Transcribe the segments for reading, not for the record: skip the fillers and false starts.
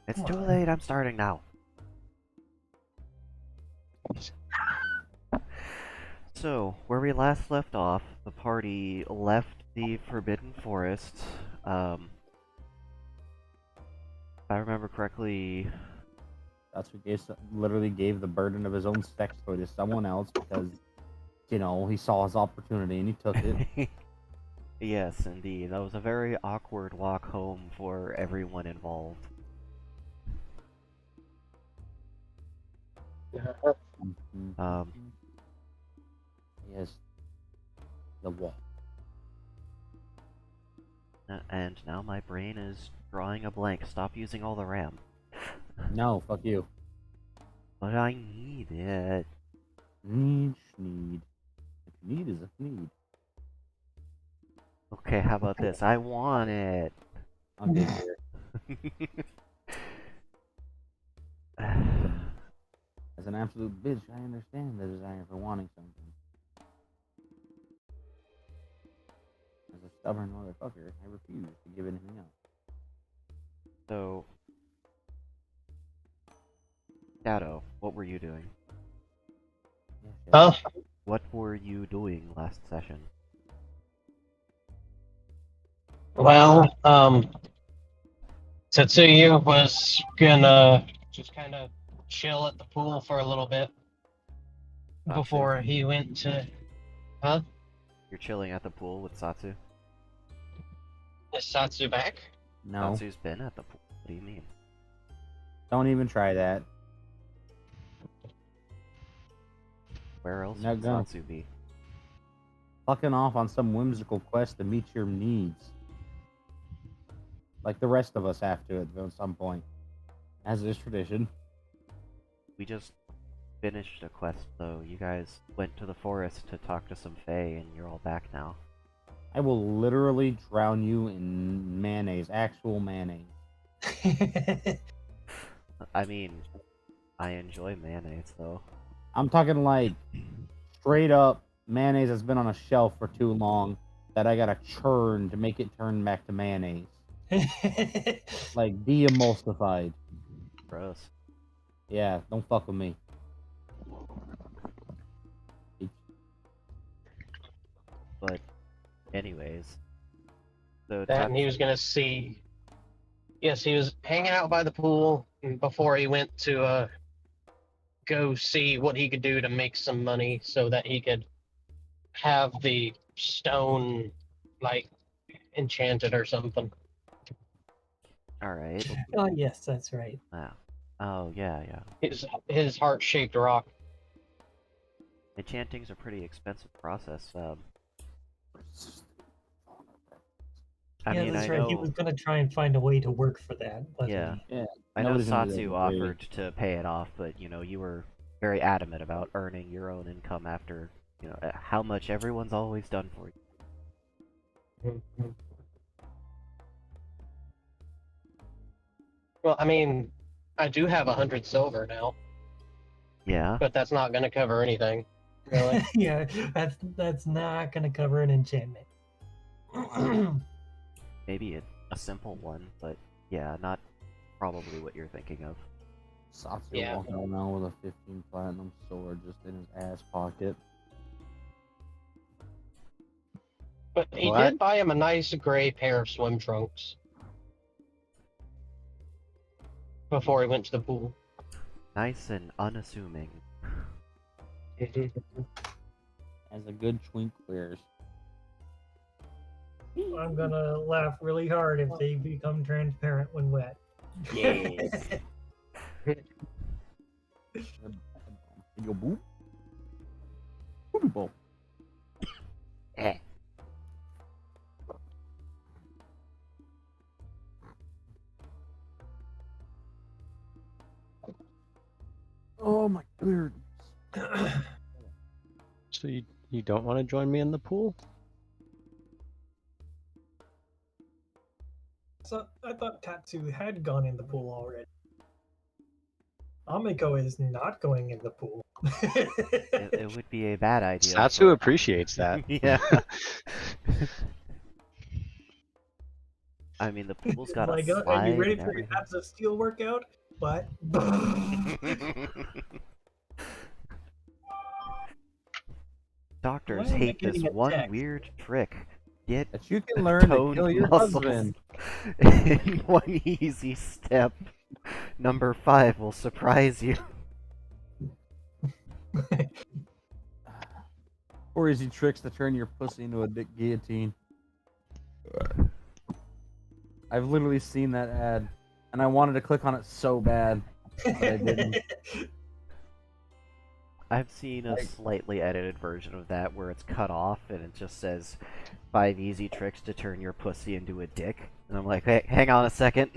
It's too late, I'm starting now. So, where we last left off, the party left the Forbidden Forest. If I remember correctly, That's what literally gave the burden of his own sex toy to someone else because, you know, he saw his opportunity and he took it. yes, indeed. That was a very awkward walk home for everyone involved. Yes. The wall. And now my brain is drawing a blank. Stop using all the RAM. No, fuck you. But I need it. Need. If need is a need. Okay, how about this? I want it. Okay, here. As an absolute bitch, I understand the desire for wanting something. As a stubborn motherfucker, I refuse to give anything else. So, Shadow, what were you doing? Huh? What were you doing last session? Well, Tetsuya was gonna just kind of chill at the pool for a little bit before he went to. Huh? You're chilling at the pool with Satsu? Is Satsu back? No. Satsu's been at the pool. What do you mean? Don't even try that. Where else Not would gonna. Satsu be? Fucking off on some whimsical quest to meet your needs. Like the rest of us have to at some point. As is tradition. We just finished a quest, though. You guys went to the forest to talk to some fae, and you're all back now. I will literally drown you in mayonnaise. Actual mayonnaise. I mean, I enjoy mayonnaise, though. I'm talking like straight up mayonnaise that's been on a shelf for too long that I gotta churn to make it turn back to mayonnaise. Like de-emulsified. Gross. Yeah, don't fuck with me. But, anyways. So And he was gonna see. Yes, he was hanging out by the pool before he went to go see what he could do to make some money so that he could have the stone like enchanted or something. Alright. Oh, yes, that's right. Wow. Oh, yeah. His heart-shaped rock. Enchanting's a pretty expensive process. I Yeah, mean, that's I right. He know. was gonna try and find a way to work for that, but Yeah. Yeah. I know nobody's gonna do that Satsu for free. offered to pay it off, but, you were very adamant about earning your own income after, how much everyone's always done for you. Well, I mean, I do have 100 silver now, Yeah. but that's not going to cover anything, really. yeah, that's not gonna cover an enchantment. Maybe a simple one, but yeah, not probably what you're thinking of. Satsu Yeah. walking around with a 15 platinum sword just in his ass pocket. But he What? did buy him a nice gray pair of swim trunks before he went to the pool. Nice and unassuming. As a good twink wears. I'm gonna laugh really hard if they become transparent when wet. Yes. Yo, boop. Boop, boop. Eh. Oh my goodness. So you don't want to join me in the pool? So I thought Tatsu had gone in the pool already. Amiko is not going in the pool. It would be a bad idea. Satsu appreciates that. Yeah. I mean, the pool's got a Like, are slide you ready and for your everything. abs of steel workout? But Doctors Why am I hate this getting a one text? weird trick. Get That you can learn to toned kill your muscles husband. in one easy step. Number 5 will surprise you. 4 easy tricks to turn your pussy into a dick guillotine. I've literally seen that ad, and I wanted to click on it so bad, but I didn't. I've seen a slightly edited version of that where it's cut off and it just says 5 easy tricks to turn your pussy into a dick. And I'm like, hey, hang on a second.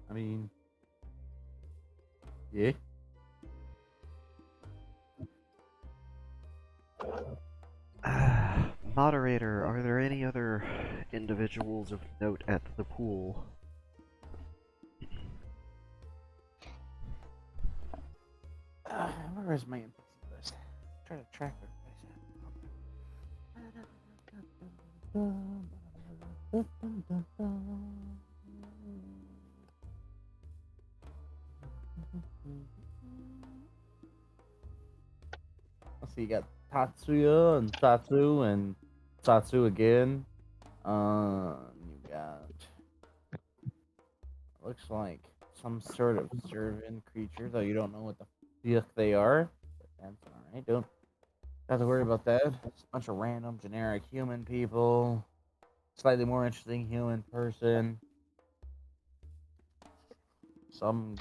I mean, yeah. Moderator, are there any other individuals of note at the pool? Where is my input list? Try to track it. Let's see, you got Tatsuya and Satsu again. You got looks like some sort of servant creature, though you don't know what the fuck they are. But that's alright. Don't have to worry about that. It's a bunch of random generic human people. Slightly more interesting human person. Some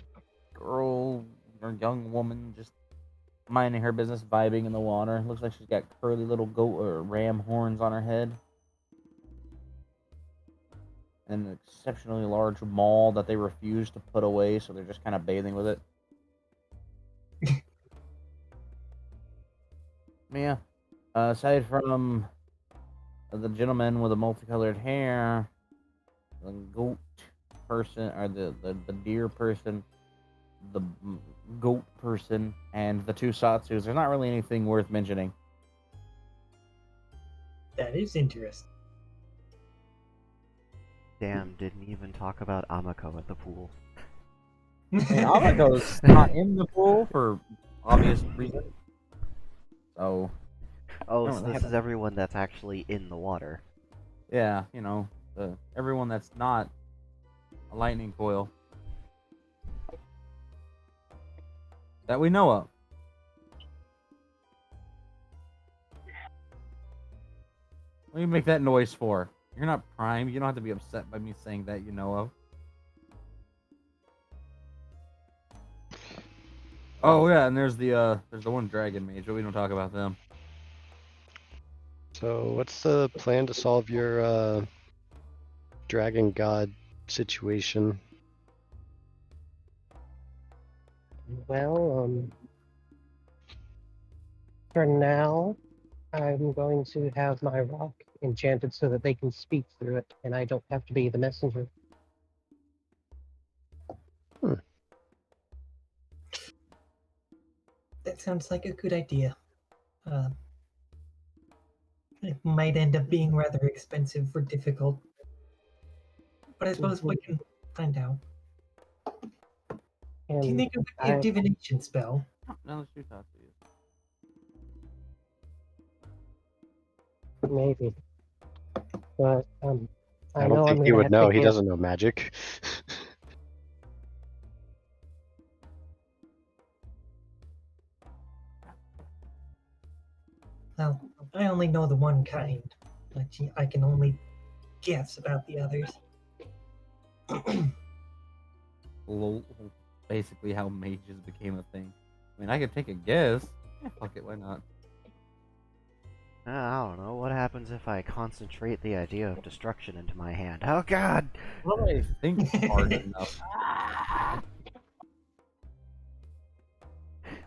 girl or young woman just minding her business, vibing in the water. Looks like she's got curly little goat or ram horns on her head. And an exceptionally large maul that they refuse to put away, so they're just kind of bathing with it. Yeah. Aside from the gentleman with the multicolored hair, the goat person, or the deer person, the goat person, and the 2 Satsus, there's not really anything worth mentioning. That is interesting. Damn, didn't even talk about Amako at the pool. And Amako's not in the pool for obvious reasons. So, Oh, I so don't this have is everyone that's actually in the water. yeah, you know, everyone that's not a lightning coil that we know of. What do you make that noise for? You're not Prime. You don't have to be upset by me saying that you know of. Oh yeah, and there's the one dragon mage, but we don't talk about them. So, what's the plan to solve your dragon god situation? Well, for now, I'm going to have my rock enchanted so that they can speak through it, and I don't have to be the messenger. That sounds like a good idea. It might end up being rather expensive or difficult, but I suppose we can find out. Do you And think it would be a divination spell? No, let's do talk to you. maybe, but I know don't think I'm he gonna would have know. to He hand- doesn't know magic. Well, I only know the one kind, but I can only guess about the others. Basically, how mages became a thing. I mean, I could take a guess. Fuck it, why not? I don't know. What happens if I concentrate the idea of destruction into my hand? Oh god! Well, I think hard enough.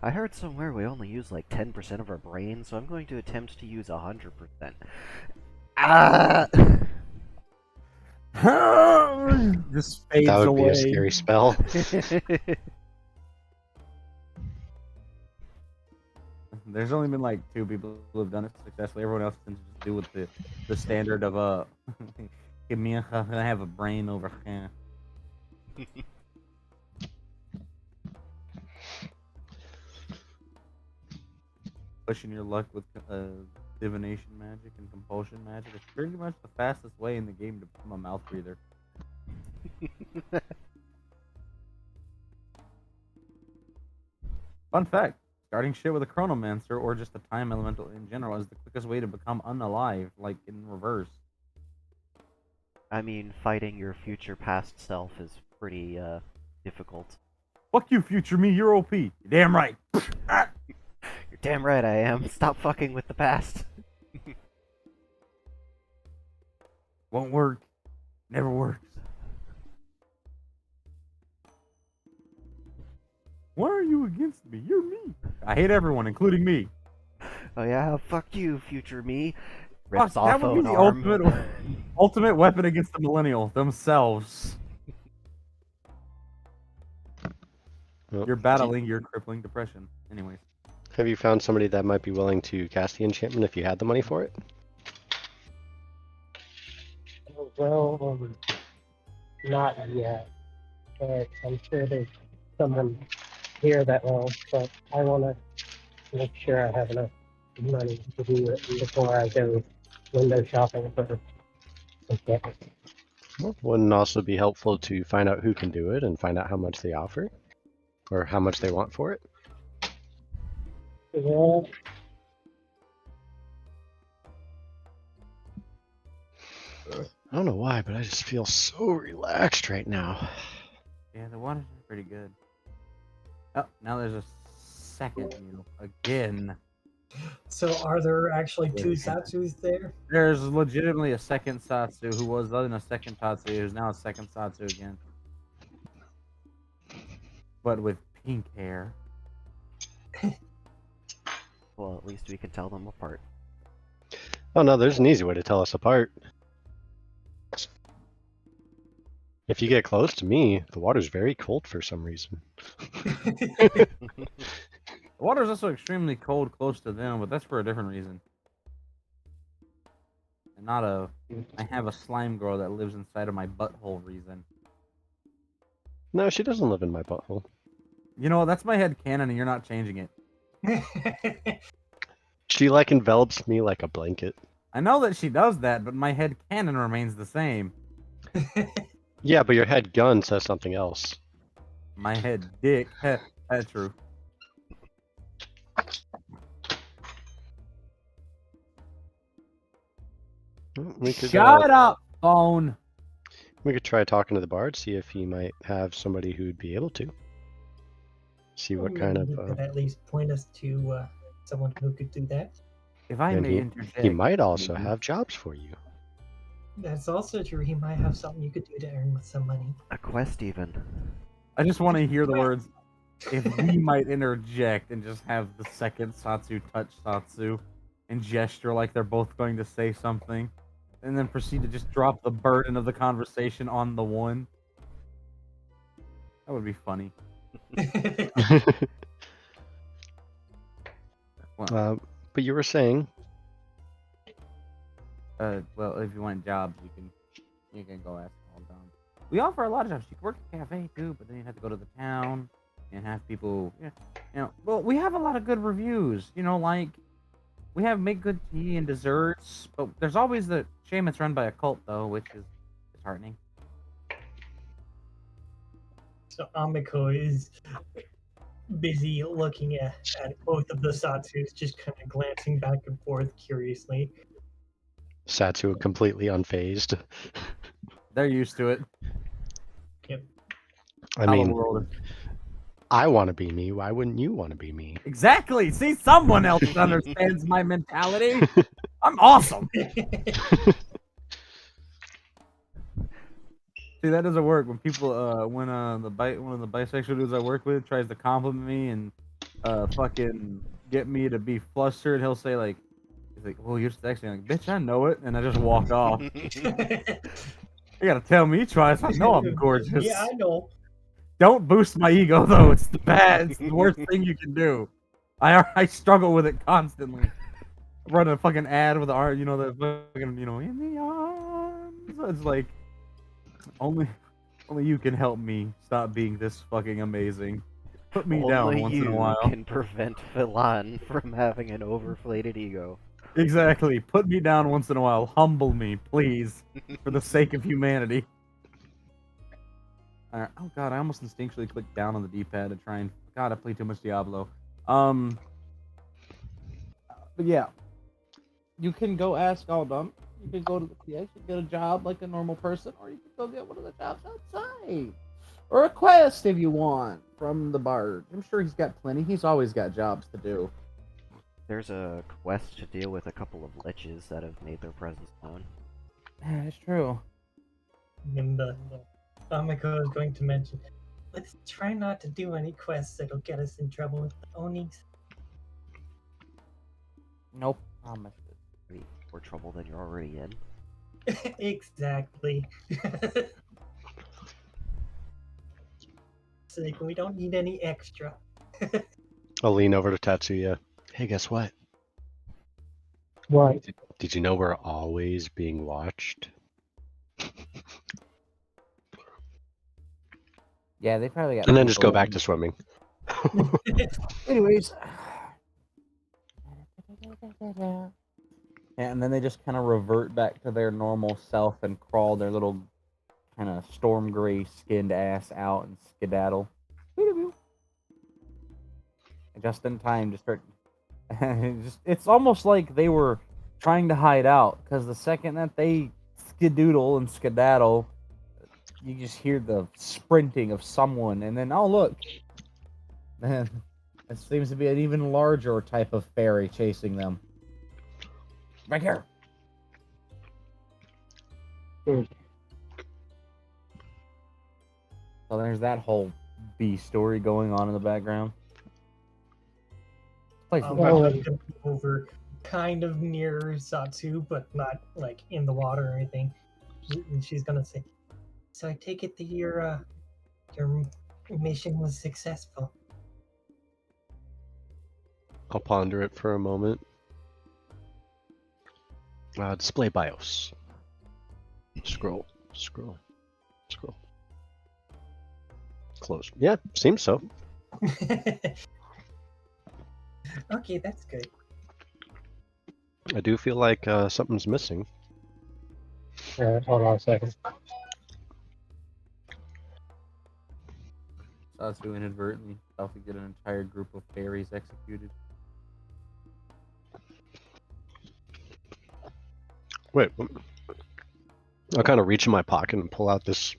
I heard somewhere we only use like 10% of our brain, so I'm going to attempt to use 100%. Ah! Just fades That would away. be a scary spell. There's only been like 2 people who have done it successfully. Everyone else tends to just do with the standard of give me I have a brain over here. Pushing your luck with divination magic and compulsion magic is pretty much the fastest way in the game to become a mouth breather. Fun fact, starting shit with a chronomancer or just a time elemental in general is the quickest way to become unalive, like in reverse. I mean, fighting your future past self is pretty, difficult. Fuck you, future me, you're OP. You're damn right. You're damn right I am. Stop fucking with the past. Won't work. Never works. Why are you against me? You're me. I hate everyone, including me. Oh yeah, fuck you, future me. Fuck, Rips that off would be an the arm. ultimate weapon against the millennial themselves. Well, You're battling your crippling depression. Anyways. Have you found somebody that might be willing to cast the enchantment if you had the money for it? Well, not yet. But I'm sure there's someone here that will. But I want to make sure I have enough money to do it before I go window shopping for enchantments. Well, wouldn't also be helpful to find out who can do it and find out how much they offer? Or how much they want for it? Yeah. I don't know why, but I just feel so relaxed right now. Yeah, the water's pretty good. Oh, now there's a second meal. Again. So are there actually 2 Satsus there? There's legitimately a second Satsu who was then a second Tatsu who's now a second Satsu again. But with pink hair. Well, at least we can tell them apart. Oh no, there's an easy way to tell us apart. If you get close to me, the water's very cold for some reason. The water's also extremely cold close to them, but that's for a different reason. And not a I have a slime girl that lives inside of my butthole reason. No, she doesn't live in my butthole. You know, that's my head canon and you're not changing it. She like envelops me like a blanket. I know that she does that, but my head canon remains the same. Yeah, but your head gun says something else. My head dick. That's true. Well, we could, Shut up, phone. We could try talking to the bard, see if he might have somebody who would be able to. See what kind of. You could at least point us to someone who could do that. If I And may interject, he might also have jobs for you. That's also true. He might have something you could do to earn with some money. A quest, even. I just want to hear the words. If we might interject and just have the second Satsu touch Satsu and gesture like they're both going to say something, and then proceed to just drop the burden of the conversation on the one. That would be funny. Well, But you were saying, well, if you want jobs, you can go ask all down. We offer a lot of jobs. You can work at a cafe too, but then you have to go to the town and have people. Well, we have a lot of good reviews. Like we have make good tea and desserts, but there's always the shame it's run by a cult though, which is disheartening. So Amiko is busy looking at both of the Satsus, just kind of glancing back and forth curiously. Satsu completely unfazed. They're used to it. Yep. I How the mean, world I want to be me. Why wouldn't you want to be me? Exactly. See, someone else understands my mentality. I'm awesome. See, that doesn't work when people when one of the bisexual dudes I work with tries to compliment me and fucking get me to be flustered. He'll say like, he's like, "Well, you're sexy." I'm like, "Bitch, I know it," and I just walk off. You gotta tell me twice. I know I'm gorgeous. Yeah, I know. Don't boost my ego though. It's the worst thing you can do. I struggle with it constantly. Run a fucking ad with the art, the fucking, in the arms. It's like only you can help me stop being this fucking amazing. Put me down Only once in a you while. can prevent Philan from having an overinflated ego. Exactly. Put me down once in a while. Humble me, please, for the sake of humanity. Alright. Oh god, I almost instinctually clicked down on the D-pad to try and. God, I played too much Diablo. But yeah, you can go ask Aldum. You can go to the PX and get a job like a normal person, or you can go get one of the jobs outside, or a quest if you want from the bard. I'm sure he's got plenty. He's always got jobs to do. There's a quest to deal with a couple of liches that have made their presence known. Yeah, it's true. And Amiko is going to mention, let's try not to do any quests that'll get us in trouble with the Onis. Nope. Promise. More trouble than you're already in. Exactly. It's like we don't need any extra. I'll lean over to Tatsuya. Hey, guess what? What? Did you know we're always being watched? Yeah, they probably got. And then just go people back in- to swimming. Anyways. And then they just kind of revert back to their normal self and crawl their little kind of storm gray skinned ass out and skedaddle. Just in time to start. It's almost like they were trying to hide out, because the second that they skedoodle and skedaddle, you just hear the sprinting of someone, and then, oh look, man, it seems to be an even larger type of fairy chasing them. Right here. So there's that whole B story going on in the background. Place I'm gonna be over kind of near Satsu, but not like in the water or anything. And she's gonna say, "So I take it that your mission was successful." I'll ponder it for a moment. Display BIOS. Scroll. Close. Yeah, seems so. Okay, that's good. I do feel like something's missing. Hold on a second. Satsu inadvertently helped to get an entire group of fairies executed. Wait, I'll kind of reach in my pocket and pull out this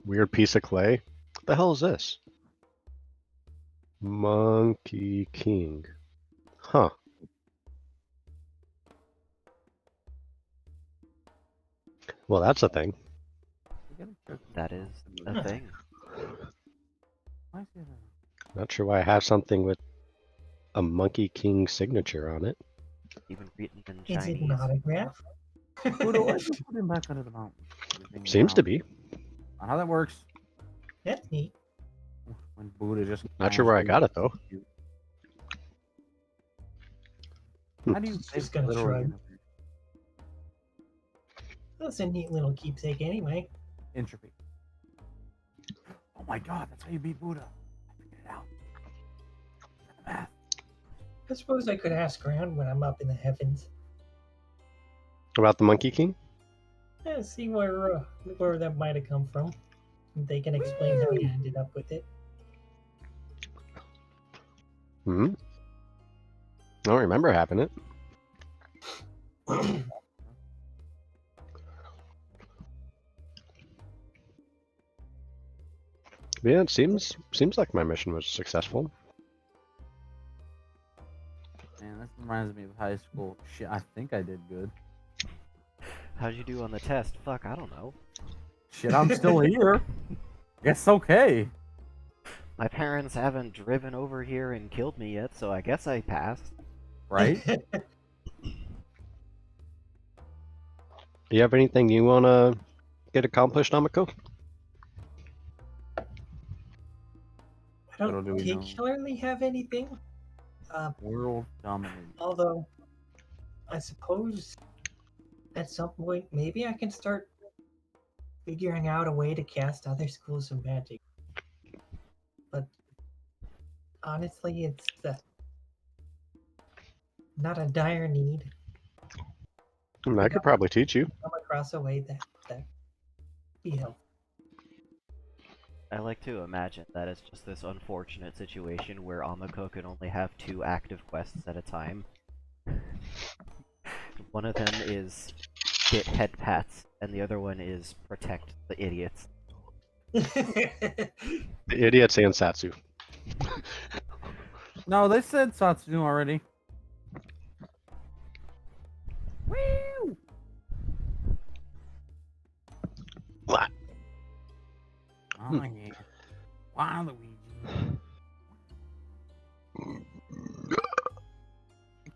weird piece of clay. What the hell is this? Monkey King. Huh. Well, that's a thing. That is a thing. Why is it Not sure why I have something with a Monkey King signature on it. Even written in Is it Chinese. an autograph? Buddha, why did you put him back under the mountain? Seems to be. How that works. That's neat. When Buddha just. Not sure where I got it though. How do you Just gonna shrug. That's a neat little keepsake anyway. Entropy. Oh my god, that's how you beat Buddha. I figured it out. The math. I suppose I could ask around when I'm up in the heavens. About the Monkey King? Yeah, see where that might have come from. They can explain how he ended up with it. Hmm. I don't remember having it. But yeah, it seems like my mission was successful. Man, this reminds me of high school. Shit, I think I did good. How'd you do on the test? Fuck, I don't know. Shit, I'm still here. It's okay. My parents haven't driven over here and killed me yet, so I guess I passed. Right? Do you have anything you want to get accomplished, Amiko? I don't Little do we know. particularly have anything. World domination. Although, I suppose at some point maybe I can start figuring out a way to cast other schools of magic. But honestly, it's not a dire need. I could probably teach you. Come across a way that be helpful. I like to imagine that it's just this unfortunate situation where Amako can only have 2 active quests at a time. One of them is get head pats, and the other one is protect the idiots. The idiots and Satsu. No, they said Satsu already. Woo! What? Oh yeah. Wow, Luigi.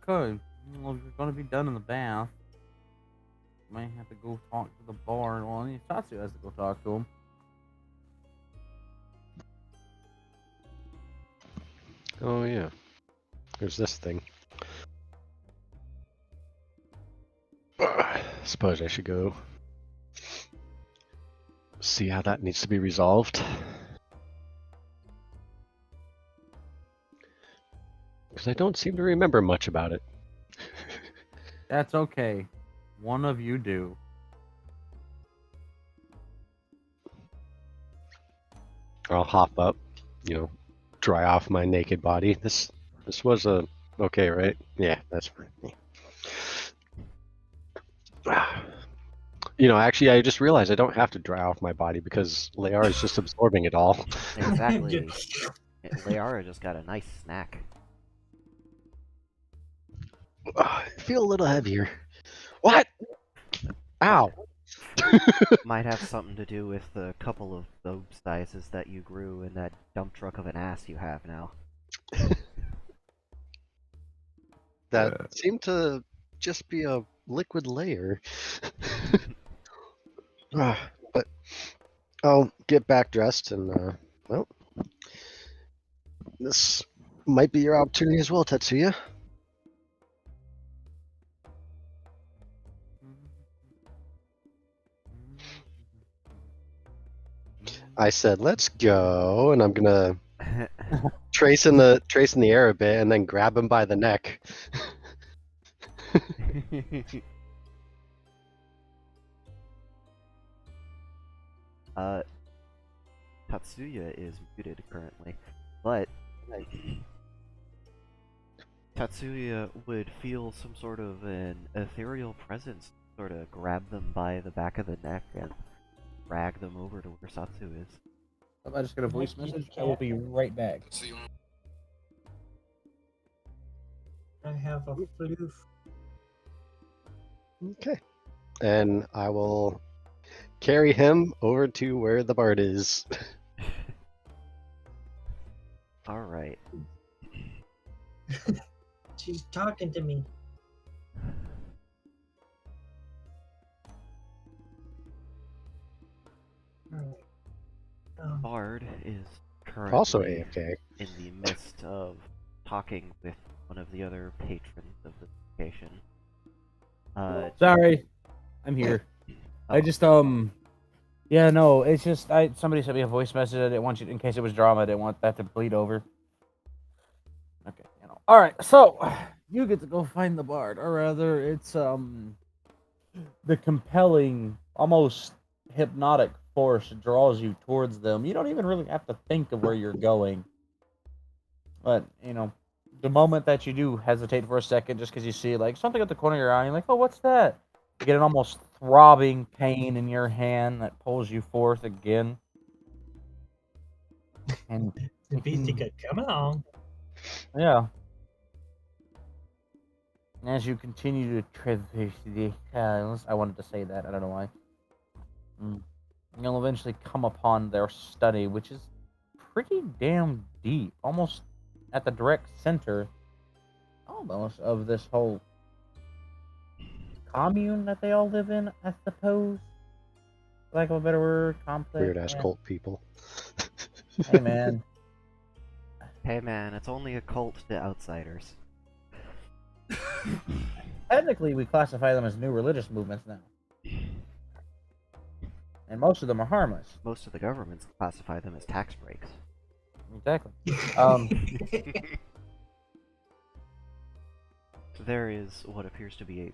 Okay. Well, if you're gonna be done in the bath, you might have to go talk to the bar. Well, I mean, Satsu has to go talk to him. Oh yeah. There's this thing. Suppose I should go see how that needs to be resolved. Because I don't seem to remember much about it. That's okay. One of you do. I'll hop up, dry off my naked body. This was okay, right? Yeah, that's fine. Actually, I just realized I don't have to dry off my body because Layara is just absorbing it all. Exactly. Layara just got a nice snack. I feel a little heavier. What? Ow! Might have something to do with the couple of boob sizes that you grew in that dump truck of an ass you have now. That seemed to just be a liquid layer. But I'll get back dressed and, well, this might be your opportunity as well, Tetsuya. I said, let's go, and I'm gonna trace in the air a bit and then grab him by the neck. Tatsuya is muted currently, but Tatsuya would feel some sort of an ethereal presence sort of grab them by the back of the neck and drag them over to where Satsu is. I just got a voice message. I will be right back. I have a floof. Okay. And I will carry him over to where the bard is. Alright. She's talking to me. Alright. Bard is currently Also AFK. in the midst of talking with one of the other patrons of the location. Sorry, I'm here. I just yeah, no, it's just somebody sent me a voice message. I didn't want you, in case it was drama, I didn't want that to bleed over. Okay, all right, so you get to go find the bard, or rather, it's the compelling, almost hypnotic force draws you towards them. You don't even really have to think of where you're going, but the moment that you do hesitate for a second, just because you see like something at the corner of your eye, you're like, oh, what's that? You get an almost throbbing pain in your hand that pulls you forth again. And The beastie could come along. yeah. And as you continue to traverse the hills, I wanted to say that, I don't know why. You'll eventually come upon their study, which is pretty damn deep, almost at the direct center, almost, of this whole commune that they all live in, I suppose. For lack of a better word, complex. Weird ass cult people. Hey man, Hey man, it's only a cult to outsiders. Technically, we classify them as new religious movements now, and most of them are harmless. Most of the governments classify them as tax breaks. Exactly. There is what appears to be a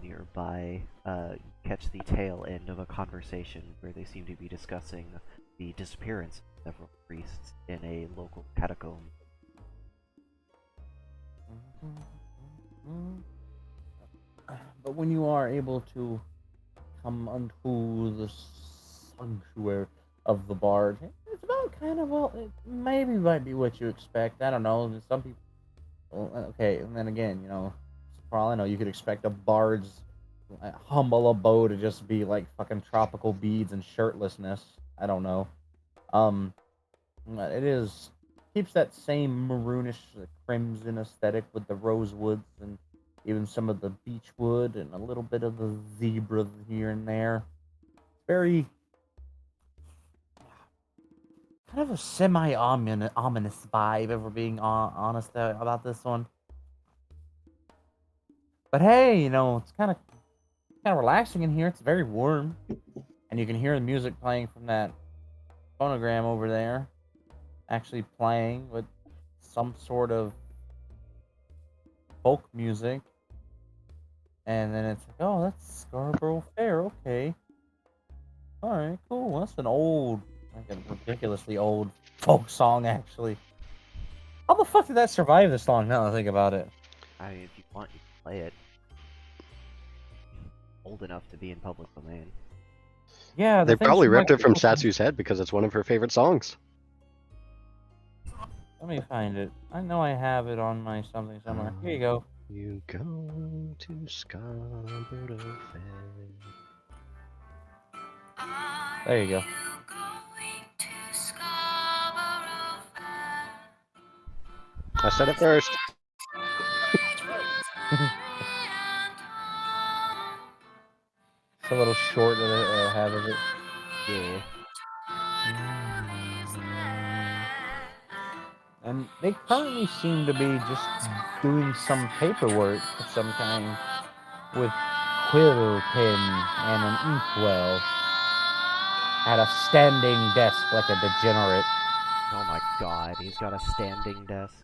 nearby, catch the tail end of a conversation where they seem to be discussing the disappearance of several priests in a local catacomb. But when you are able to come unto the sanctuary of the Bard, it's about kind of, well, it maybe might be what you expect. I don't know. Some people, well, okay, and then again, you know, for all I know, you could expect a Bard's humble abode to just be like fucking tropical beads and shirtlessness. I don't know. It is keeps that same maroonish crimson aesthetic with the rosewoods and even some of the beechwood and a little bit of the zebra here and there. Very kind of a semi-ominous vibe, if we're being honest about this one. But hey, you know, it's kind of relaxing in here. It's very warm, and you can hear the music playing from that phonogram over there, actually playing with some sort of folk music. And then it's like, oh, that's Scarborough Fair. Okay. All right, cool. That's an old, like a ridiculously old folk song, actually. How the fuck did that survive this long? Now that I think about it. I mean, if you want, you can play it. Old enough to be in public domain. Yeah, They probably ripped it from Satsu. Satsu's head because it's one of her favorite songs. Let me find it. I know I have it on my something somewhere. Here you go. You go to Scarborough Fair. There you go. I said it first. It's a little short that I have of it. Yeah. And they currently seem to be just doing some paperwork of some kind with quill pen and an inkwell at a standing desk like a degenerate. Oh my god, he's got a standing desk.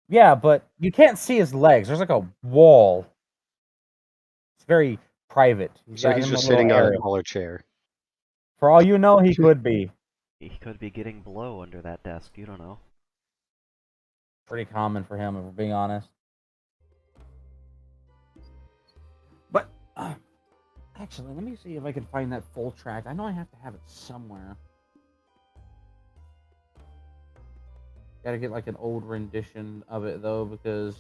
Yeah, but you can't see his legs. There's like a wall. It's very private. So got he's him a just little sitting on a area. taller chair. For all you know, he could be. He could be getting blow under that desk, you don't know. Pretty common for him, if we're being honest. But, actually, let me see if I can find that full track. I know I have to have it somewhere. Gotta get like an old rendition of it, though, because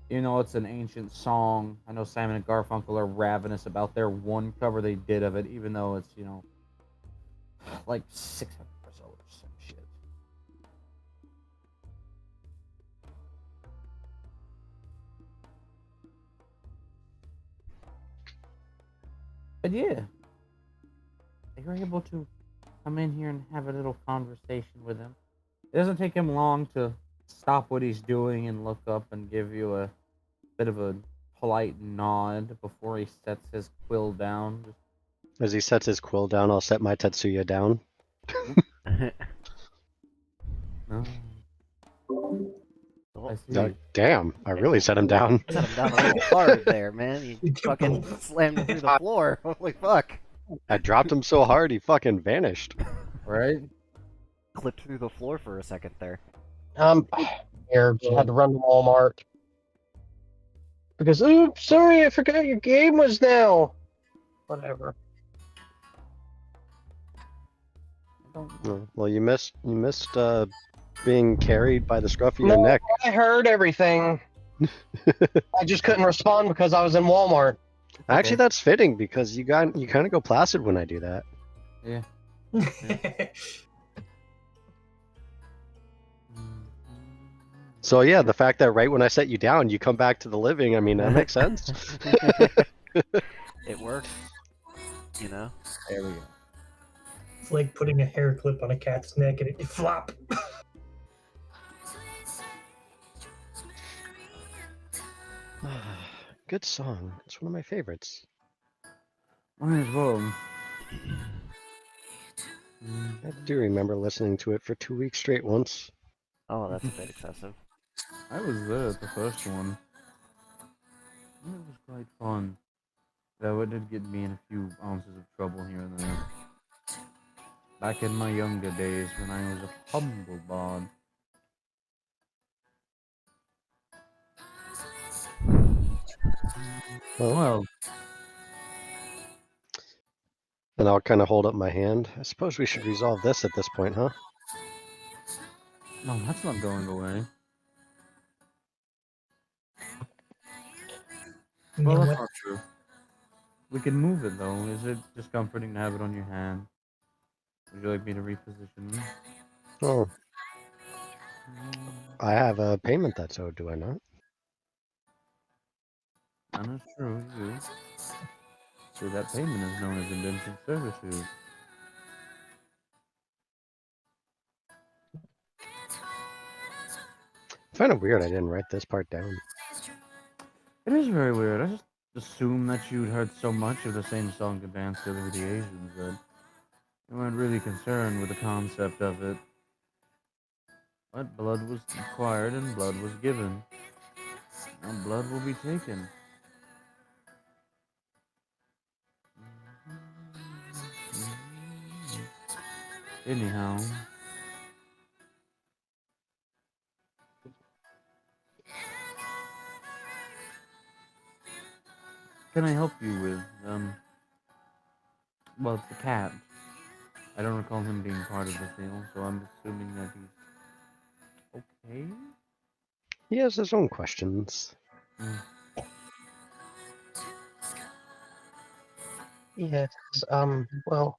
you know it's an ancient song. I know Simon and Garfunkel are ravenous about their one cover they did of it, even though it's, you know, like 600 years old or some shit. But yeah, they were able to come in here and have a little conversation with him. It doesn't take him long to stop what he's doing and look up and give you a bit of a polite nod before he sets his quill down. As he sets his quill down, I'll set my Tetsuya down. Oh, Oh, I see. Damn, I really set him down. set him down a little hard there, man. You fucking slammed him through the floor. Holy fuck. I dropped him so hard he fucking vanished. Right? Clipped through the floor for a second there. Here, just had to run to Walmart. Because, oops, sorry, I forgot your game was now. Whatever. Oh, well, you missed being carried by the scruff of your neck. I heard everything. I just couldn't respond because I was in Walmart. Actually, that's fitting because you kind of go placid when I do that. Yeah. So yeah, the fact that right when I set you down, you come back to the living, I mean, that makes sense. It works. You know? There we go. It's like putting a hair clip on a cat's neck and it flop. Good song. It's one of my favorites. Might as well. I do remember listening to it for 2 weeks straight once. Oh, that's a bit excessive. I was there at the first one. It was quite fun. Though it did get me in a few ounces of trouble here and there. Back in my younger days when I was a humble bard. Well, And I'll kind of hold up my hand. I suppose we should resolve this at this point, huh? no, that's not going away. You Well, know that's what? not true. We can move it though. Is it just comforting to have it on your hand? Would you like me to reposition? Oh, I have a payment that's owed, do I not? That is true, you do. So that payment is known as indentured servitude. I find it weird I didn't write this part down. It is very weird. I just assumed that you'd heard so much of the same song and dance together with the Asians that you weren't really concerned with the concept of it. But blood was required and blood was given. Now blood will be taken. Anyhow. Can I help you with, well, it's the cat. I don't recall him being part of the deal, so I'm assuming that he's okay? He has his own questions. Mm. Yes. Well,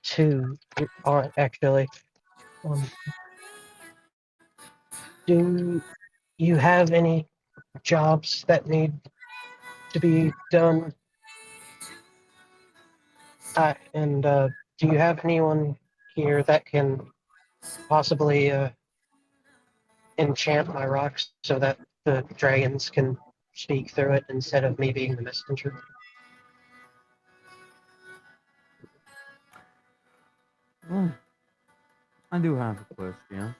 two are actually. Um, do you have any jobs that need to be done? And do you have anyone here that can possibly enchant my rocks so that the dragons can speak through it instead of me being the messenger? Well, I do have a quest, yeah.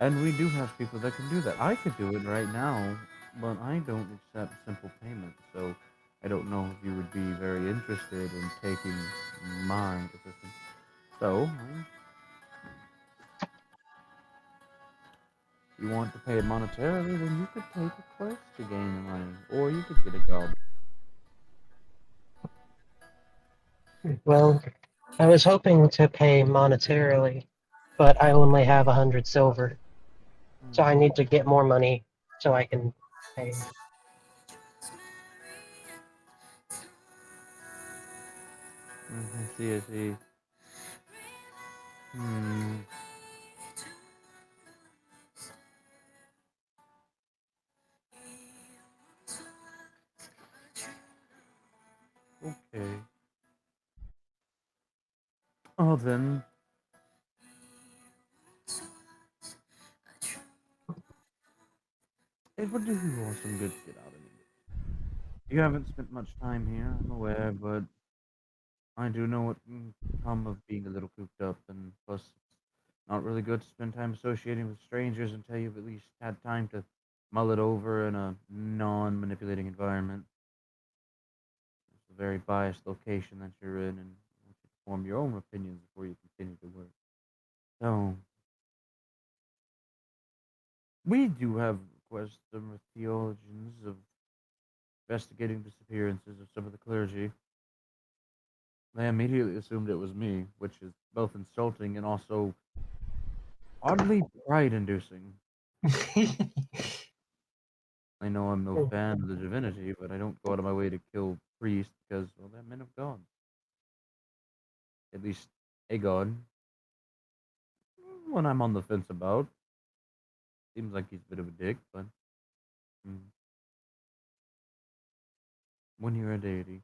And we do have people that can do that. I could do it right now, but I don't accept simple payment, so I don't know if you would be very interested in taking my assistance. So, if you want to pay it monetarily, then you could take a quest to gain the money, or you could get a job. Well, I was hoping to pay monetarily, but I only have 100 silver, so I need to get more money so I can pay. I see, I see. Hmm. Okay. Oh, then. It would do you all some good to get out of here. You haven't spent much time here, I'm aware, but I do know what can come of being a little cooped up, and plus, not really good to spend time associating with strangers until you've at least had time to mull it over in a non-manipulating environment. It's a very biased location that you're in, and you want to form your own opinions before you continue to work. So, we do have requests from theologians of investigating disappearances of some of the clergy. They immediately assumed it was me, which is both insulting and also oddly pride-inducing. I know I'm no fan of the divinity, but I don't go out of my way to kill priests because, well, they're men of God. At least a god. One I'm on the fence about. Seems like he's a bit of a dick, but mm, when you're a deity.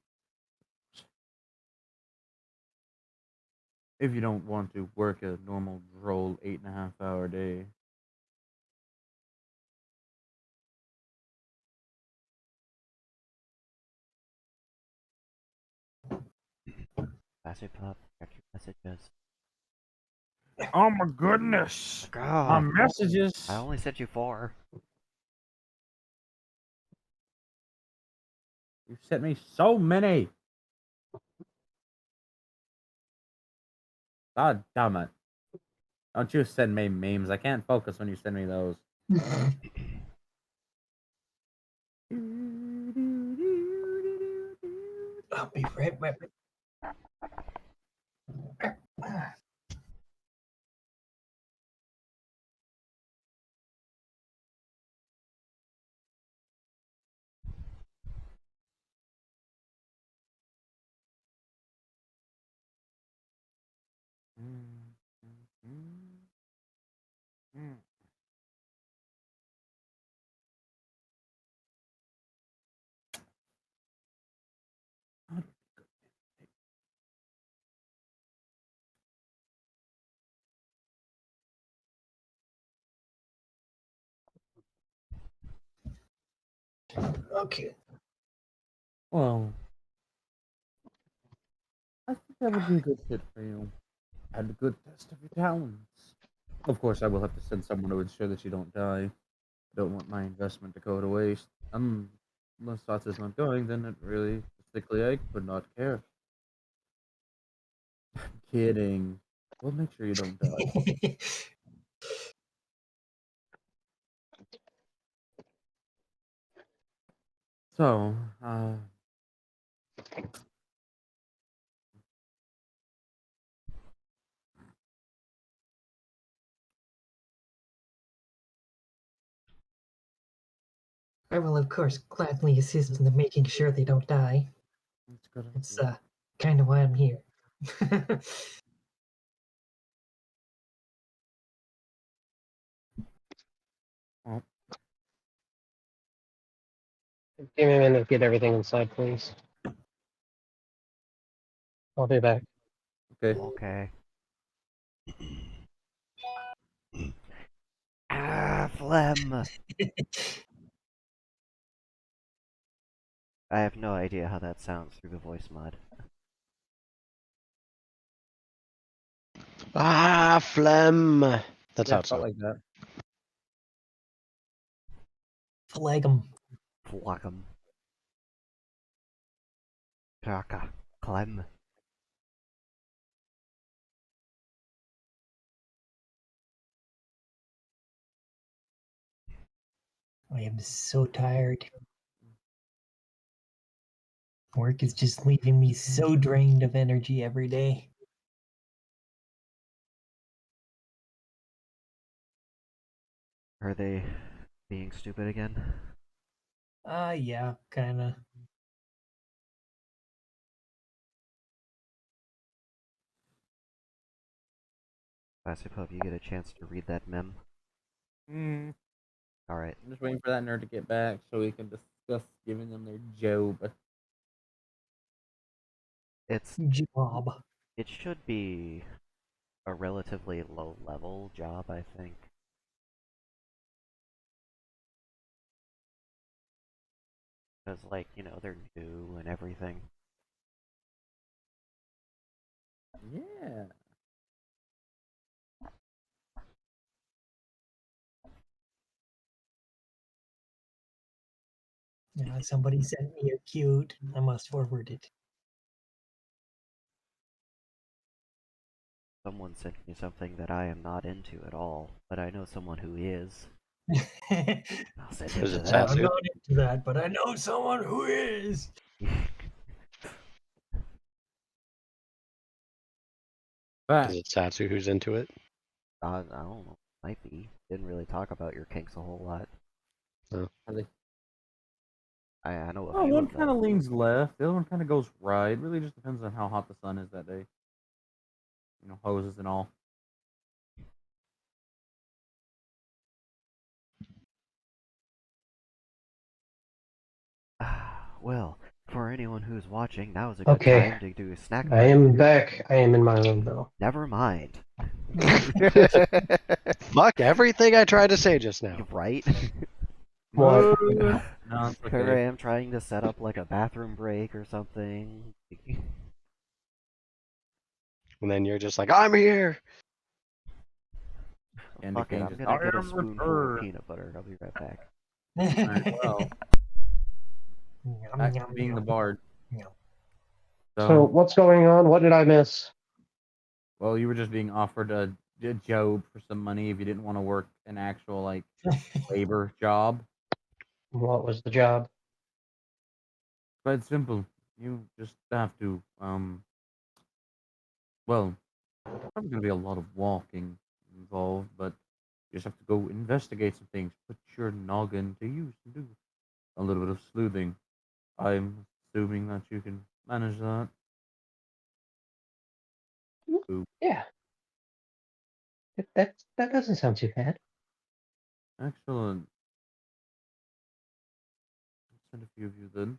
If you don't want to work a normal droll 8.5 hour day. Classic Pup, check your messages. Oh my goodness! My God, messages. I only sent you 4. You sent me so many. God damn it! Don't you send me memes? I can't focus when you send me those. I'll be right back. Okay. Well, I think that would be a good fit for you. And a good test of your talents. Of course, I will have to send someone to ensure that you don't die. I don't want my investment to go to waste. Unless Sats is not going, then it really, realistically, I would not care. I'm kidding. We'll make sure you don't die. So, I will, of course, gladly assist in the making sure they don't die. it's good. It's kind of why I'm here. Well, Give me a minute to get everything inside, please. I'll be back. okay. Okay. Ah, phlegm! I have no idea how that sounds through the voice mod. Ah, phlegm. That's Yeah, how I it felt sounds. like that. Flag 'em. Phlegm. Kaka. Clem. I am so tired. Work is just leaving me so drained of energy every day. Are they being stupid again? Yeah, kinda. Classic Pup, you get a chance to read that mem? Mm, Alright. I'm just waiting for that nerd to get back so we can discuss giving them their job. Job. It should be a relatively low level job, I think. Because, like, you know, they're new and everything. Yeah. Somebody sent me a cute. I must forward it. Someone sent me something that I am not into at all, but I know someone who is. I'll send it Is to it them. I'm Satsu? not into that, but I know someone who is. But Is it Satsu who's into it? I don't know. Might be. Didn't really talk about your kinks a whole lot. are they? I know a Oh, few one of kind them. of leans left. The other one kind of goes right. It really just depends on how hot the sun is that day. You know, hoses and all. Well, for anyone who's watching, now is a good Okay. time to do a snack I break. am back. I am in my room though. Never mind. Fuck everything I tried to say just now. Right? What? No, it's Here I okay. am trying to set up like a bathroom break or something. And then you're just like, I'm here. Candy Fuck it, cane I'm just, gonna get "I a am spoonful of returned." peanut butter. I'll be right back. Alright, well, Yum, back to yum, being the yum, bard. yum. So what's going on? What did I miss? Well, you were just being offered a job for some money if you didn't want to work an actual like labor job. What was the job? Quite simple. You just have to well, probably gonna be a lot of walking involved, but you just have to go investigate some things, put your noggin to use and do a little bit of sleuthing. I'm assuming that you can manage that. Ooh, Yeah. That doesn't sound too bad. excellent. I'll send a few of you then.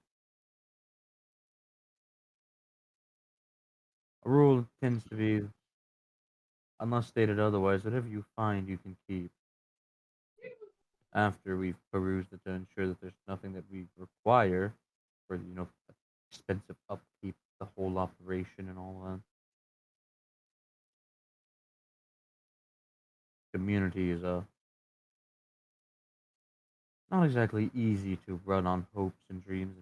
A rule tends to be, unless stated otherwise, whatever you find you can keep. After we've perused it to ensure that there's nothing that we require for, expensive upkeep, the whole operation and all that. Community is not exactly easy to run on hopes and dreams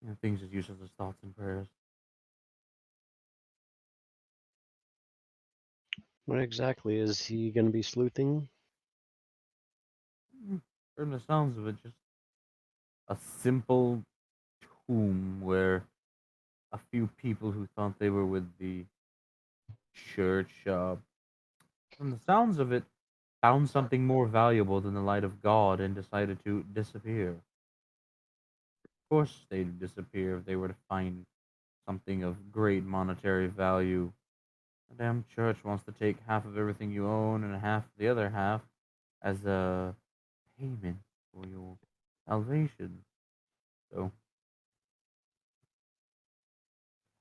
and things as useless as thoughts and prayers. What exactly is he going to be sleuthing? From the sounds of it, just a simple tomb where a few people who thought they were with the church, from the sounds of it, found something more valuable than the light of God and decided to disappear. Of course, they'd disappear if they were to find something of great monetary value. The damn church wants to take half of everything you own and half the other half as a payment for your salvation. So,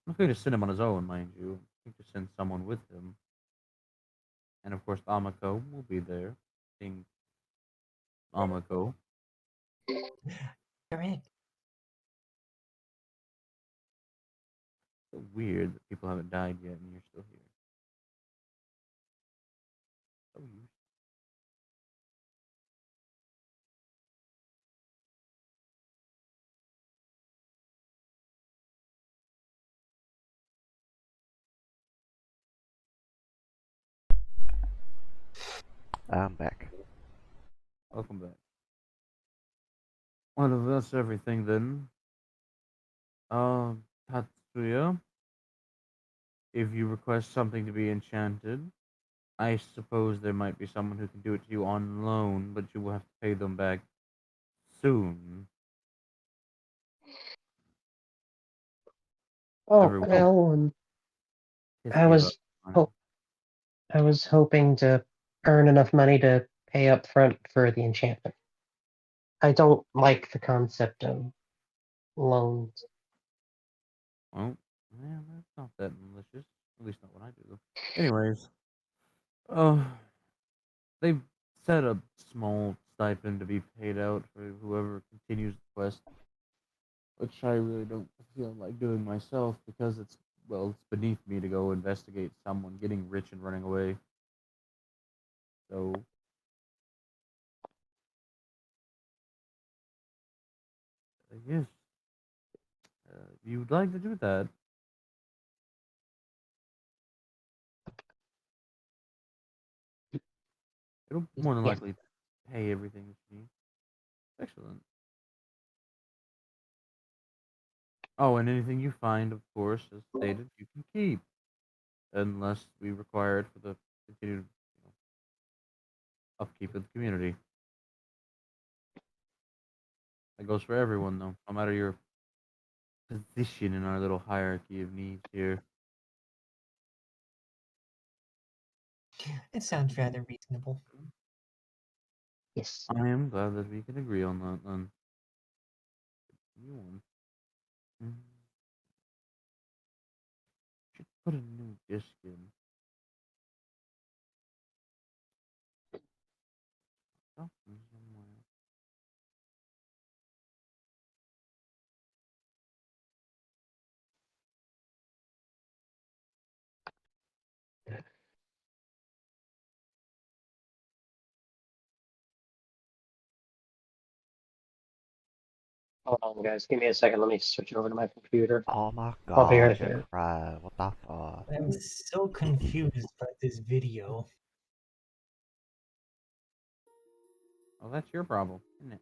I'm not going to send him on his own, mind you. I'm going to send someone with him. And of course, Amako will be there. Seeing Amako. Correct. So weird that people haven't died yet and you're still here. So you. I'm back. Welcome back. Well, if that's everything then. Tatsuya, if you request something to be enchanted, I suppose there might be someone who can do it to you on loan, but you will have to pay them back soon. Oh Everyone well, kiss I me about was money. ho- I was hoping to earn enough money to pay up front for the enchantment. I don't like the concept of loans. Well, yeah, that's not that malicious. At least not what I do. Anyways, uh, they've set a small stipend to be paid out for whoever continues the quest, which I really don't feel like doing myself because it's beneath me to go investigate someone getting rich and running away. So, yes, if you'd like to do that, it'll more than Yeah. likely pay everything that you need. Excellent. Oh, and anything you find, of course, as stated, you can keep, unless we require it for the continued upkeep of the community. That goes for everyone, though, no matter your position in our little hierarchy of needs here. It sounds rather reasonable. Yes. I am glad that we can agree on that then. You won. Mm. Should put a new disc in. Oh, somewhere. Hold on, guys. Give me a second. Let me switch over to my computer. Oh my I'll be right god, there. Cry. What the fuck? I'm so confused by this video. Well, that's your problem, isn't it?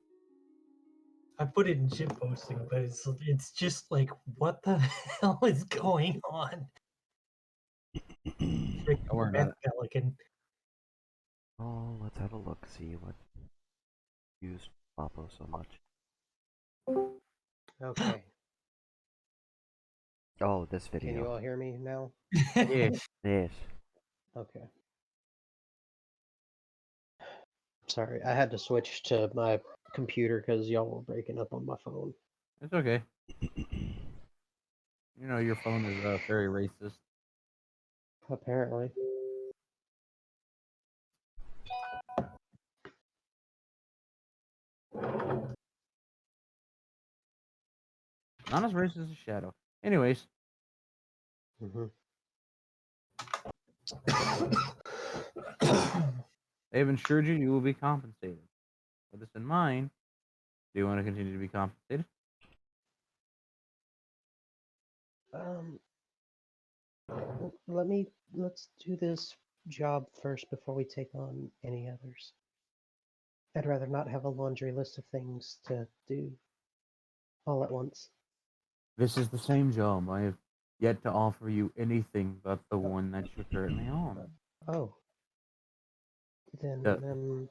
I put it in shit posting, but it's just like, what the hell is going on? Freaking Don't worry Red about it. Pelican. Oh, let's have a look, see what used Papo so much. Okay. Oh, this Can you video. all hear me now? Yeah. Yes. Okay. Sorry, I had to switch to my computer because y'all were breaking up on my phone. It's okay. You know your phone is very racist. Apparently. Not as racist as Shadow. Anyways, Hmm. they've ensured you will be compensated. With this in mind, do you want to continue to be compensated? Um, let's do this job first before we take on any others. I'd rather not have a laundry list of things to do all at once. This is the same job. I have yet to offer you anything but the one that you're currently on. Oh. Then, The-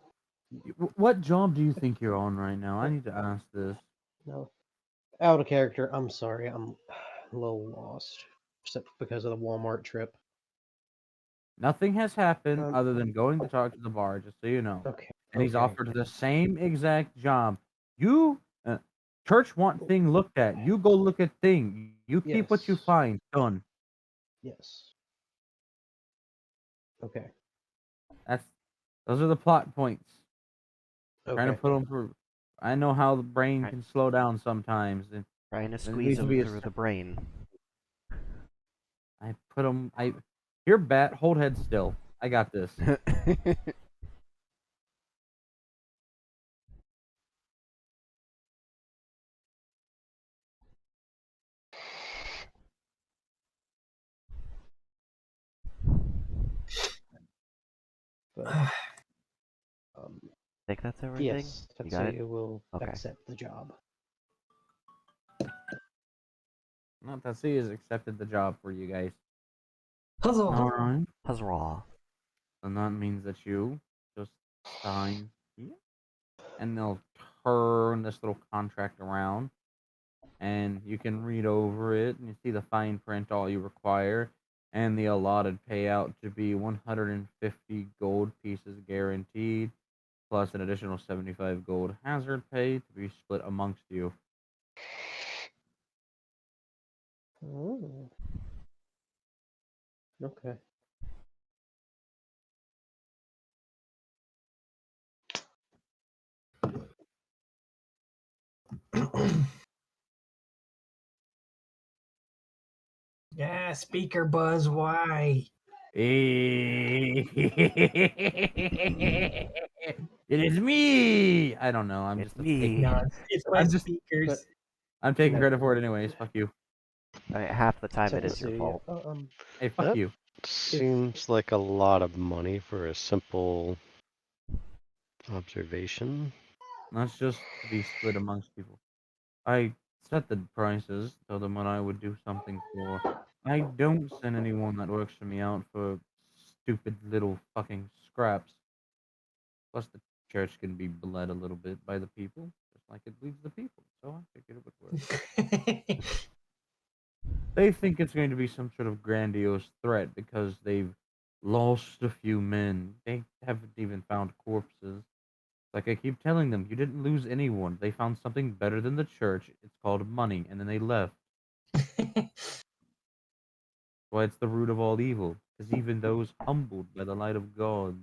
What job do you think you're on right now? I need to ask this. no. Out of character, I'm sorry, I'm a little lost. Except because of the Walmart trip. Nothing has happened Um, other than going to talk to the bar, just so you know. Okay. And he's okay. offered the same exact job. You, church want thing looked at. You go look at thing. You keep what you Yes. find. Done. Yes. Okay. Those are the plot points. Trying to Okay. put them through. I know how the brain can slow down sometimes, and Trying to it squeeze needs to him be through the brain. I put them. Here, bat. Hold head still. I got this. But, um, Think that's everything? yes, You got it? Tatsuya will Okay. accept the job. Not Tatsuya has accepted the job for you guys. Puzzle. All right. Huzzah. And that means that you just sign here, and they'll turn this little contract around, and you can read over it, and you see the fine print, all you require, and the allotted payout to be 150 gold pieces guaranteed, plus an additional 75 gold hazard pay to be split amongst you. Oh. Okay. Yeah, speaker buzz. Why? It is me. I don't know. I'm It's just me. No, it's my I'm just- speakers. But I'm taking No. credit for it anyways. Fuck you. I mean, half the time it is your Tatsuya, fault. Hey, fuck That you. seems like a lot of money for a simple observation. That's just to be split amongst people. I set the prices, told them what I would do something for. I don't send anyone that works for me out for stupid little fucking scraps. Plus, the church can be bled a little bit by the people, just like it bleeds the people. So I figured it would work. They think it's going to be some sort of grandiose threat because they've lost a few men. They haven't even found corpses. Like I keep telling them, you didn't lose anyone. They found something better than the church. It's called money, and then they left. Why it's the root of all evil. Because even those humbled by the light of God,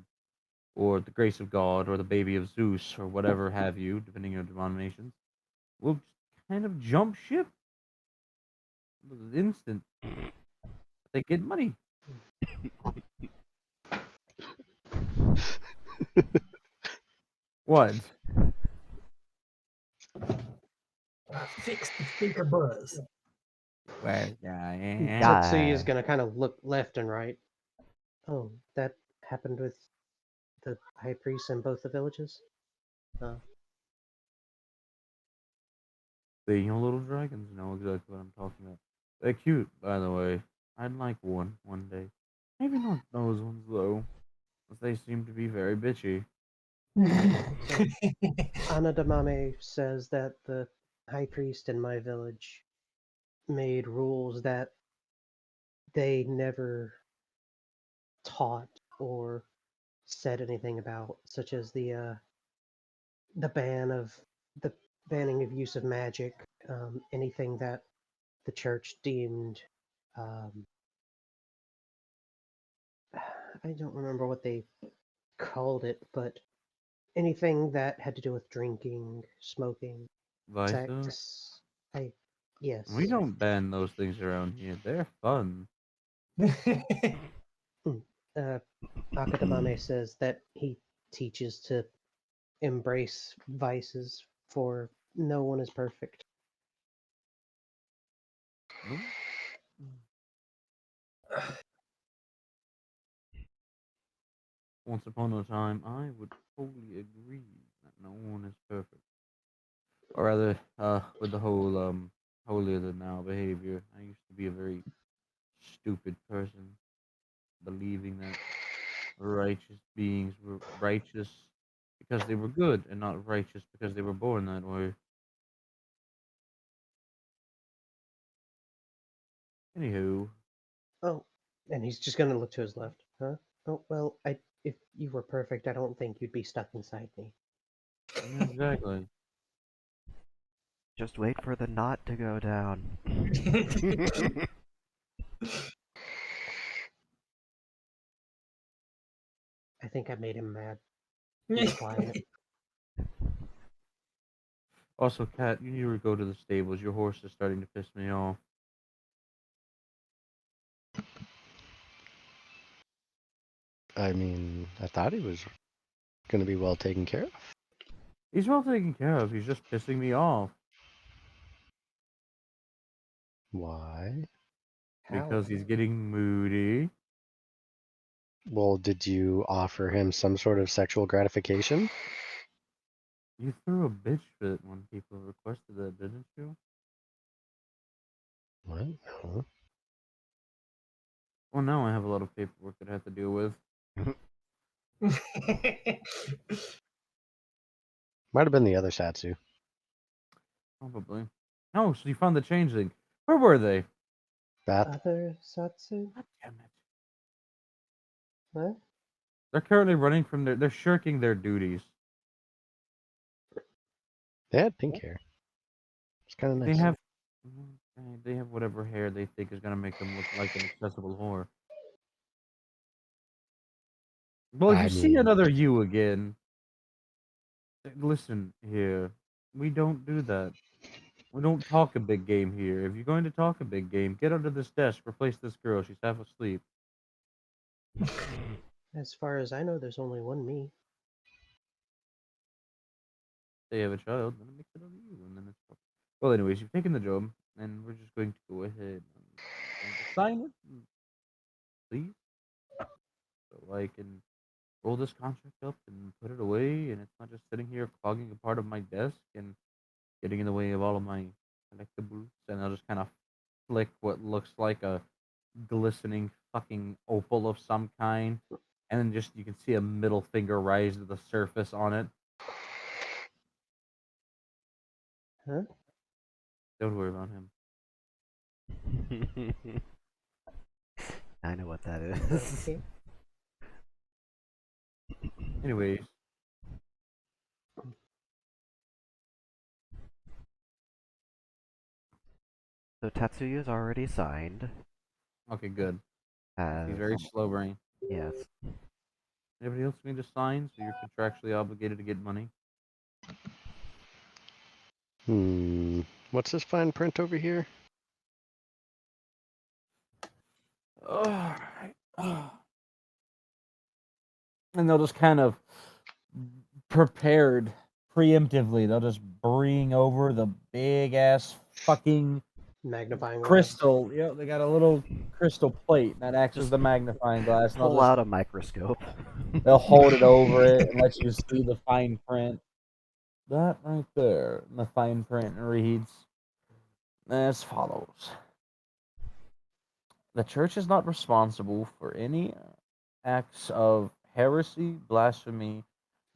or the grace of God, or the baby of Zeus, or whatever have you, depending on your denominations, will just kind of jump ship. It's instant. They get money. What? Fix the stinker buzz. Well, yeah. Satsuki is Yeah. gonna kind of look left and right. Oh, that happened with the high priest in both the villages? The little dragons know exactly what I'm talking about. They're cute, by the way. I'd like one day. Maybe not those ones though, 'cause they seem to be very bitchy. Anadamame says that the high priest in my village made rules that they never taught or said anything about, such as the ban of the banning of use of magic, anything that the church deemed. Um, I don't remember what they called it, but anything that had to do with drinking, smoking, Vices? sex. I yes. We don't ban those things around here. They're fun. Akadamame says that he teaches to embrace vices, for no one is perfect. Nope. Once upon a time, I would totally agree that no one is perfect. Or rather, with the whole holier than thou behavior, I used to be a very stupid person, believing that righteous beings were righteous because they were good and not righteous because they were born that way. Anywho, Oh, and he's just gonna look to his left. Huh? Oh well, if you were perfect, I don't think you'd be stuck inside me. yeah, exactly. Just wait for the knot to go down. I think I made him mad. He's quiet. Also, Kat, you need to go to the stables. Your horse is starting to piss me off. I mean, I thought he was going to be well taken care of. He's well taken care of. He's just pissing me off Why? because How? he's getting moody. Well, did you offer him some sort of sexual gratification? You threw a bitch fit when people requested that, didn't you? What? No. Well, now I have a lot of paperwork that I have to deal with. Might have been the other Satsu. Probably. No, so you found the changeling. Where were they? Beth? Other Satsu? God damn it. What? They're currently running from their. They're shirking their duties. They had pink hair. It's kind of They nice. have. They have whatever hair they think is gonna make them look like an accessible whore. Well, I you see mean, another you again. Listen here. We don't do that. We don't talk a big game here. If you're going to talk a big game, get under this desk, replace this girl. She's half asleep. As far as I know, there's only one me. They have a child, then it makes it on you, and then it's. Well, anyways, you've taken the job, and we're just going to go ahead and sign it, please, so I can roll this contract up and put it away, and it's not just sitting here clogging a part of my desk and getting in the way of all of my collectibles. And I'll just kind of flick what looks like a glistening fucking opal of some kind, and then just you can see a middle finger rise to the surface on it. Huh? Don't worry about him. I know what that is. Okay. Anyways, So Tatsuya's already signed. Okay, good. As He's very slow brain. yes. Anybody else need to sign so you're contractually obligated to get money? What's this fine print over here? Alright. And they'll just kind of prepared preemptively. They'll just bring over the big ass fucking Magnifying glass. crystal. Yeah, they got a little crystal plate that acts as Just the magnifying glass. And Pull they'll, just, out a microscope. they'll hold it over it and let you see the fine print. That right there, the fine print reads as follows. The church is not responsible for any acts of heresy, blasphemy,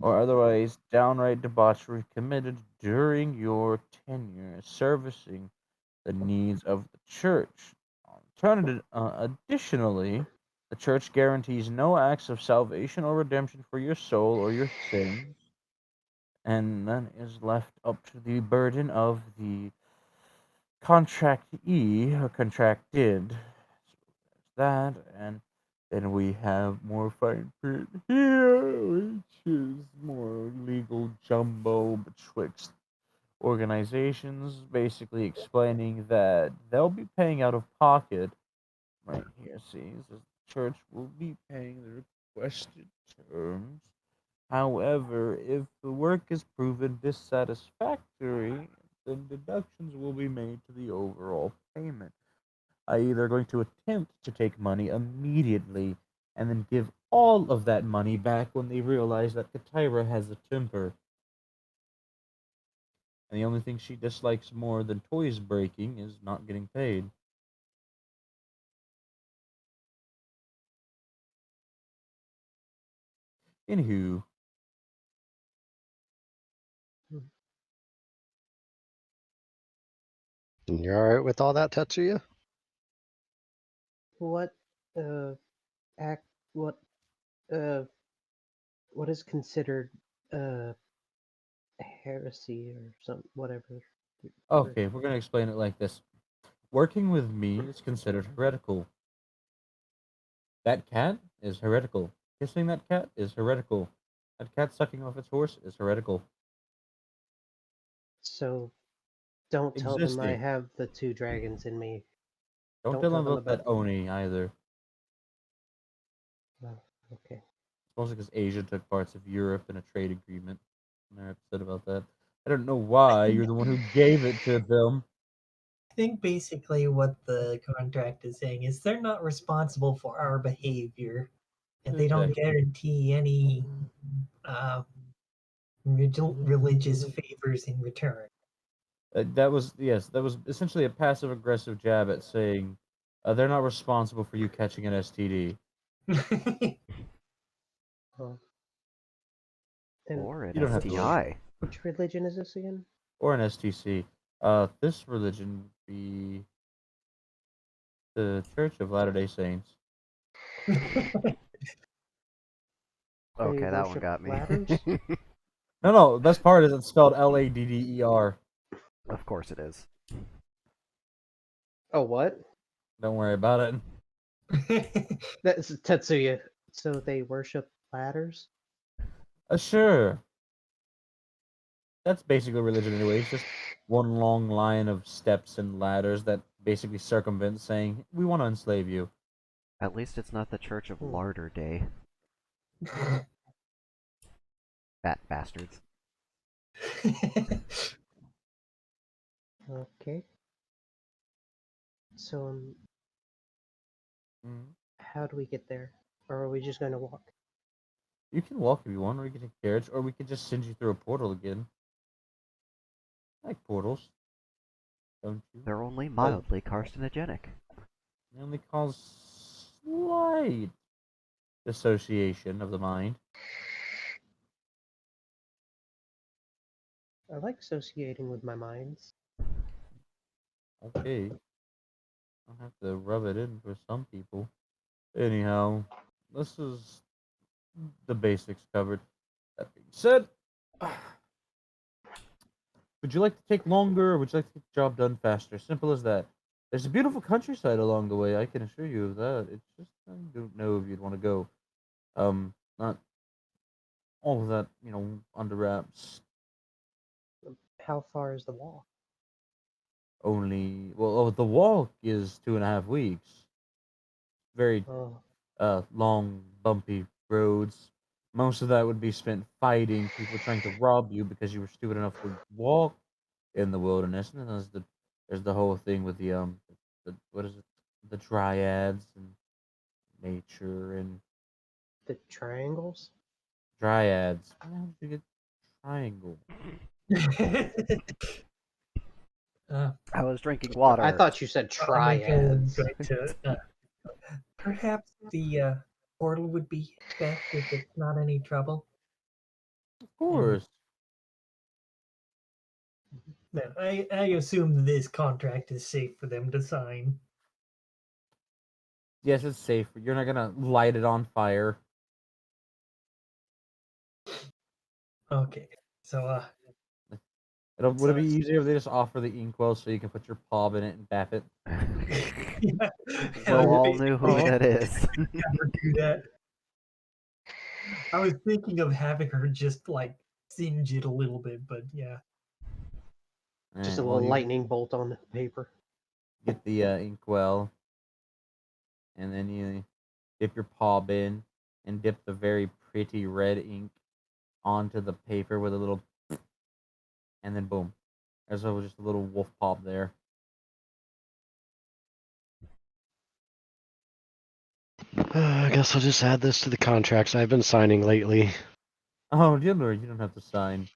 or otherwise downright debauchery committed during your tenure servicing the needs of the church. Additionally, the church guarantees no acts of salvation or redemption for your soul or your sins, and that is left up to the burden of the contractee or contracted. So there's that, and then we have more fine print here, which is more legal jumbo betwixt organizations, basically explaining that they'll be paying out of pocket. Right here, see, it says the church will be paying the requested terms. However, if the work is proven dissatisfactory, then deductions will be made to the overall payment. I.e., they're going to attempt to take money immediately and then give all of that money back when they realize that Katira has a temper. And the only thing she dislikes more than toys breaking is not getting paid. Anywho, You alright with all that, Tetsuya? What act what what is considered heresy or some whatever? okay, we're going to explain it like this. Working with me is considered heretical. That cat is heretical. Kissing that cat is heretical. That cat sucking off its horse is heretical. So don't tell them I Existing. have the two dragons in me. Don't tell them about that Oni either. Oh, okay. It's mostly because Asia took parts of Europe in a trade agreement. And they're upset about that. I don't know why. You're the one who gave it to them. I think basically what the contract is saying is they're not responsible for our behavior, and they don't guarantee any religious favors in return. That was essentially a passive aggressive jab at saying they're not responsible for you catching an STD. Oh. Or an You don't have to STI. Which religion is this again? Or an STC. This religion would be the Church of Latter-day Saints. Okay, that one worship got me. No, the best part is it's spelled Ladder. Of course it is. Oh, what? Don't worry about it. That's Tetsuya. So they worship ladders? Sure. That's basically religion anyway. It's just one long line of steps and ladders that basically circumvent saying, we want to enslave you. At least it's not the Church of Larder Day. Fat bastards. Okay. So, how do we get there? Or are we just going to walk? You can walk if you want, or you can take a carriage, or we could just send you through a portal again. I like portals. Don't you? They're only mildly carcinogenic. They only cause slight dissociation of the mind. I like associating with my minds. Okay. I'll have to rub it in for some people. Anyhow, this is the basics covered. That being said, would you like to take longer, or would you like to get the job done faster? Simple as that. There's a beautiful countryside along the way. I can assure you of that. It's just I don't know if you'd want to go. Not all of that, under wraps. How far is the walk? Only the walk is 2.5 weeks. Very Oh, long, bumpy roads. Most of that would be spent fighting people trying to rob you because you were stupid enough to walk in the wilderness. And then there's the whole thing with the what is it? The dryads and nature and the triangles? dryads. How did you get triangle? I was drinking water. I thought you said I'm going triads. to, perhaps the portal would be best if it's not any trouble. Of course. No, I assume this contract is safe for them to sign. Yes, it's safe. You're not gonna light it on fire. Okay, so Would it be So- easier if they just offer the inkwell so you can put your paw in it and bap it? yeah, We'll all basically, know who that is. never do that. I was thinking of having her just like singe it a little bit, but yeah. Just Alright, a well, little you lightning bolt on the paper. get the inkwell, and then you dip your paw in and dip the very pretty red ink onto the paper with a little, and then boom, there's just a little wolf paw there. I guess I'll just add this to the contracts I've been signing lately. Oh, Diddler, you don't have to sign.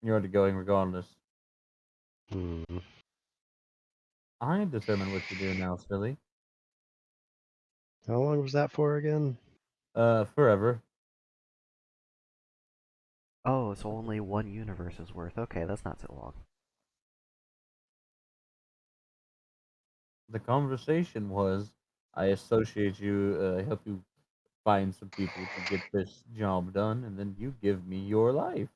You're already going regardless. Hmm. I determine what you do now, silly. How long was that for again? Forever. Oh, so only one universe is worth. Okay, that's not so long. The conversation was, I associate you, I help you find some people to get this job done, and then you give me your life.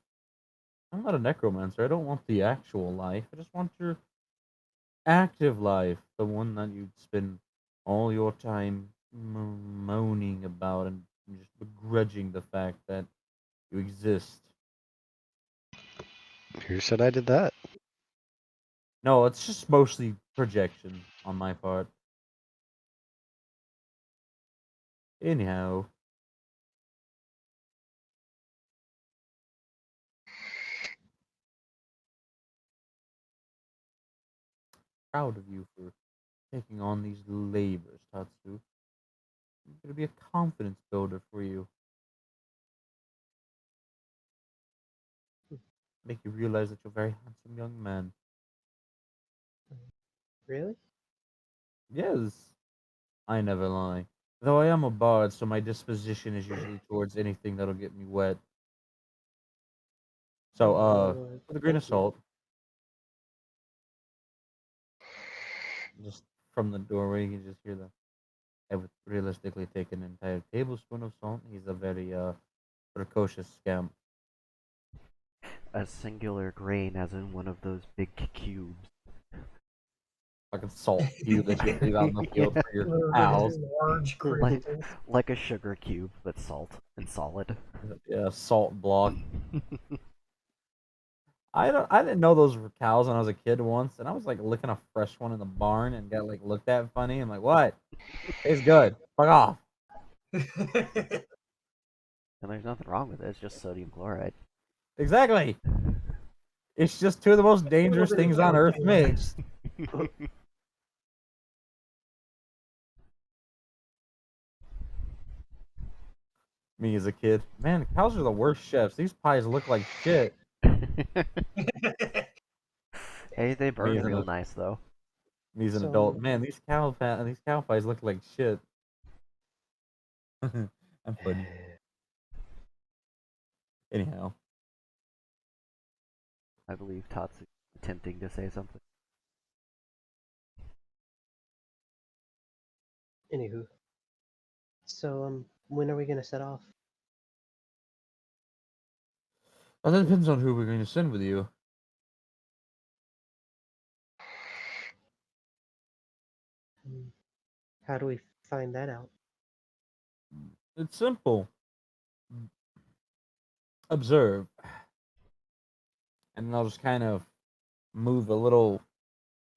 I'm not a necromancer. I don't want the actual life. I just want your active life, the one that you spend all your time moaning about and just begrudging the fact that you exist. Who said I did that? No, it's just mostly projection on my part. Anyhow, proud of you for taking on these labors, Tatsu. It's going to be a confidence builder for you. Make you realize that you're a very handsome young man. Really? Yes, I never lie. Though I am a bard, so my disposition is usually towards anything that'll get me wet. So, with a grain of Thank you. salt, just from the doorway, you can just hear I would realistically take an entire tablespoon of salt. He's a very, precocious scamp. A singular grain, as in one of those big cubes. Fucking salt cube that you leave out in the field for your cows. Large Like, crystals. like a sugar cube, but salt and solid. Yeah, salt block. I didn't know those were cows when I was a kid once, and I was like licking a fresh one in the barn and got like looked at funny. I'm like, what? Tastes good. Fuck off. And there's nothing wrong with it, it's just sodium chloride. Exactly. It's just two of the most dangerous bit of things on earth calcium. mixed. Me as a kid, man, cows are the worst chefs. These pies look like shit. Hey, they burn as an real nice though. Me as an So- adult, man, these cow pies look like shit. I'm funny. Anyhow, I believe Tatsu attempting to say something. Anywho. So, when are we gonna set off? well, that depends on who we're going to send with you. How do we find that out? It's simple. Observe. And they'll just kind of move a little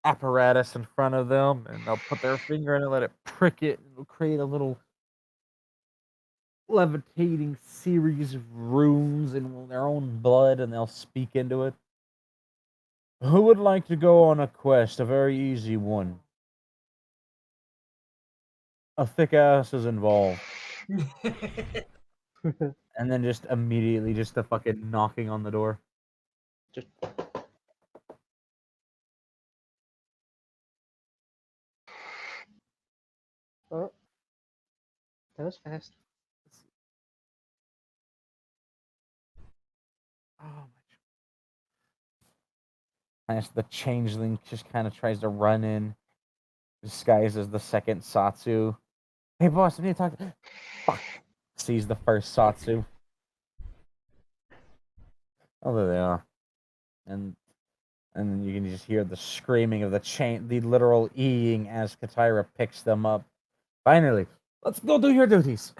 apparatus in front of them, and they'll put their finger in it, let it prick it, and it'll create a little levitating series of runes in their own blood, and they'll speak into it. Who would like to go on a quest? A very easy one. A thick ass is involved. And then just immediately just the fucking knocking on the door. Just oh, that was fast. Oh my. And the changeling just kind of tries to run in, disguised as the second Satsu. Hey boss, I need to talk to fuck. Sees the first Satsu. Oh, there they are. And then you can just hear the screaming of the literal eeing as Katira picks them up. Finally, let's go do your duties.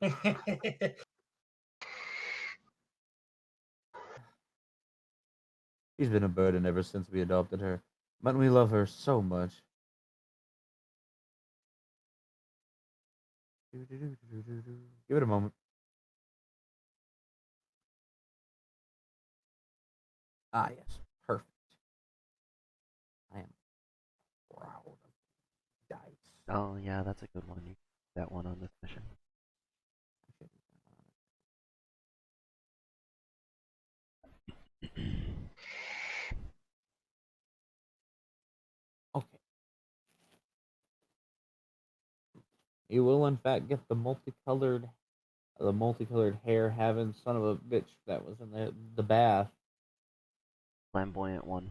She's been a burden ever since we adopted her, but we love her so much. Give it a moment. Ah, yes. Perfect. I am proud of dice. Oh yeah, that's a good one. You that one on this mission. Okay. You will in fact get the multicolored hair having son of a bitch that was in the bath. Flamboyant one.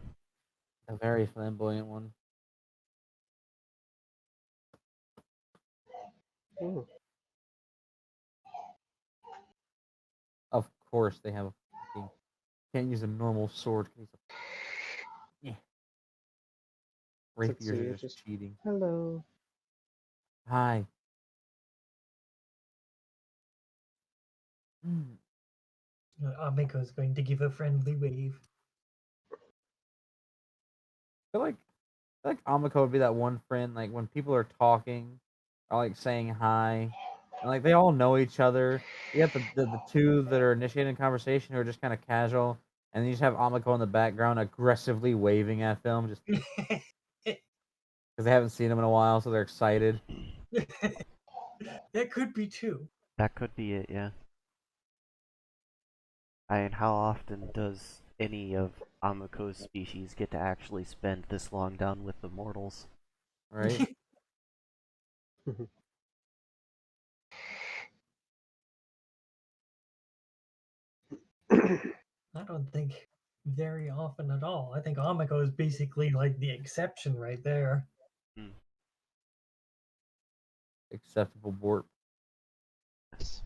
A very flamboyant one. Ooh. Of course they have a fucking can't use a normal sword. Yeah. Rapiers Satsuya are just cheating. Hello. Hi. Mm. Amiko is going to give a friendly wave. I feel like Amiko would be that one friend, like when people are talking or like saying hi, and like they all know each other. You have the two that are initiating conversation who are just kind of casual, and then you just have Amiko in the background aggressively waving at them just because they haven't seen them in a while, so they're excited. That could be too. That could be it, yeah. And how often does any of Amako's species get to actually spend this long down with the mortals? Right? I don't think very often at all. I think Amiko is basically like the exception right there. Acceptable borp. Yes.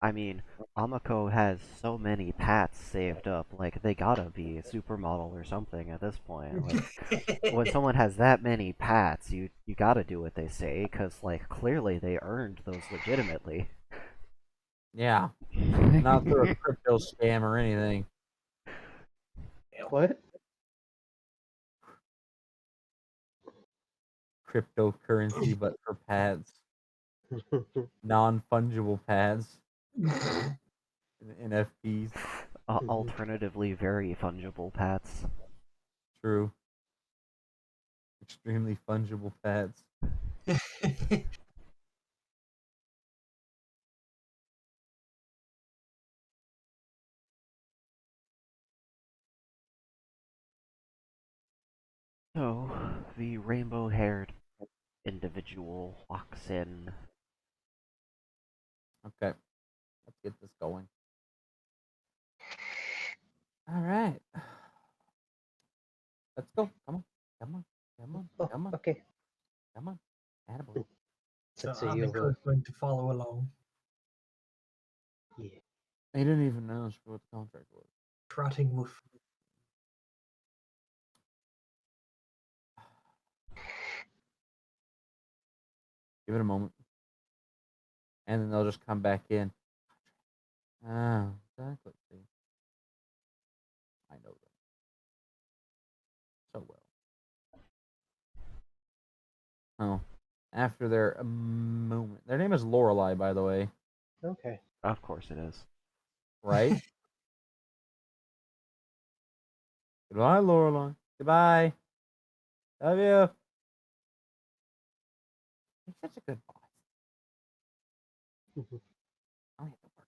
I mean, Amako has so many pats saved up, like, they gotta be a supermodel or something at this point. Like, when someone has that many pats, you gotta do what they say, because, like, clearly they earned those legitimately. Yeah. Not through a crypto scam or anything. What? Cryptocurrency, but for pads. Non-fungible pads. NFTs. Alternatively, very fungible pats. True. Extremely fungible pads. So, the rainbow-haired individual walks in. Okay. Let's get this going. Alright. Let's go. Come on. Come on. Come on. Oh, Come on. okay. Come on. Attaboy. So Satsuya Amiko will. is going to follow along, Yeah. He didn't even ask what the contract was. trotting with Give it a moment. And then they'll just come back in. Ah, exactly. See? I know them so well. Oh, after their moment. Their name is Lorelei, by the way. Okay. Of course it is. Right? Goodbye, Lorelei. Goodbye. Love you. You're such a good boss. Mhm. I'll have to work.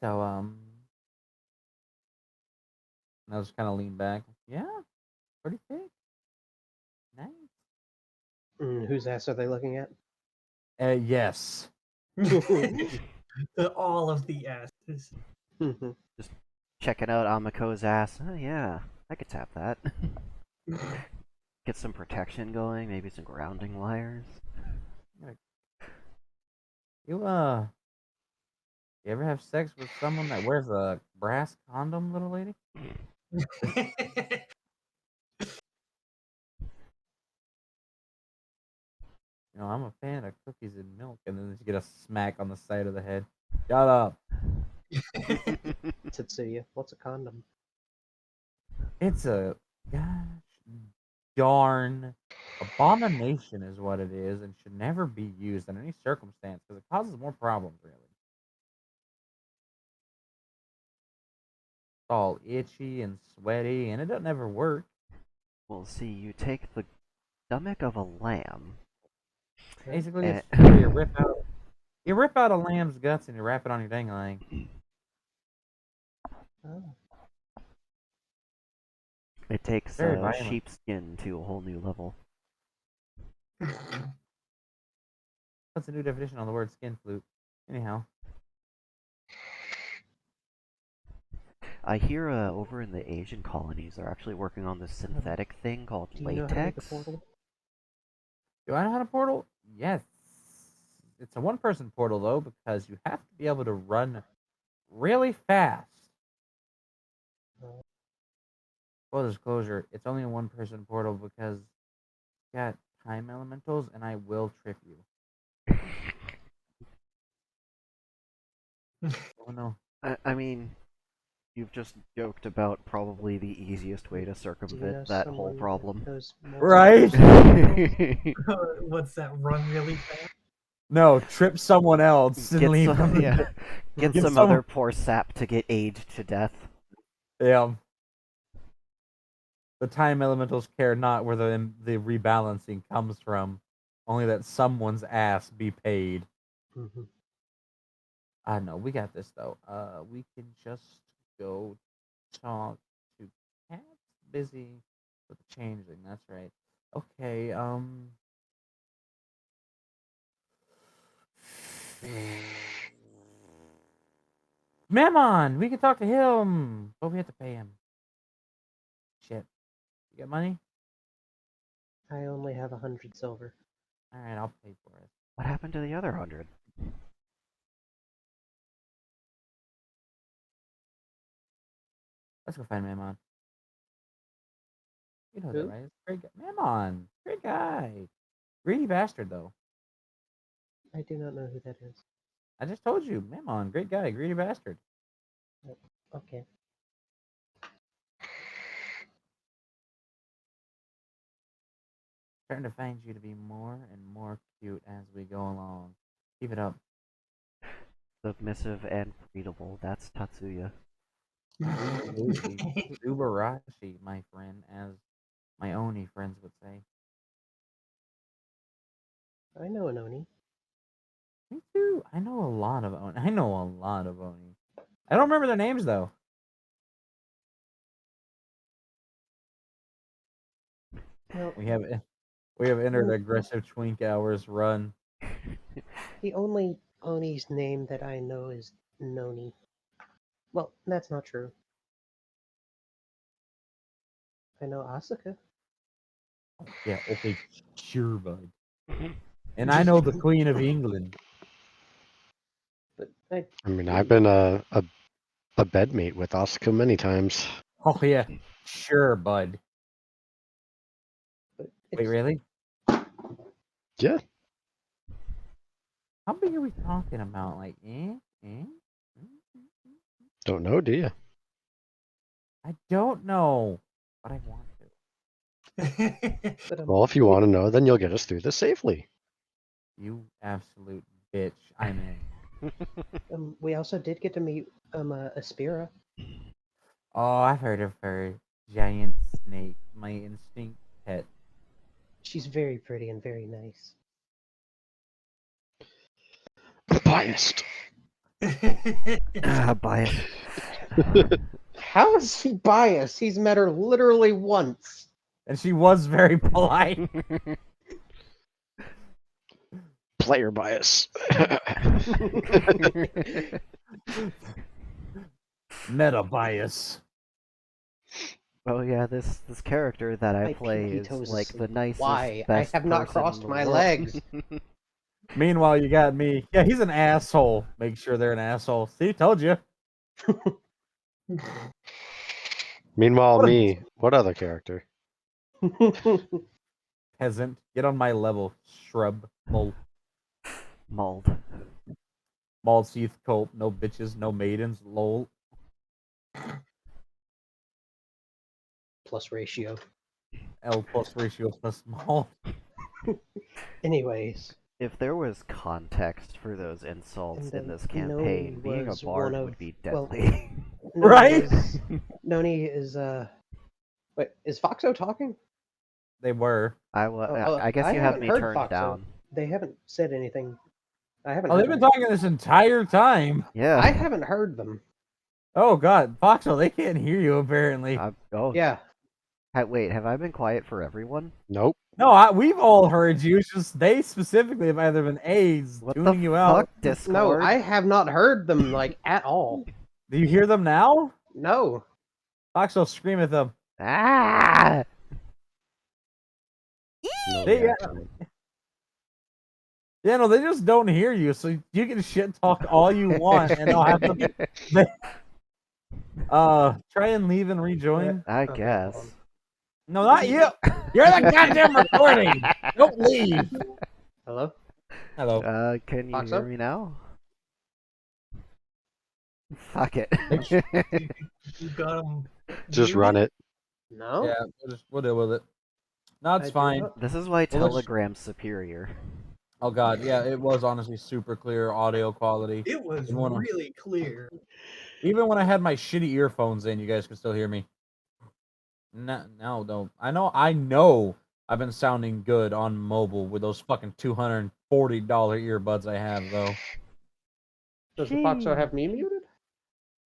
So, I'll just kind of lean back. Yeah, pretty thick. Nice. Whose ass are they looking at? Yes. All of the asses. Mhm. Checking out Amako's ass. Oh yeah, I could tap that. Get some protection going, maybe some grounding wires. You ever have sex with someone that wears a brass condom, little lady? You know, I'm a fan of cookies and milk, and then you get a smack on the side of the head. Shut up. Tetsuya, what's a condom? It's a gosh darn abomination, is what it is, and should never be used in any circumstance because it causes more problems. Really, it's all itchy and sweaty, and it doesn't ever work. Well, see, you take the stomach of a lamb. Basically, Eh. it's where you rip out a lamb's guts and you wrap it on your dangling. Oh. It takes Very violent. sheepskin to a whole new level. What's a new definition on the word skin flute? Anyhow, I hear over in the Asian colonies, they're actually working on this synthetic thing called Do you know how to make a latex. portal? do I know how to portal? Yes. It's a one-person portal though, because you have to be able to run really fast. Oh. Full disclosure, it's only a one-person portal because it's got time elementals, and I will trip you. Oh no. I mean, you've just joked about probably the easiest way to Do you know circumvent that whole someone that problem. knows more Right? What's that? Run really fast? No, trip someone else and Get leave some, them. yeah, get Get some some- other poor sap to get aged to death. Yeah. The time elementals care not where the rebalancing comes from, only that someone's ass be paid. Mhm. I know we got this though. We can just go talk to Cat's busy with the changing. That's right. Okay. Mammon, we can talk to him, but we have to pay him. Shit. You got money? I only have 100 silver. All right, I'll pay for it. What happened to the other 100? Let's go find Mammon. You know Who? that, right? It's a great guy. Mammon, great guy. Greedy bastard though. I do not know who that is. I just told you, Mammon, great guy, greedy bastard. Okay. Starting to find you to be more and more cute as we go along. Keep it up. Submissive and readable. That's Tatsuya. Absolutely. Subarashi, my friend, as my Oni friends would say. I know an Oni. Me too. I know a lot of Oni. I know a lot of Oni. I don't remember their names though. Well, We have entered aggressive twink hours run. the only Oni's name that I know is Noni. Well, that's not true. I know Asuka. Yeah, okay, sure, bud. And I know the Queen of England. But I mean, I've been a bedmate with Asuka many times. Oh yeah, sure, bud. But Wait, it's- really? Yeah. How big are we talking about? Like, Don't know, do you? I don't know, but I want to. but, Well, if you want to know, then you'll get us through this safely. You absolute bitch. I'm in. we also did get to meet Aspira. Oh, I've heard of her. Giant snake. My instinct pet. She's very pretty and very nice. I'm biased. Bias. How is he biased? He's met her literally once. And she was very polite. Player bias. Meta bias. Oh yeah, this character that I My play pinky is toes like the asleep. nicest, Why? I best have not person crossed in the my world. legs. Meanwhile, you got me. Yeah, he's an asshole. Make sure they're an asshole. See, told you. Meanwhile, What a- me. What other character? Peasant. Get on my level. Shrub. Mole. Mauled. Malseath Colt. No bitches. No maidens. Lol. Plus ratio. L plus ratio plus small. Anyways, If there was context for those insults And in this then campaign, Noni being a was bard one would of- be well, deadly. Right? Noni is Wait, is Foxo talking? They were. I guess I you have haven't me heard turned Foxo. down. They haven't said anything. I haven't. Oh, heard they've been them. talking this entire time. Yeah. I haven't heard them. Oh god, Foxhole, they can't hear you apparently. Yeah. Wait, have I been quiet for everyone? Nope. No, we've all heard you. It's just they specifically have either been A's What tuning the you fuck, out. Discord? No, I have not heard them like at all. Do you hear them now? No. Foxhole, scream at them. Ah! No They- reaction. Yeah, no, they just don't hear you, so you can shit talk all you want, and they'll have to. Try and leave and rejoin. I Okay, guess. hold on. No, not you. You're the goddamn recording. Don't leave. Hello? Hello. Can you Foxo? hear me now? Fuck it. You got him. Just run it. No? Yeah, we'll deal with it. No, it's I do fine. not- This is why Well, let's- Telegram's superior. Oh god, yeah, it was honestly super clear audio quality. It was You wanna- really clear. Even when I had my shitty earphones in, you guys could still hear me. No, don't. I know I've been sounding good on mobile with those fucking $240 earbuds I have, though. Does the Foxo have me muted?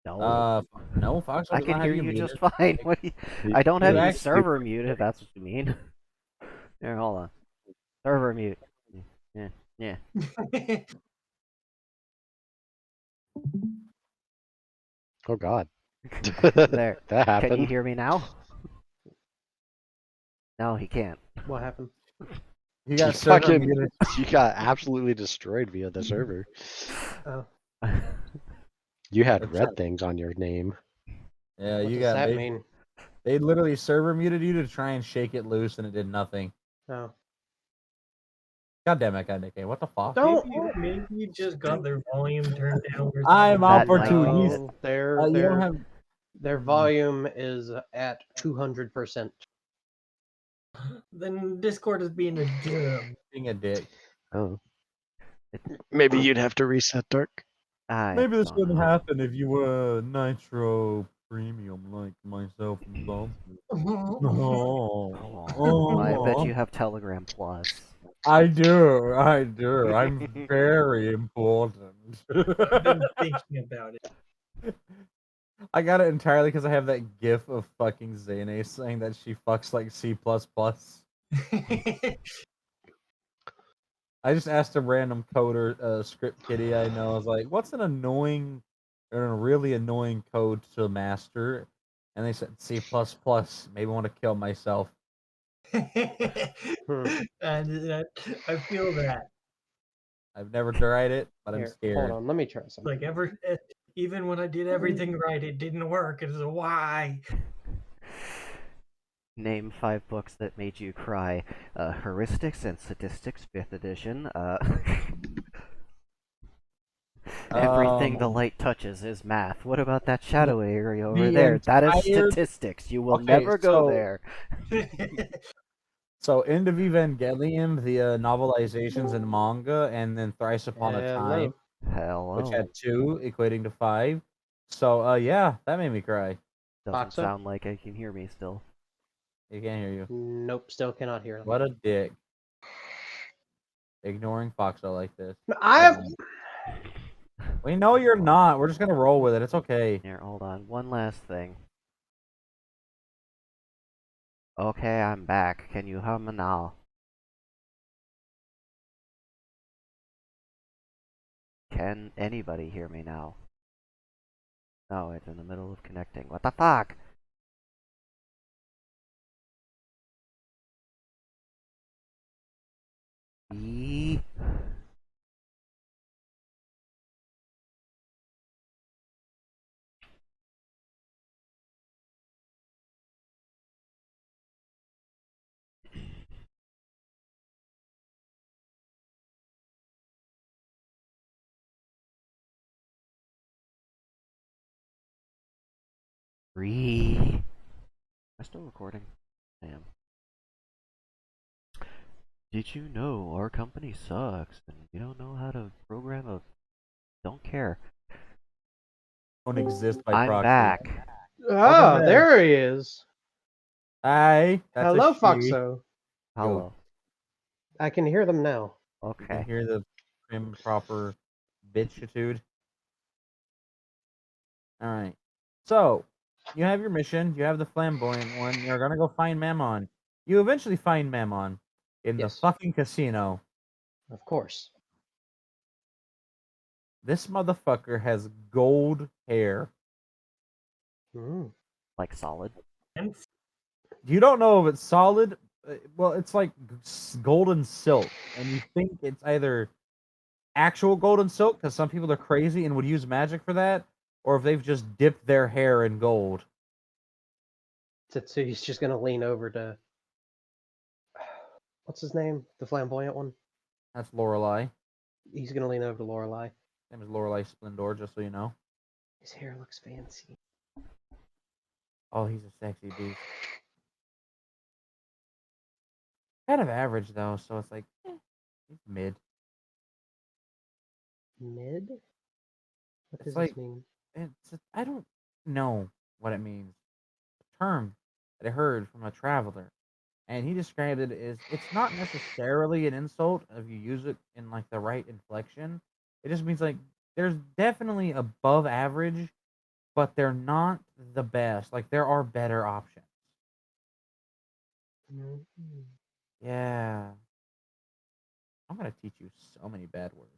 No. No, Fox. I does can not hear have you muted. just fine. What do you... I don't You have you actually- server mute, if that's what you mean. Here, hold on. Server mute. Yeah. Oh God. There. That happened. Can you hear me now? No, he can't. What happened? You got You server fucking- muted. You got absolutely destroyed via the server. Oh. You had What's red that? things on your name. Yeah, What you does got. that They, mean? they literally server muted you to try and shake it loose, and it did nothing. Oh. God damn it, God, what the fuck? Don't. Maybe you just got their volume turned down. Or I'm something. opportunist. No, their You don't their have. their volume is at 200%. Then Discord is being a jerk. Being a dick. Oh. Maybe you'd have to reset Dark. Maybe this don't wouldn't know. happen if you were Nitro Premium like myself and Bob. Oh, I bet you have Telegram Plus. I do. I'm very important. Been thinking about it. I got it entirely because I have that gif of fucking Zane saying that she fucks like C++. I just asked a random coder, script kiddie I know. I was like, what's an annoying or a really annoying code to master? And they said C++. Maybe want to kill myself. And I feel that. I've never tried it, but I'm Here, scared. hold on, let me try something. Like Even when I did everything right, it didn't work. It's a why. Name 5 books that made you cry. Heuristics and Statistics, 5th edition. Everything the light touches is math. What about that shadowy area over the there? That is entire- statistics. You will Okay, never go so- there. So, End of Evangelion, the novelizations and manga, and then Thrice Upon a Hello. Time, Hello. which had 2, equating to 5. So, yeah, that made me cry. Doesn't Foxo? sound like I can hear me still. You can't hear you. Nope, still cannot hear them. What a dick. Ignoring Foxo like this. We know you're not. We're just gonna roll with it. It's okay. Here, hold on. One last thing. Okay, I'm back. Can you hum now? Can anybody hear me now? No, it's in the middle of connecting. What the fuck? Eee. Am I still recording? I am. Did you know our company sucks and we don't know how to program a... Don't care. Don't exist by I'm proxy. back. Ah, back. there he is. Hi. That's Hello, a she. Foxo. Hello. I can hear them now. You can Okay. hear the improper bitchitude. All right. So you have your mission. You have the flamboyant one. You're gonna go find Mammon. You eventually find Mammon in Yes. the fucking casino. Of course. This motherfucker has gold hair. Mm. Like solid. And You don't know if it's solid. Well, it's like golden silk, and you think it's either actual golden silk because some people are crazy and would use magic for that, or if they've just dipped their hair in gold. Tetsuya's just gonna lean over to. What's his name? The flamboyant one? That's Lorelei. He's gonna lean over to Lorelei. Name is Lorelei Splendor, just so you know. His hair looks fancy. Oh, he's a sexy beast. Kind of average though, so it's like he's mid. Mid? What It's does like- this mean? I don't know what it means. The term that I heard from a traveler, and he described it as it's not necessarily an insult if you use it in like the right inflection. It just means like there's definitely above average, but they're not the best. Like there are better options. Mhm. Yeah. I'm gonna teach you so many bad words.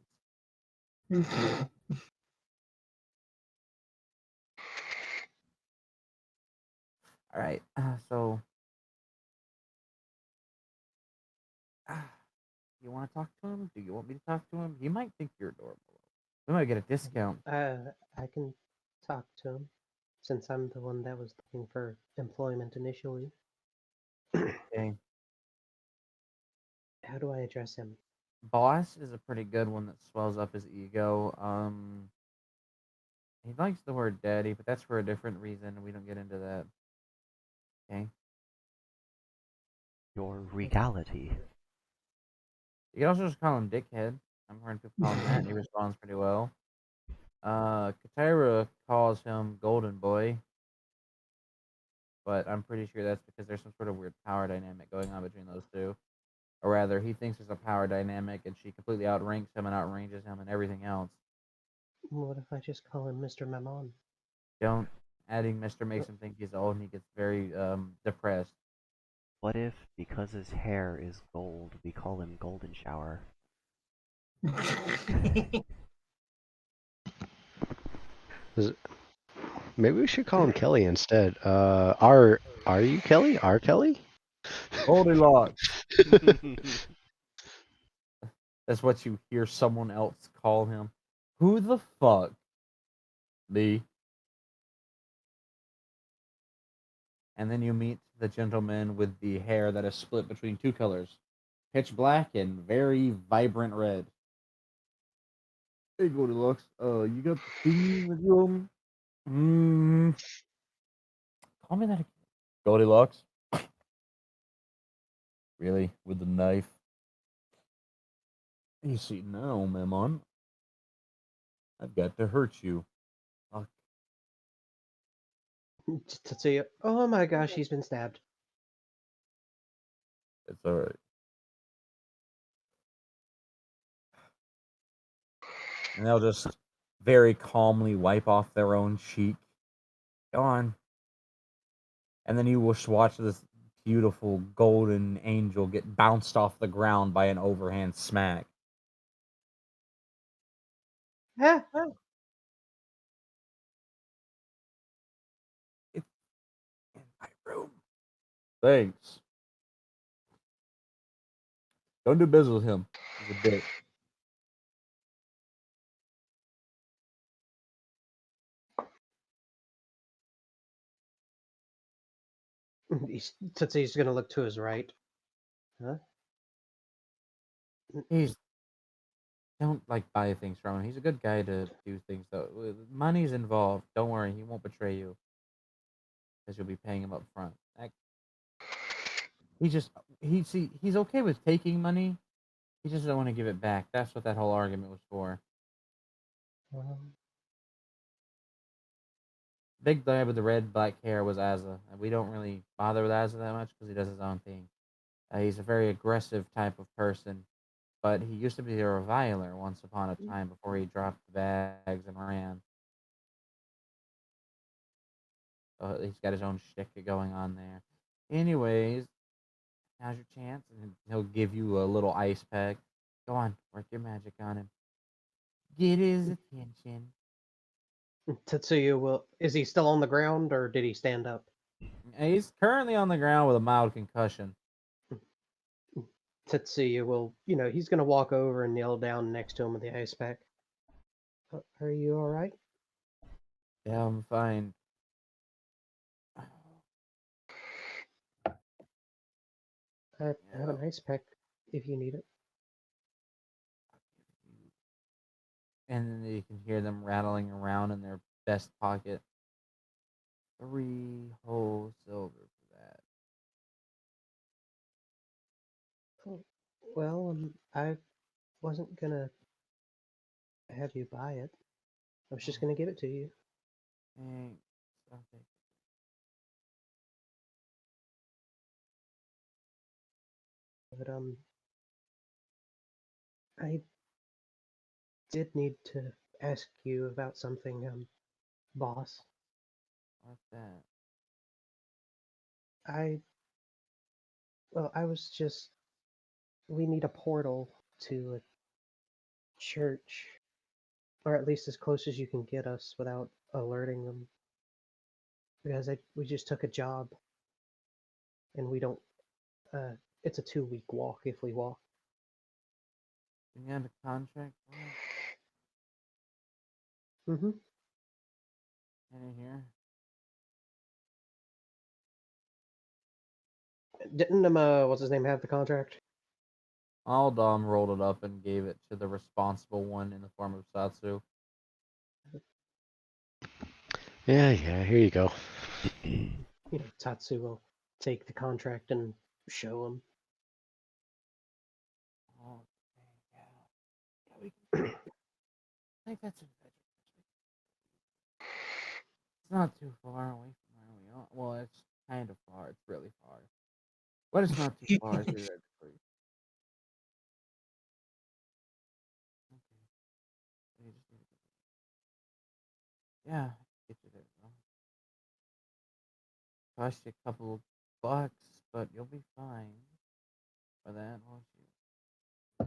All right. So, you want to talk to him? Do you want me to talk to him? He might think you're adorable. We might get a discount. I can talk to him since I'm the one that was looking for employment initially. Okay. How do I address him? Boss is a pretty good one that swells up his ego. He likes the word daddy, but that's for a different reason, and we don't get into that. Okay. Your regality. You can also just call him dickhead. I'm hearing people call him that, and he responds pretty well. Katara calls him golden boy, but I'm pretty sure that's because there's some sort of weird power dynamic going on between those two. Or rather, he thinks there's a power dynamic, and she completely outranks him and outranges him and everything else. What if I just call him Mr. Mammon? Don't. Adding Mr. makes him think he's old, and he gets very depressed. What if, because his hair is gold, we call him Golden Shower? Maybe we should call him Kelly instead. Are you Kelly? Are Kelly? Goldilocks. That's what you hear someone else call him. Who the fuck B. And then you meet the gentleman with the hair that is split between two colors, pitch black and very vibrant red. Hey, Goldilocks, you got the thing with you? Call me that again. Goldilocks? Really? With the knife? You see, now, Memon, I've got to hurt you. Fuck. Tetsuya, oh my gosh, he's been stabbed. It's alright. And they'll just very calmly wipe off their own cheek. Go on. And then you will watch this beautiful golden angel get bounced off the ground by an overhand smack. Ah, It's in my room. Thanks. Don't do business with him. He's a dick. Tetsuya's gonna look to his right. Huh? He's don't like buy things from him. He's a good guy to do things though. Money's involved. Don't worry, he won't betray you because you'll be paying him up front. He's okay with taking money. He just doesn't want to give it back. That's what that whole argument was for. Big guy with the red black hair was Azza, and we don't really bother with Azza that much because he does his own thing. He's a very aggressive type of person, but he used to be a reviler once upon a time before he dropped the bags and ran. So he's got his own shtick going on there. Anyways, now's your chance, and he'll give you a little ice pack. Go on, work your magic on him. Get his attention. Tetsuya will. Is he still on the ground or did he stand up? He's currently on the ground with a mild concussion. Tetsuya will. He's gonna walk over and kneel down next to him with the ice pack. Are you all right? Yeah, I'm fine. I have an ice pack if you need it. And then you can hear them rattling around in their vest pocket. 3 whole silver for that. Well, I wasn't gonna have you buy it. I was just gonna give it to you. Thanks. Okay. But I did need to ask you about something, boss. What's that? I was just. We need a portal to a church, or at least as close as you can get us without alerting them. Because we just took a job, and we don't. It's a 2-week walk if we walk. You got a contract for it? Mm-hmm. In here? Didn't what's his name have the contract? Aldom rolled it up and gave it to the responsible one in the form of Satsu. Yeah, here you go. Tatsu will take the contract and show him. Oh, okay, yeah. We can. I think that's in It's not too far away from where we are. Well, it's kind of far. It's really far. But it's not too far. It's really free. Okay. We just need to Yeah, get you there, bro. Cost you a couple of bucks, but you'll be fine for that, won't you?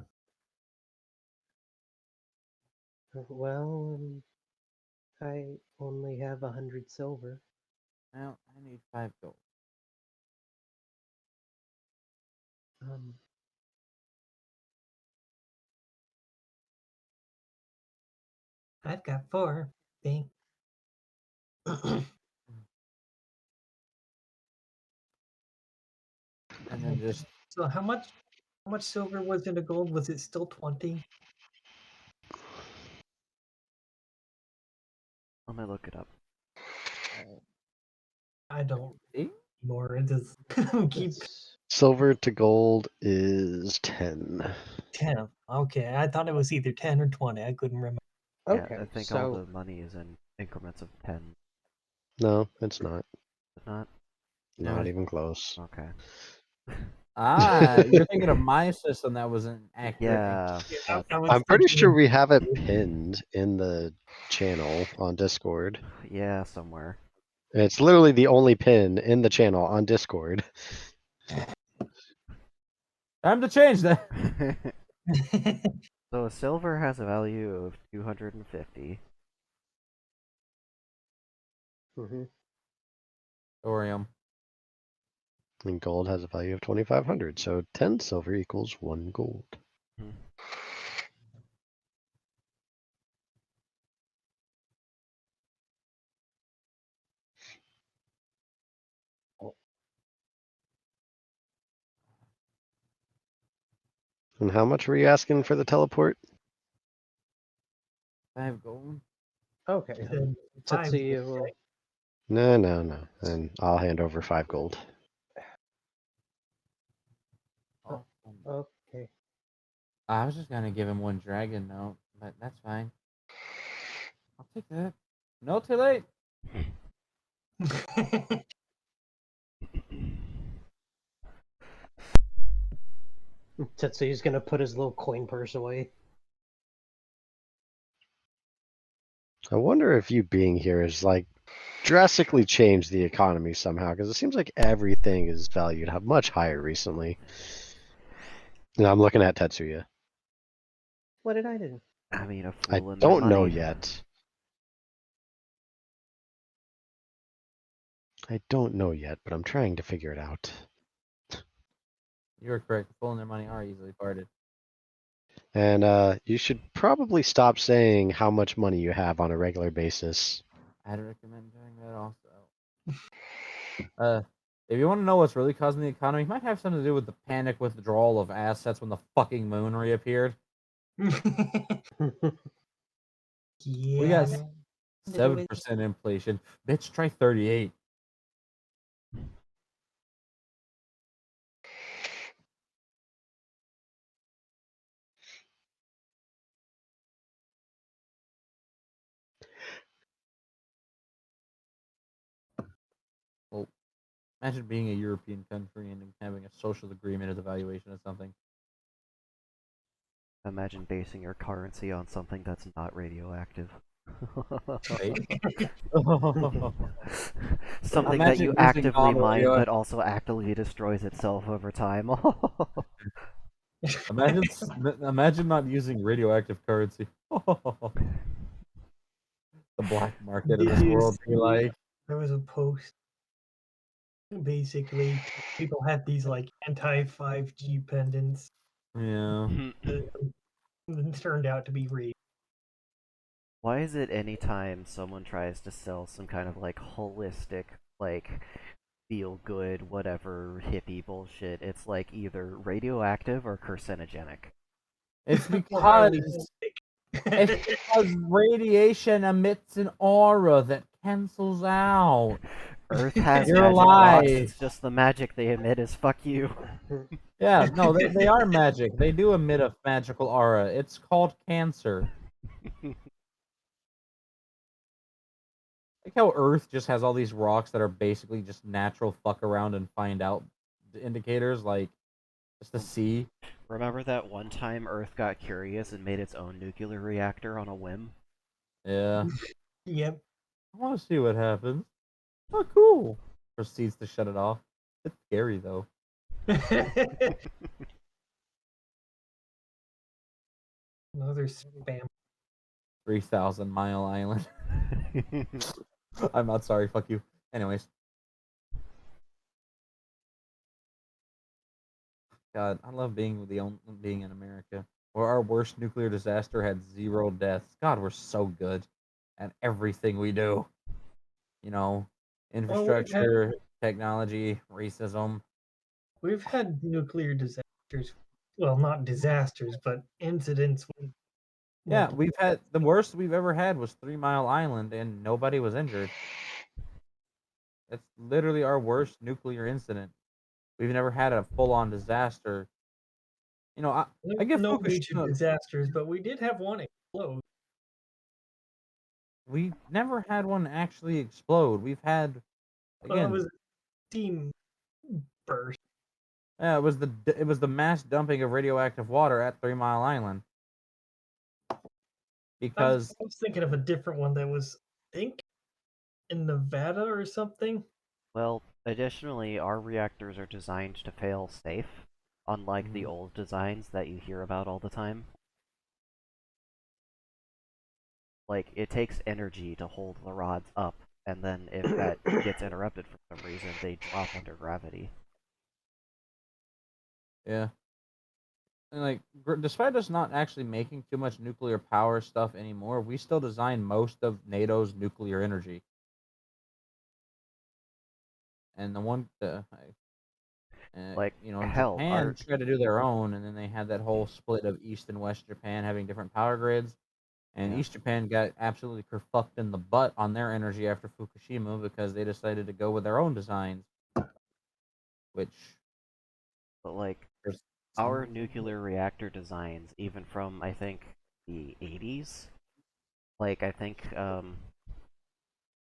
Well, I only have 100 silver. Well, I need 5 gold. Um, I've got 4. Think And then just So how much silver was in the gold? Was it still 20? Let me look it up. I don't see? more. It just keep It's- Silver to gold is 10. 10. Okay, I thought it was either 10 or 20. I couldn't remember. Okay, Yeah, I think all so the money is in increments of 10. No, it's not. But not? Not even close. Okay. you're thinking of my system that was an accurate. Yeah. I that's- was I'm pretty thinking sure of- we have it pinned in the channel on Discord. Yeah, somewhere. It's literally the only pin in the channel on Discord. Time to change that. So silver has a value of 250. mhm. Thorium. And gold has a value of 2,500. So 10 silver equals 1 gold. Hmm. And how much were you asking for the teleport? 5 gold. Okay. said five. Tootsie will No. And I'll hand over 5 gold. Oh, okay. I was just gonna give him 1 dragon note, but that's fine. I'll take that. No, too late. Tootsie's gonna put his little coin purse away. I wonder if you being here has like drastically changed the economy somehow, because it seems like everything is valued much higher recently. And I'm looking at Tetsuya. What did I do? I mean, a I fool in their don't know money. yet. I don't know yet, but I'm trying to figure it out. You're correct. Full and their money are easily parted. And you should probably stop saying how much money you have on a regular basis. I'd recommend doing that also. If you want to know what's really causing the economy, it might have something to do with the panic withdrawal of assets when the fucking moon reappeared. We got Yeah. 7% inflation. Bitch, try 38. Well, imagine being a European country and having a social agreement as a valuation of something. Imagine basing your currency on something that's not radioactive. Right? Something that Imagine you using actively mine non-radioac- but also actively destroys itself over time. Imagine not using radioactive currency. The black market in Did this you world be see- like, There was a post. Basically, people had these like anti 5G pendants yeah. that turned out to be real. Why is it anytime someone tries to sell some kind of like holistic, like feel good, whatever hippie bullshit, it's like either radioactive or carcinogenic? It's because radiation emits an aura that cancels out. Earth has You're magic rocks, alive. it's just the magic they emit is fuck you. Yeah, no, they are magic. They do emit a magical aura. It's called cancer. Like how Earth just has all these rocks that are basically just natural fuck around and find out indicators, like just the sea. Remember that one time Earth got curious and made its own nuclear reactor on a whim? Yeah. Yep. I want to see what happens. Oh, cool. Proceeds to shut it off. It's scary though. Another spam. 3,000-mile island. I'm not sorry. Fuck you. Anyways. God, I love being being in America, where our worst nuclear disaster had 0 deaths. God, we're so good at everything we do. you know, Well, infrastructure, technology, racism. we've had nuclear disasters. Well, not disasters, but incidents. With Yeah, multiple- we've had the worst we've ever had was 3 Mile Island, and nobody was injured. That's literally our worst nuclear incident. We've never had a full-on disaster. You know, I give no major Fukushima. disasters, but we did have one explode. We never had one actually explode. We've had Well, it again. was a steam burst. It was the mass dumping of radioactive water at 3 Mile Island because I was thinking of a different one that was, I think, in Nevada or something. Well, additionally, our reactors are designed to fail safe, unlike the old designs that you hear about all the time. Like, it takes energy to hold the rods up, and then if that gets interrupted for some reason, they drop under gravity. yeah, and like despite us not actually making too much nuclear power stuff anymore, we still design most of NATO's nuclear energy. And the one Like, you know, hell, Japan tried to do their own, and then they had that whole split of East and West Japan having different power grids. And Yeah. East Japan got absolutely kerfucked in the butt on their energy after Fukushima because they decided to go with their own designs, which But, like, there's our some- nuclear reactor designs, even from, I think, the 80s, like, I think,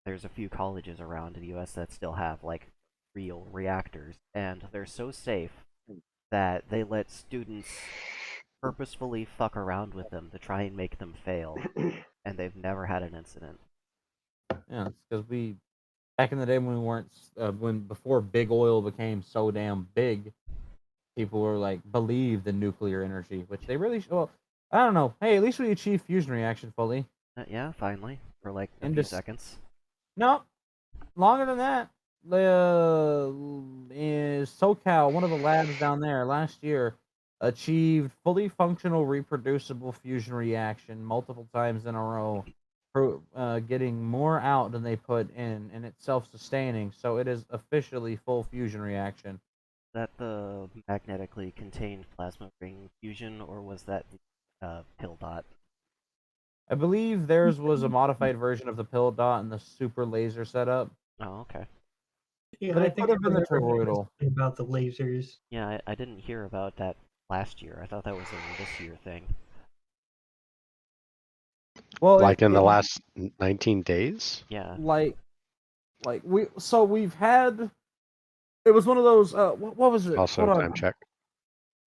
there's a few colleges around in the US that still have, like, real reactors, and they're so safe that they let students purposefully fuck around with them to try and make them fail, and they've never had an incident. Yeah, it's because we back in the day when we weren't when before big oil became so damn big, people were like believed in nuclear energy, which they really well. I don't know. Hey, at least we achieved fusion reaction fully. Yeah, finally, for like a And few just seconds. no longer than that. Is SoCal, one of the labs down there last year, achieved fully functional reproducible fusion reaction multiple times in a row, getting more out than they put in, and it's self-sustaining, so it is officially full fusion reaction. That the magnetically contained plasma ring fusion, or was that the pill dot? I believe theirs was a modified version of the pill dot and the super laser setup, Oh, okay. Yeah, but I it think could have been the I remember toroidal. something about the lasers. Yeah, I didn't hear about that last year. I thought that was a this year thing. Well, Like in the last 19 days? Yeah. like we've had. It was one of those. What was it? Also, Hold on. time check.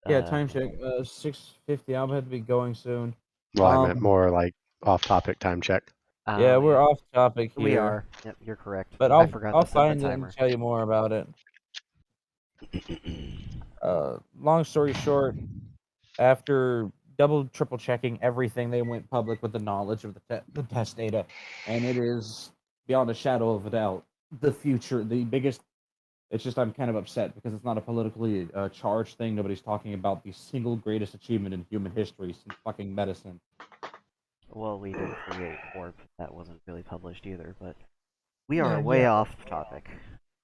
Yeah, time check. 6:50. I'll have to be going soon. Well, I meant more like off-topic time check. Yeah, oh, we're off topic here. We are. Yep, you're correct. But I forgot I'll to set the find it timer. and tell you more about it. Long story short, after triple checking everything, they went public with the knowledge of the test data, and it is beyond a shadow of a doubt the future, the biggest. It's just I'm kind of upset because it's not a politically charged thing. Nobody's talking about the single greatest achievement in human history since fucking medicine. Well, we did create Warp. That wasn't really published either, but we are Yeah, way yeah. off topic.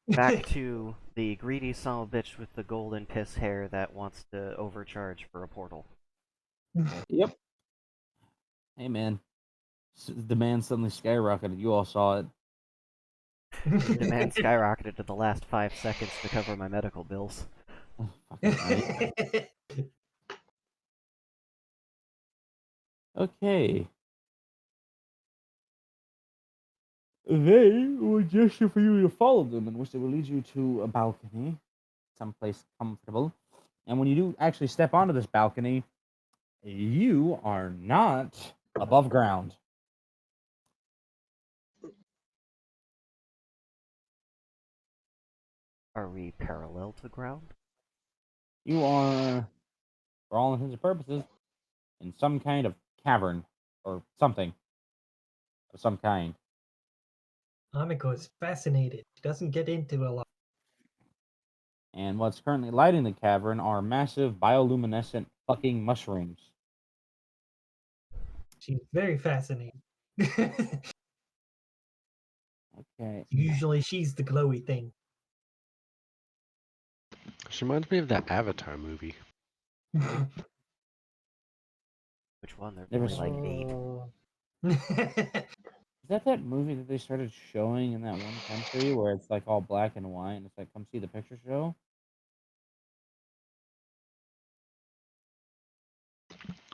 Back to the greedy son of a bitch with the golden piss hair that wants to overcharge for a portal. Yep. Hey man, demand suddenly skyrocketed. You all saw it. Demand skyrocketed to the last 5 seconds to cover my medical bills. Oh, fucking right. Okay. They would gesture for you to follow them, in which they will lead you to a balcony, someplace comfortable. And when you do actually step onto this balcony, you are not above ground. Are we parallel to ground? You are, for all intents and purposes, in some kind of cavern or something of some kind. Amiko is fascinated. She doesn't get into a lot. And what's currently lighting the cavern are massive bioluminescent fucking mushrooms. She's very fascinated. Okay. Usually she's the glowy thing. She reminds me of that Avatar movie. Which one? There's Never only like 8. Is that movie that they started showing in that one country where it's like all black and white and it's like come see the picture show?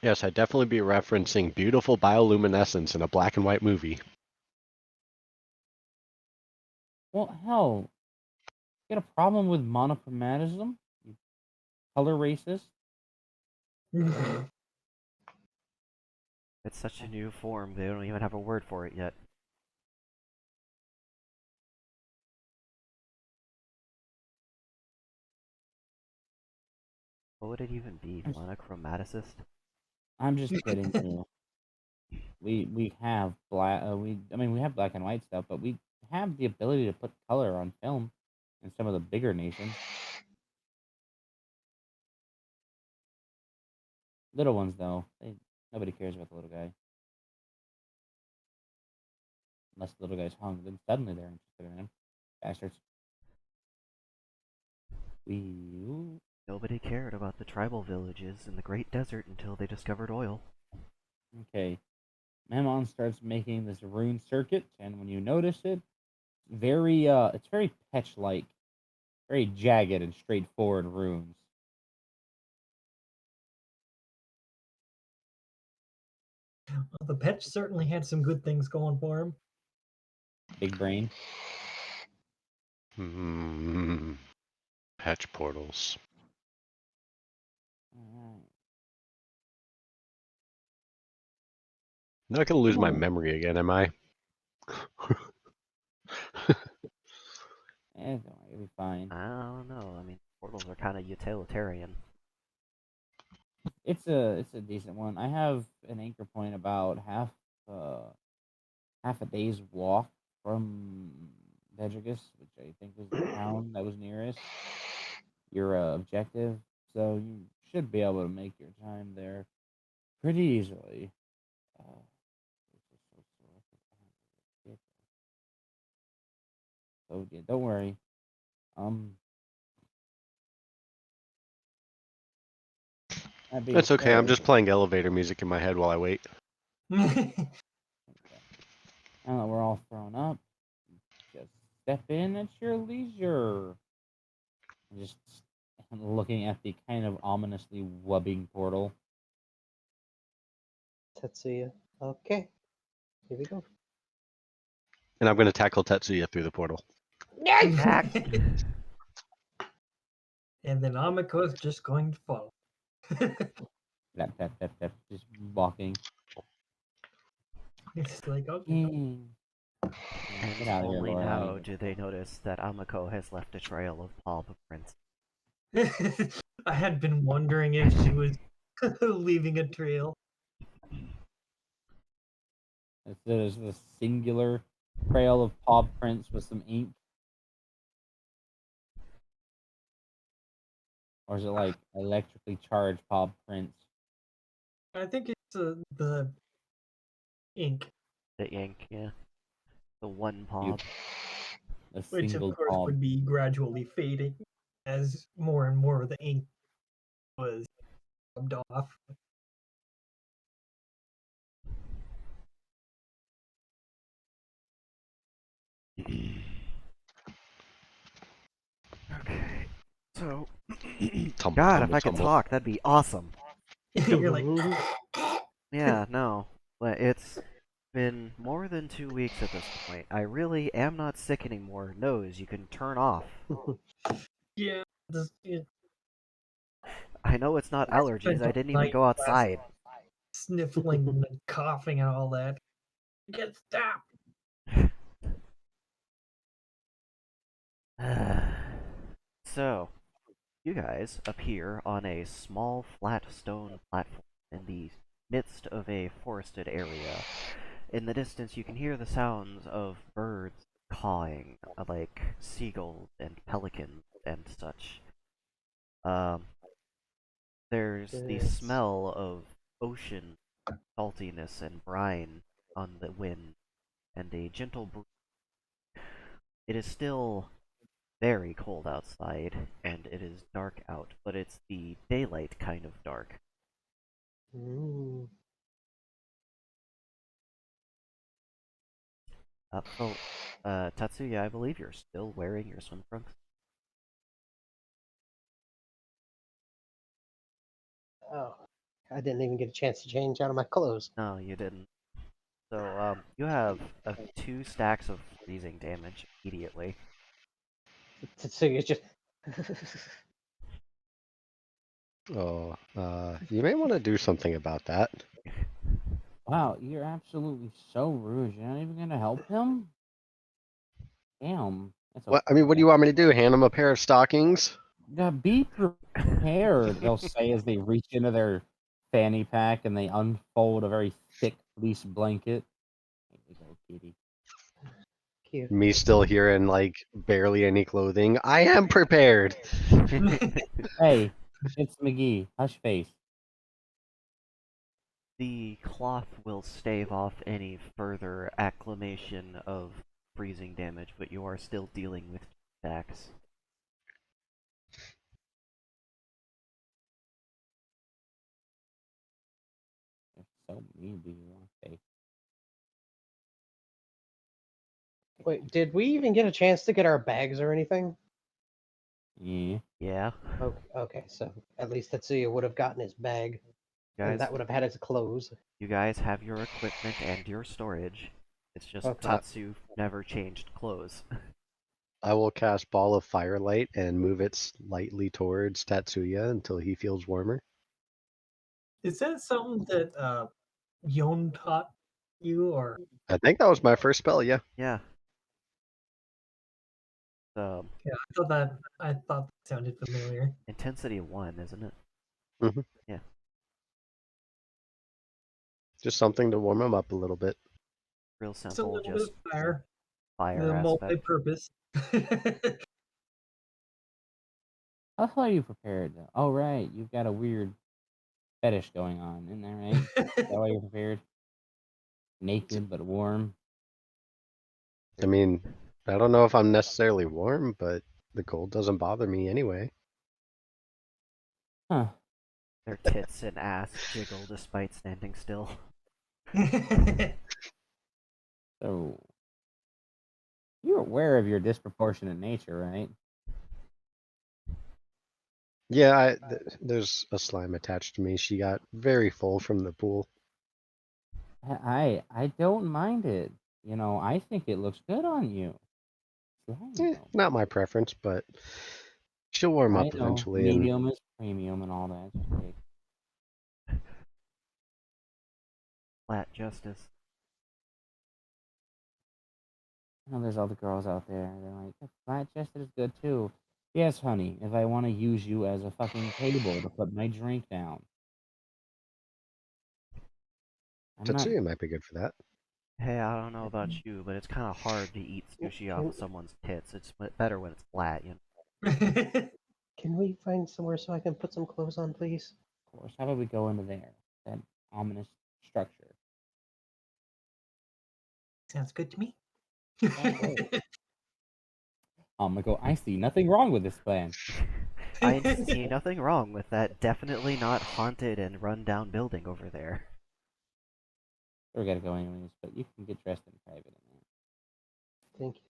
Yes, I'd definitely be referencing beautiful bioluminescence in a black and white movie. Well, hell, you got a problem with monochromatism? You color racist? It's such a new form, they don't even have a word for it yet. What would it even be? Monochromaticist? I'm just kidding you. We have black we have black and white stuff, but we have the ability to put color on film in some of the bigger nations. Little ones though, nobody cares about the little guy. Unless the little guy's hung, then suddenly they're interested in him. Bastards. Nobody cared about the tribal villages in the Great Desert until they discovered oil. Okay. Mammon starts making this rune circuit, and when you notice it, it's very Petch-like. Very jagged and straightforward runes. Well, the Petch certainly had some good things going for him. Big brain. Patch portals. Alright. I'm not gonna lose my memory again, am I? Don't worry, it'll be fine. I don't know, I mean, portals are kind of utilitarian. It's a decent one. I have an anchor point about half a day's walk from Vedrigus, which I think was the town that was nearest your objective. So you should be able to make your time there pretty easily. So yeah, don't worry. That's okay. I'm just playing elevator music in my head while I wait. Now that we're all thrown up, just step in at your leisure. Just looking at the kind of ominously wubbing portal. Tetsuya. Okay. Here we go. And I'm gonna tackle Tetsuya through the portal. And then Amiko is just going to follow. Tap, tap, tap, tap, just walking. It's like, okay. And Get out of here, only Laura. now do they notice that Amiko has left a trail of paw prints. I had been wondering if she was leaving a trail. There's a singular trail of paw prints with some ink. Or is it like electrically charged paw prints? I think it's the ink. The ink, yeah. The one paw. A Which single of course paw. would be gradually fading as more and more of the ink was rubbed off. Okay. So, Tumble, God, tumble, if I could tumble. talk, that'd be awesome. You're like, Yeah, no. But it's been more than 2 weeks at this point. I really am not sick anymore. Nose, you can turn off. yeah, I know it's not allergies, I didn't even go outside. Sniffling and coughing and all that. Get stop. So, you guys appear on a small flat stone platform in the midst of a forested area. In the distance, you can hear the sounds of birds cawing, like seagulls and pelicans and such. There's the Yes. smell of ocean saltiness and brine on the wind, and a gentle breeze It is still very cold outside, and it is dark out, but it's the daylight kind of dark. Mm. Tatsuya, I believe you're still wearing your swim trunks. Oh, I didn't even get a chance to change out of my clothes. No, you didn't. So, you have 2 stacks of freezing damage immediately. Tetsuya's just. Oh, you may want to do something about that. Wow, you're absolutely so rude. You're not even gonna help him? Damn. That's What? I mean, what do you want me to do? Hand him a pair of stockings? Be prepared, they'll say as they reach into their fanny pack and they unfold a very thick fleece blanket. Here you go, kitty. Cute. Me still here in like barely any clothing. I am prepared. Hey, it's McGee. Hush face. The cloth will stave off any further acclimation of freezing damage, but you are still dealing with stacks. They're so mean to you, aren't they? Wait, did we even get a chance to get our bags or anything? Yeah. Yeah, Okay, so at least Tetsuya would have gotten his bag, and guys, that would have had his clothes. you guys have your equipment and your storage. It's just Okay. Tatsu never changed clothes. I will cast Ball of Firelight and move it slightly towards Tatsuya until he feels warmer. Is that something that Yon taught you, or I think that was my first spell, yeah. Yeah. So, yeah? I thought that sounded familiar. intensity 1, isn't it? Mhm. Yeah. Just something to warm him up a little bit. Real It's a simple, little bit just of fire, fire the aspect. multi-purpose. How the hell are you prepared? Oh, right. You've got a weird fetish going on, isn't that right? Is that why you're prepared? Naked but warm. I mean, I don't know if I'm necessarily warm, but the cold doesn't bother me anyway. Huh. Their tits and ass jiggle despite standing still. So, you're aware of your disproportionate nature, right? Yeah, there's a slime attached to me. She got very full from the pool. I don't mind it. You know, I think it looks good on you. Slime, though. Not my preference, but she'll warm I up know eventually. And medium is premium and all that shit. Flat justice. I know there's other girls out there. They're like, flat chested is good too. Yes, honey, if I want to use you as a fucking table to put my drink down. I'm not. Tatsuya might be good for that. Hey, I don't know about you, but it's kind of hard to eat sushi off of someone's tits. It's better when it's flat, you know. Can we find somewhere so I can put some clothes on, please? Of course, how about we go into there? That ominous structure. Sounds good to me. I'm gonna go. I see nothing wrong with this plan. I see nothing wrong with that definitely not haunted and run-down building over there. We're gonna go anyways, but you can get dressed in private in there. Thank you.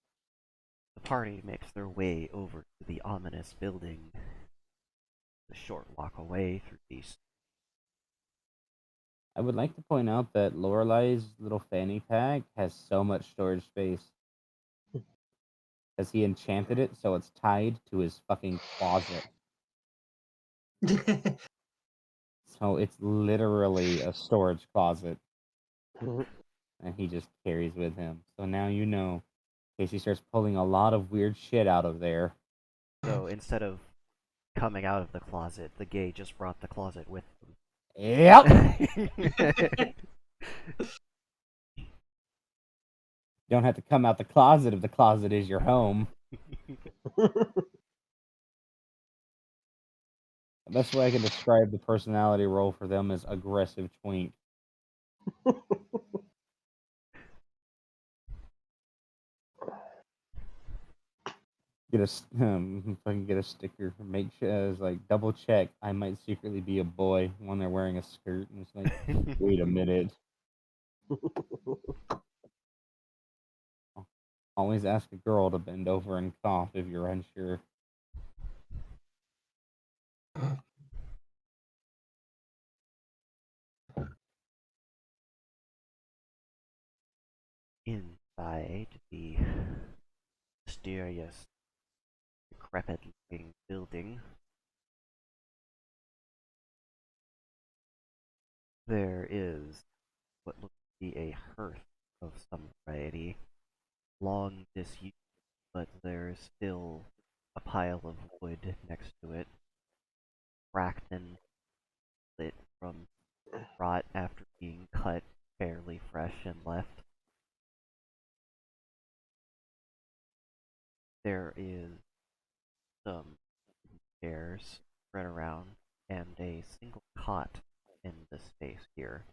The party makes their way over to the ominous building. The short walk away through these. I would like to point out that Lorelai's little fanny pack has so much storage space. Because he enchanted it so it's tied to his fucking closet. So it's literally a storage closet. And he just carries with him. So now you know. In case he starts pulling a lot of weird shit out of there. So instead of coming out of the closet, the gay just brought the closet with them. Yep! You don't have to come out the closet if the closet is your home. The best way I can describe the personality role for them is aggressive twink. fucking get a sticker. Make sure it's like double check. I might secretly be a boy when they're wearing a skirt, and it's like, wait a minute. Always ask a girl to bend over and cough if you're unsure. Inside the mysterious, decrepit-looking building, there is what looks to be a hearth of some variety, long disused, but there's still a pile of wood next to it, cracked and lit from rot after being cut fairly fresh and left. There is some chairs spread around and a single cot in the space here.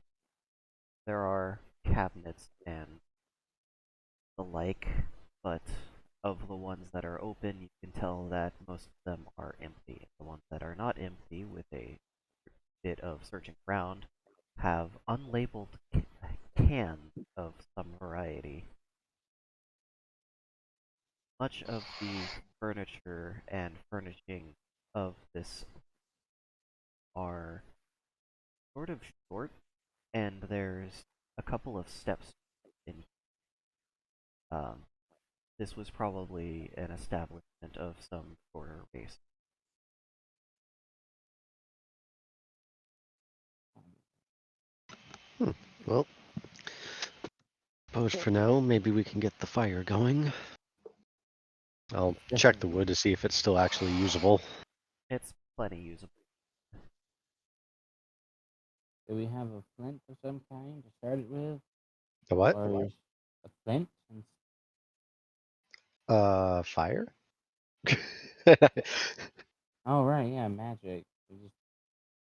There are cabinets and the like, but of the ones that are open, you can tell that most of them are empty. The ones that are not empty, with a bit of searching around, have unlabeled cans of some variety. Much of the furniture and furnishing of this are sort of short, and there's a couple of steps in. This was probably an establishment of some shorter race. Well, suppose for now, maybe we can get the fire going. I'll check the wood to see if it's still actually usable. It's plenty usable. Do we have a flint of some kind to start it with? The what? Or is a flint? Fire? Oh, right, yeah, magic.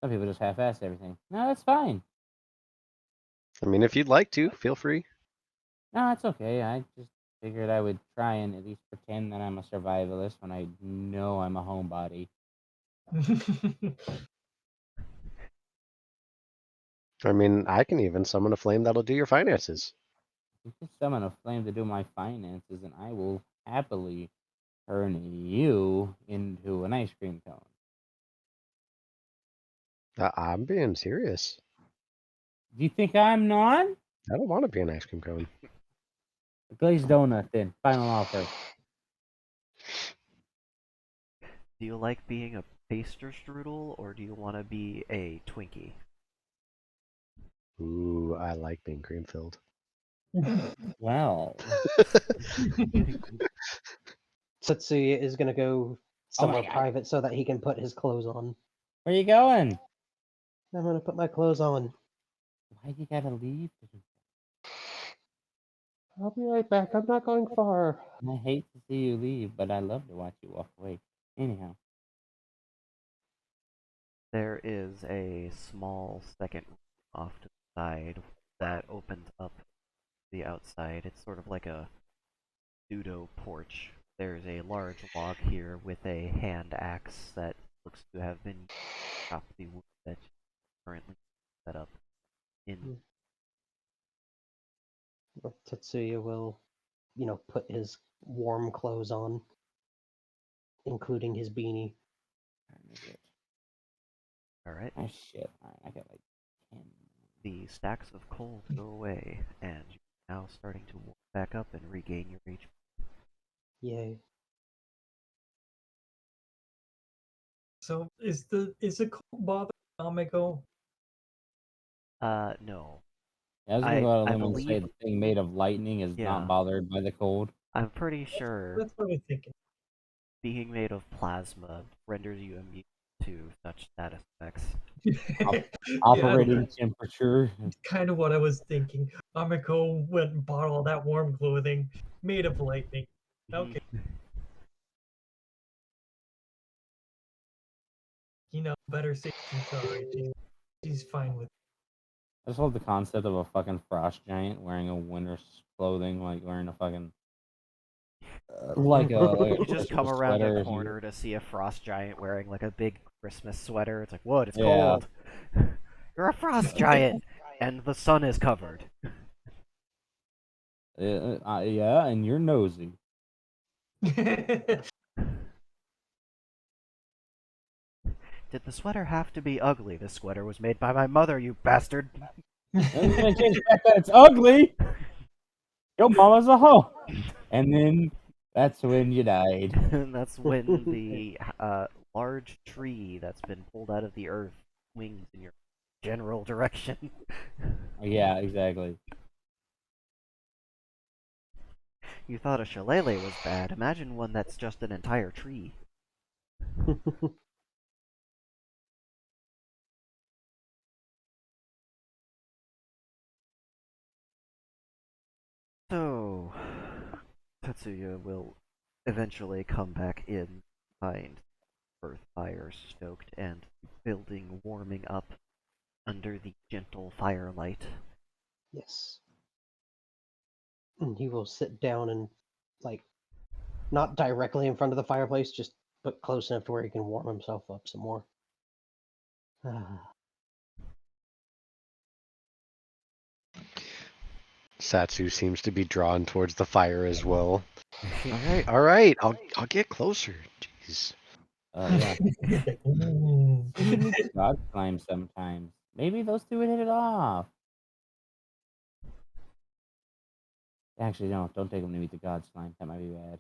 Some people just half-ass everything. No, that's fine. I mean, if you'd like to, feel free. No, it's okay. I just figured I would try and at least pretend that I'm a survivalist when I know I'm a homebody. I mean, I can even summon a flame that'll do your finances. You can summon a flame to do my finances, and I will happily turn you into an ice cream cone. I'm being serious. Do you think I'm not? I don't want to be an ice cream cone. A glazed donut, then. Final offer. Do you like being a pastry strudel, or do you want to be a Twinkie? Ooh, I like being cream filled. Well. Tetsuya is gonna go Oh my somewhere God. private so that he can put his clothes on. Where you going? I'm gonna put my clothes on. Why you gotta leave? I'll be right back. I'm not going far. I hate to see you leave, but I love to watch you walk away. Anyhow. There is a small second room off to the side that opens up the outside. It's sort of like a pseudo porch. There's a large log here with a hand axe that looks to have been chopped the wood that currently set up in. Tetsuya will, put his warm clothes on, including his beanie. Alright. Oh shit. Alright, I got like 10. The stacks of coal go away, and you're now starting to walk back up and regain your HP. Yay. So is the cold bothering Amiko? No. Yeah, I was gonna go out on a limb and say believe, the thing made of lightning is Yeah. not bothered by the cold. I'm pretty sure That's what I was thinking. being made of plasma renders you immune to such status effects. Operating temperature. It's kind of what I was thinking. Amiko went and bought all that warm clothing made of lightning. Okay. Better safe than sorry. She's fine with it. I just love the concept of a fucking frost giant wearing a winter's clothing, like wearing a fucking like a You just come Christmas around sweater. a if you- corner to see a frost giant wearing like a big Christmas sweater. It's like, what? It's Yeah. cold. You're a frost giant, and the sun is covered. Yeah, and you're nosy. Did the sweater have to be ugly? This sweater was made by my mother, you bastard. I'm gonna change the fact that it's ugly. Your mama's a hoe. And then that's when you died. And that's when the large tree that's been pulled out of the earth swings in your general direction. Yeah, exactly. You thought a shillelagh was bad. Imagine one that's just an entire tree. So, Tetsuya will eventually come back in, find earth fire stoked and building warming up under the gentle firelight. Yes. And he will sit down and, like, not directly in front of the fireplace, just but close enough to where he can warm himself up some more. Satsu seems to be drawn towards the fire as well. All right, I'll get closer. Jeez. Yeah. Like, ooh. We should meet the God Slime sometimes. Maybe those two would hit it off. Actually, no, don't take them to meet the God Slime. That might be bad.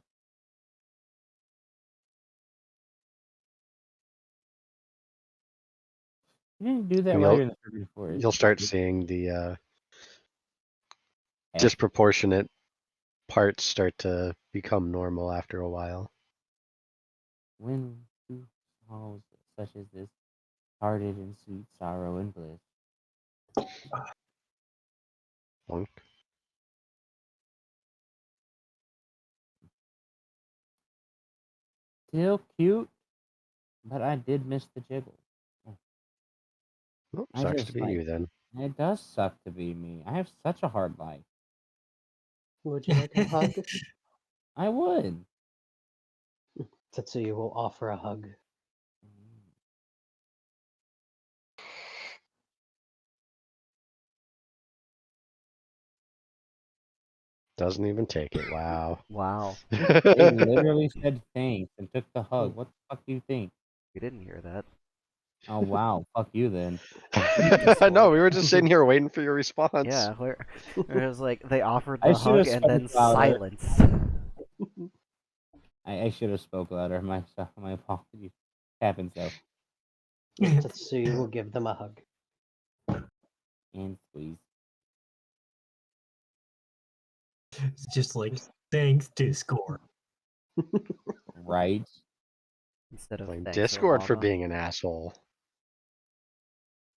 You didn't do that And while you're in the Forbidden Forest. You'll start seeing the Yeah. disproportionate parts start to become normal after a while. When two souls such as this parted in sweet sorrow and bliss. Bonk. Still cute, but I did miss the jiggle. Oh, I sucks just to be like you then. it does suck to be me. I have such a hard life. Would you like a hug? I would. Tetsuya will offer a hug. Doesn't even take it. Wow. Wow, They literally said thanks and took the hug. What the fuck do you think? we didn't hear that. Oh wow, fuck you then. I know, we were just sitting here waiting for your response. Yeah, where it was like they offered I the should've hug and then spoke louder. silence. I should have spoke louder. My apologies. Happens though. Tetsuya will give them a hug. And squeeze. It's just like, thanks, Discord. Right? Instead of Blame thanks, Discord for Obama. being an asshole.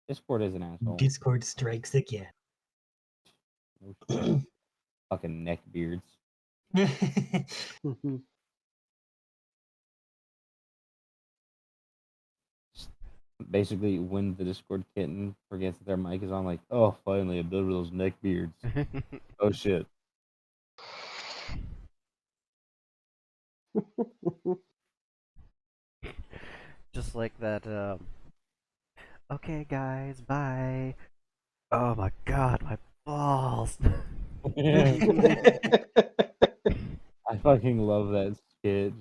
Discord is an asshole. Discord strikes again. Fucking neckbeards. Basically, when the Discord kitten forgets that their mic is on, like, oh, finally, a bit of those neckbeards. Oh shit. Just like that, okay guys, bye. Oh my god, my balls. I fucking love that skit.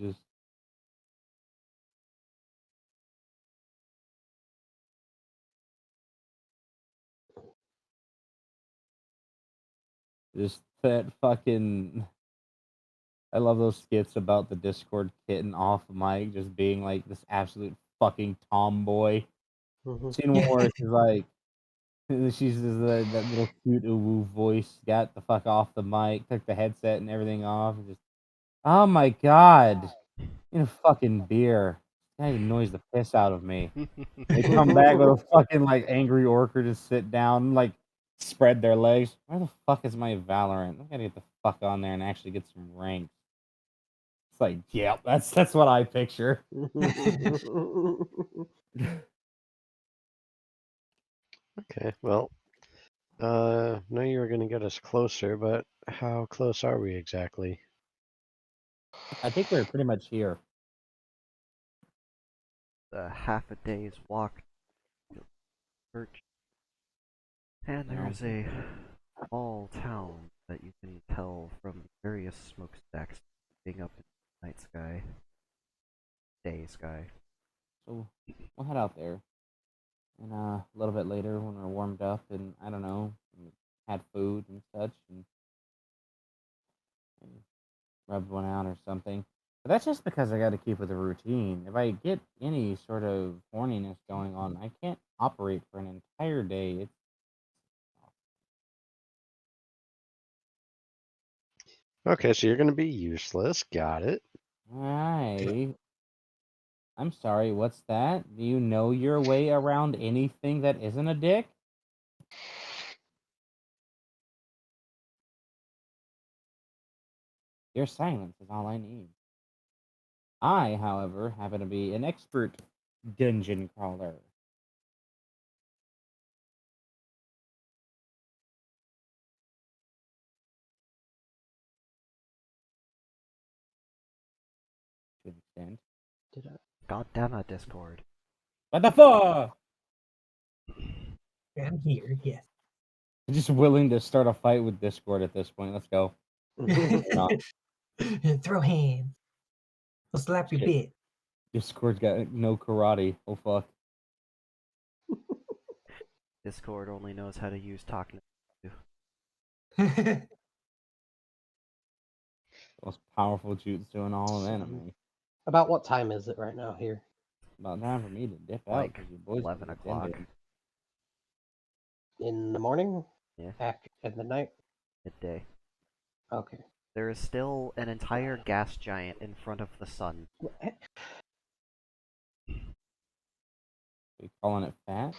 Just that fucking. I love those skits about the Discord kitten off mic just being like this absolute fucking tomboy. Seen one where she's like, she's just that little cute uwu voice, got the fuck off the mic, took the headset and everything off, and just, oh my god, in a fuccking beer. That annoys the piss out of me. They come back with a fucking like angry orca, just sit down, like spread their legs. Where the fuck is my Valorant? I gotta get the fuck on there and actually get some ranks. It's like, yeah, that's what I picture. Okay, well, know you were gonna get us closer, but how close are we exactly? I think we're pretty much here. Half a day's walk to church, and Yeah. there's a small town that you can tell from various smokestacks being up in the night sky, day sky. So we'll head out there. And a little bit later, when we're warmed up and I don't know, had food and such, and rubbed one out or something. But that's just because I got to keep with the routine. If I get any sort of horniness going on, I can't operate for an entire day. It's Okay, so you're gonna be useless. Got it. I'm sorry, what's that? Do you know your way around anything that isn't a dick? Your silence is all I need. I, however, happen to be an expert dungeon crawler. To an extent. Did I? God damn it, Discord. What the fuck? I'm here, yes. I'm just willing to start a fight with Discord at this point. Let's go. Not. Throw hands. I'll slap your Shit. bit. Discord's got no karate. Oh fuck. Discord only knows how to use talking. Most powerful jutsu in all of anime. About what time is it right now here? About time for me to dip out Like because you boys 11 get o'clock. offended. In the morning? Yeah. After in the night? Midday. Okay. There is still an entire gas giant in front of the sun. We calling it fat?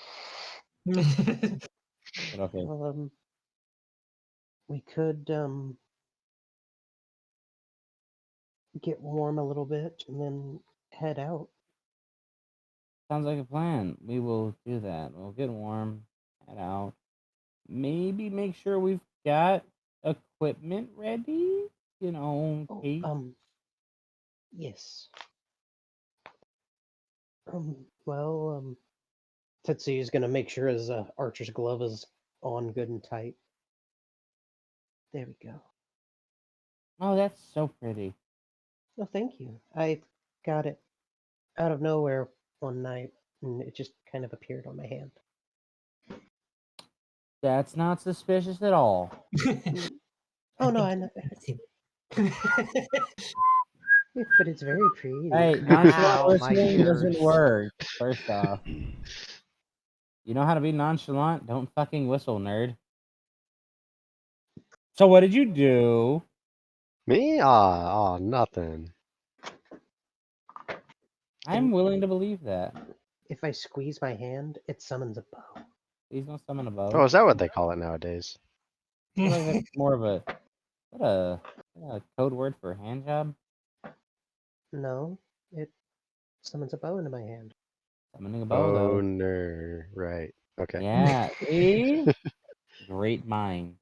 But okay. We could get warm a little bit and then head out. Sounds like a plan. We will do that. We'll get warm, head out. Maybe make sure we've got equipment ready. You know, Oh, case. yes. Well, Tetsuya's gonna make sure his archer's glove is on good and tight. There we go. Oh, that's so pretty. Oh, thank you. I got it out of nowhere one night, and it just kind of appeared on my hand. That's not suspicious at all. Oh no, I know. But it's very pretty. Hey, Ow, nonchalant my whistling doesn't ears. work. First off, you know how to be nonchalant? Don't fucking whistle, nerd. So what did you do? Me? Nothing. I'm willing to believe that. If I squeeze my hand, it summons a bow. Please don't summon a bow. Oh, is that what they call it nowadays? I feel like that's more of a code word for hand job. No, it summons a bow into my hand. Summoning a bow, though. Boner. Right. Okay. Yeah. See? Great mind.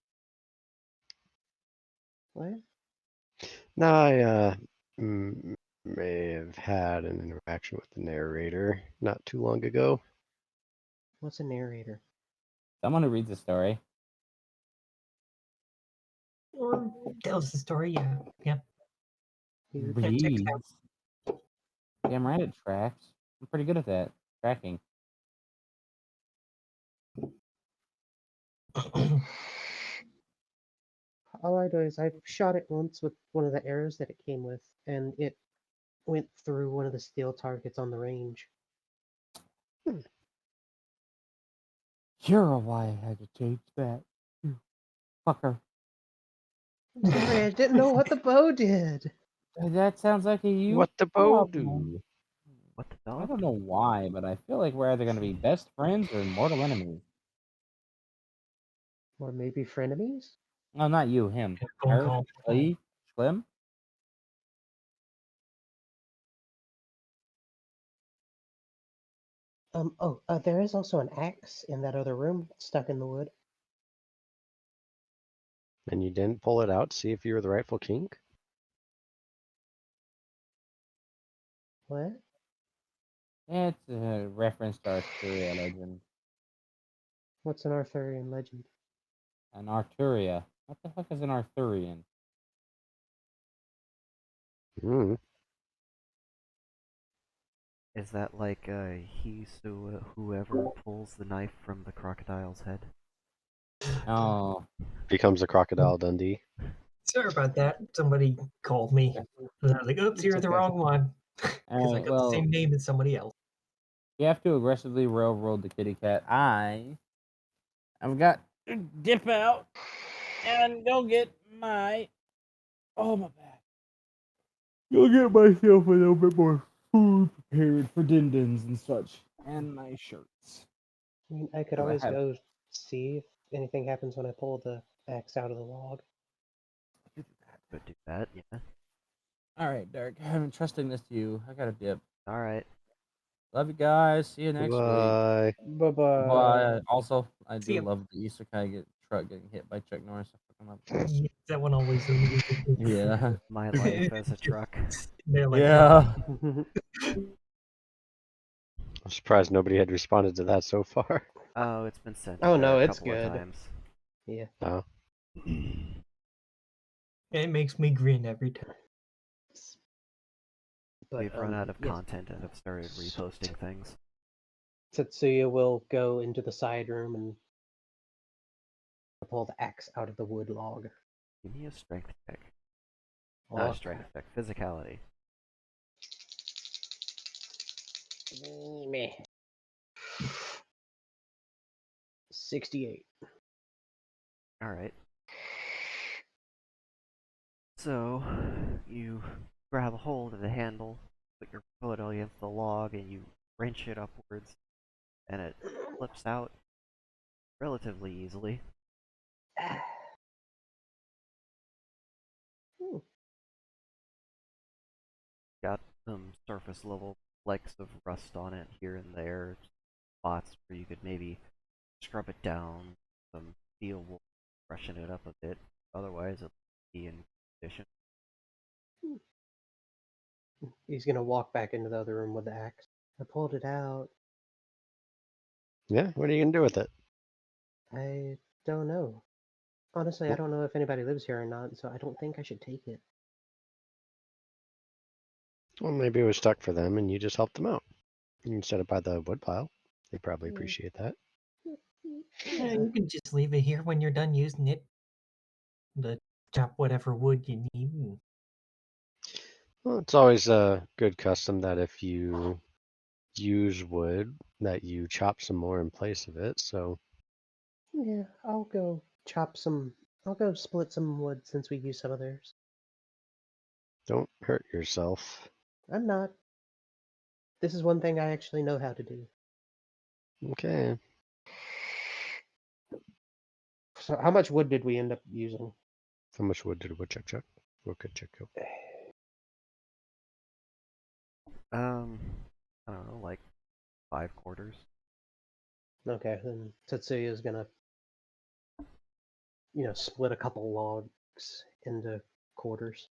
What? No, I may have had an interaction with the narrator not too long ago. What's a narrator? Someone who reads a story. Or tells the story, yeah. Yeah. You- Reads. Damn right it tracks. I'm pretty good at that. Tracking. All I know is I shot it once with one of the arrows that it came with, and it went through one of the steel targets on the range. You're why I had to change that. You fucker. Sorry, I didn't know what the bow did. That sounds like a you What the bow problem. do? What the I dog? don't know why, but I feel like we're either going to be best friends or mortal enemies. Or maybe frenemies? No, not you, him. Phone Her, call. Lee, Slim. There is also an axe in that other room, stuck in the wood. And you didn't pull it out to see if you were the rightful king? What? It's a reference to Arturia legend. What's an Arthurian legend? An Arturia. What the fuck is an Arthurian? Hmm. Is that like whoever pulls the knife from the crocodile's head? Oh, Becomes a Crocodile Dundee. Sorry about that. Somebody called me. And I was like, oops, It's you're the okay. wrong one. Because I Alright, got well, the same name as somebody else. you have to aggressively railroad the kitty cat. I've got to dip out and go get my. Oh, my back. Go get myself a little bit more food prepared for dindins and such. And my shirts. I mean, I could 'Cause I always have- go see if anything happens when I pull the axe out of the log. Could do that, yeah. Alright, Derek. I'm trusting this to you. I gotta dip. Alright. Love you guys. See you next week. Bye. Bye bye. But also, I See do ya. love the Easter truck getting hit by Chuck Norris. I fucking love it. Yeah, that one always amuses me. Yeah. My life as a truck. They're like, Yeah. I'm surprised nobody had responded to that so far. Oh, it's been sent Oh, there no, a it's couple of good. times. Yeah. Oh. it makes me grin every time. But, We've run out of yes, content and have started reposting things. Tetsuya will go into the side room and pull the axe out of the wood log. Give me a strength check. Not a Look. strength check, physicality. Meh. 68. Alright. So, you grab a hold of the handle, put your foot against the log, and you wrench it upwards, and it flips out relatively easily. Got some surface level flecks of rust on it here and there, spots where you could maybe scrub it down, some steel wool, freshen it up a bit. Otherwise, it'll be in condition. He's gonna walk back into the other room with the axe. I pulled it out. Yeah, what are you gonna do with it? I don't know. Honestly, I don't know if anybody lives here or not, so I don't think I should take it. Well, maybe it was stuck for them and you just helped them out. You can set it by the wood pile. They probably appreciate that. Yeah, you can just leave it here when you're done using it. To chop whatever wood you need. Well, it's always a good custom that if you use wood, that you chop some more in place of it. So Yeah, I'll go chop some. I'll go split some wood since we used some of theirs. don't hurt yourself. I'm not. This is one thing I actually know how to do. Okay. So, how much wood did we end up using? How much wood did a woodchuck chuck? Woodchuck chuck. I don't know, like 5 quarters. Okay, then Tetsuya's gonna, split a couple logs into quarters.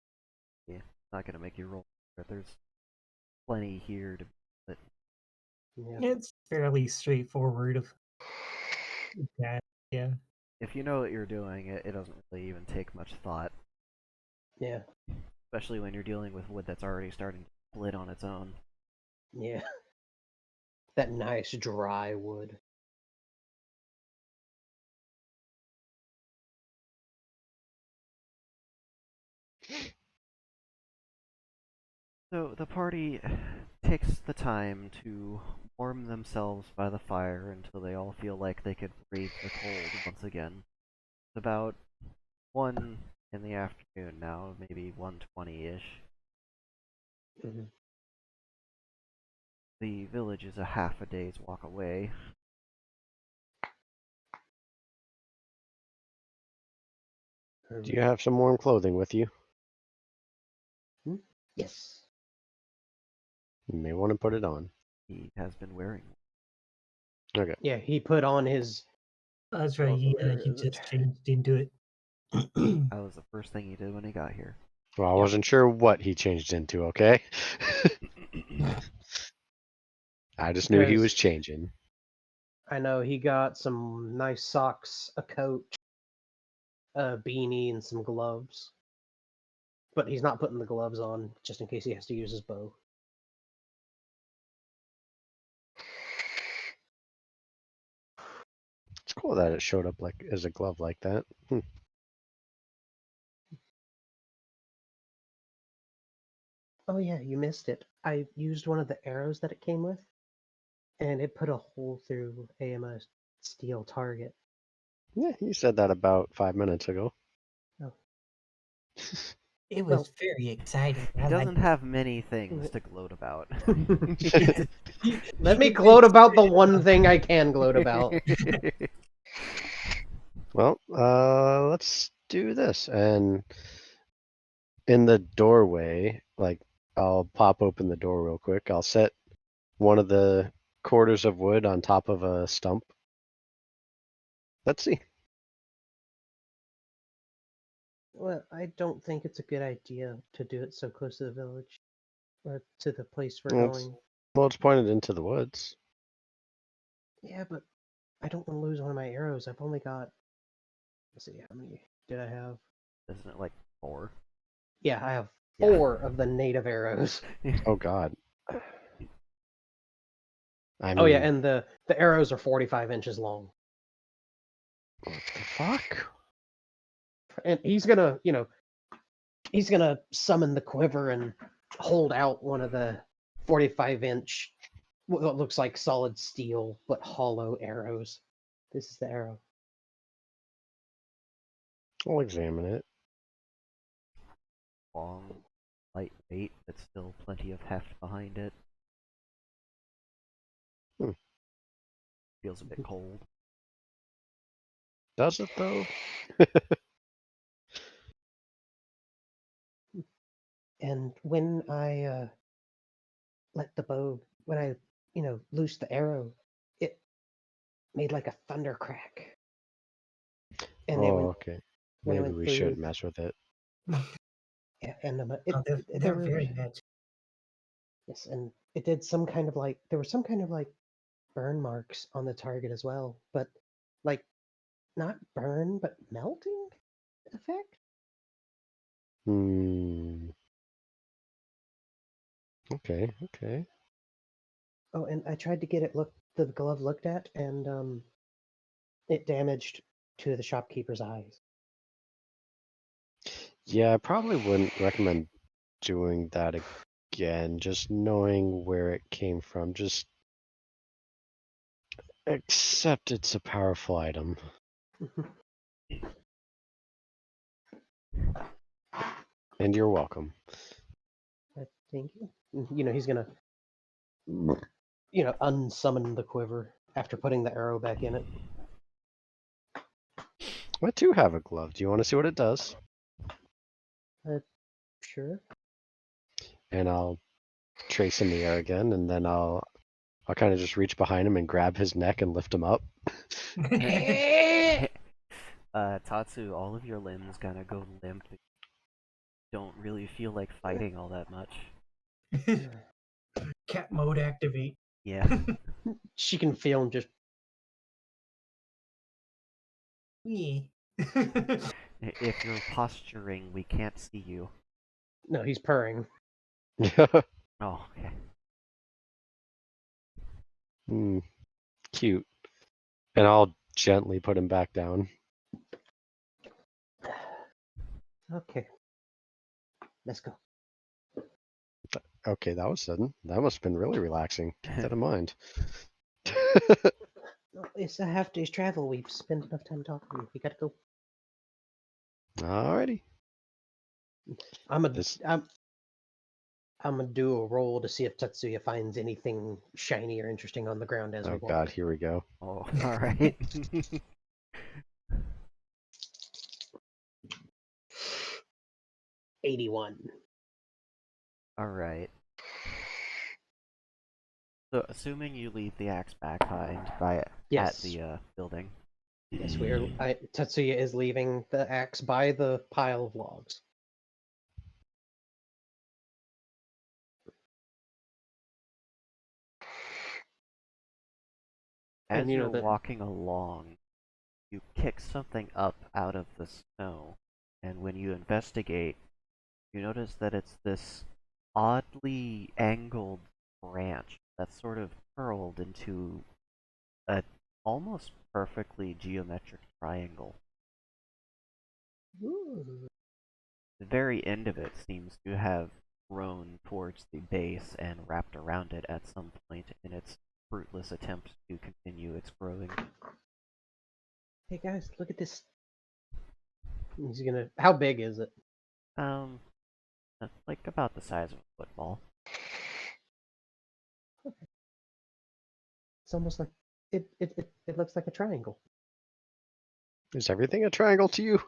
Not gonna make you roll, but there's plenty here to split. Yeah. It's fairly straightforward. That, yeah. If you know what you're doing, it doesn't really even take much thought. Yeah. Especially when you're dealing with wood that's already starting to split on its own. Yeah. That nice dry wood. So the party takes the time to warm themselves by the fire until they all feel like they could brave the cold once again. It's about 1 in the afternoon now, maybe 1:20-ish. Hmm. The village is a half a day's walk away. Do you have some warm clothing with you? Yes. You may want to put it on. He has been wearing Okay. Yeah, he put on his. That's right. He just changed into it. That was the first thing he did when he got here. Well, I wasn't sure what he changed into, okay? I just knew he was Because changing. I know he got some nice socks, a coat, a beanie, and some gloves. But he's not putting the gloves on just in case he has to use his bow. It's cool that it showed up like as a glove like that. Oh yeah, you missed it. I used one of the arrows that it came with, and it put a hole through a steel target. Yeah, you said that about 5 minutes ago. Oh. It was Well, very exciting. He I like doesn't have many things to gloat about. Let me gloat about the one thing I can gloat about. Well, let's do this. And in the doorway, like, I'll pop open the door real quick. I'll set one of the quarters of wood on top of a stump. Let's see. Well, I don't think it's a good idea to do it so close to the village or to the place we're Well, it's- going. Well, it's pointed into the woods. Yeah, but I don't want to lose one of my arrows. I've only got. Let's see, how many did I have? Isn't it like 4? Yeah, I have Yeah. 4 of the native arrows. Oh God. I mean, Oh yeah, and the arrows are 45 inches long. what the fuck? And he's gonna, he's gonna summon the quiver and hold out one of the 45-inch, what looks like solid steel but hollow arrows. This is the arrow. I'll examine it. Long, lightweight, but still plenty of heft behind it. Hmm. Feels a bit cold. Does it though? And when I when I, loosed the arrow, it made like a thunder crack. And Oh, okay. when it Maybe went we through, shouldn't mess with it. yeah, and oh, they're there were very magic. yes, and it did some kind of like there were some kind of like burn marks on the target as well, but like not burn but melting effect. Hmm. Okay, okay. Oh, and I tried to get the glove looked at, and it damaged 2 of the shopkeeper's eyes. Yeah, I probably wouldn't recommend doing that again, just knowing where it came from. Just accept it's a powerful item. And you're welcome. Thank you. He's gonna unsummon the quiver after putting the arrow back in it. I do have a glove. Do you want to see what it does? Sure. And I'll trace in the air again, and then I'll kind of just reach behind him and grab his neck and lift him up. Tatsu, all of your limbs kind of go limp. Don't really feel like fighting all that much. Cat mode activate. Yeah. She can feel him just. Yeah. If you're posturing, we can't see you. No, he's purring. Oh, okay. Cute. And I'll gently put him back down. Okay. Let's go. Okay, that was sudden. That must have been really relaxing. Keep that in mind. No, it's a half day's travel. We've spent enough time talking. We gotta go. Alrighty. I'm This gonna do a roll to see if Tetsuya finds anything shiny or interesting on the ground as we Oh walk. God, here we go. Oh, alright. 81. Alright. So, assuming you leave the axe back behind at Yes. the building. Yes, Tetsuya is leaving the axe by the pile of logs. As And you know you're that walking along, you kick something up out of the snow, and when you investigate, you notice that it's this oddly angled branch that's sort of curled into a almost perfectly geometric triangle. Ooh. The very end of it seems to have grown towards the base and wrapped around it at some point in its fruitless attempt to continue its growing. Hey guys, look at this. He's gonna. How big is it? Like about the size of a football. It's almost like it looks like a triangle. Is everything a triangle to you?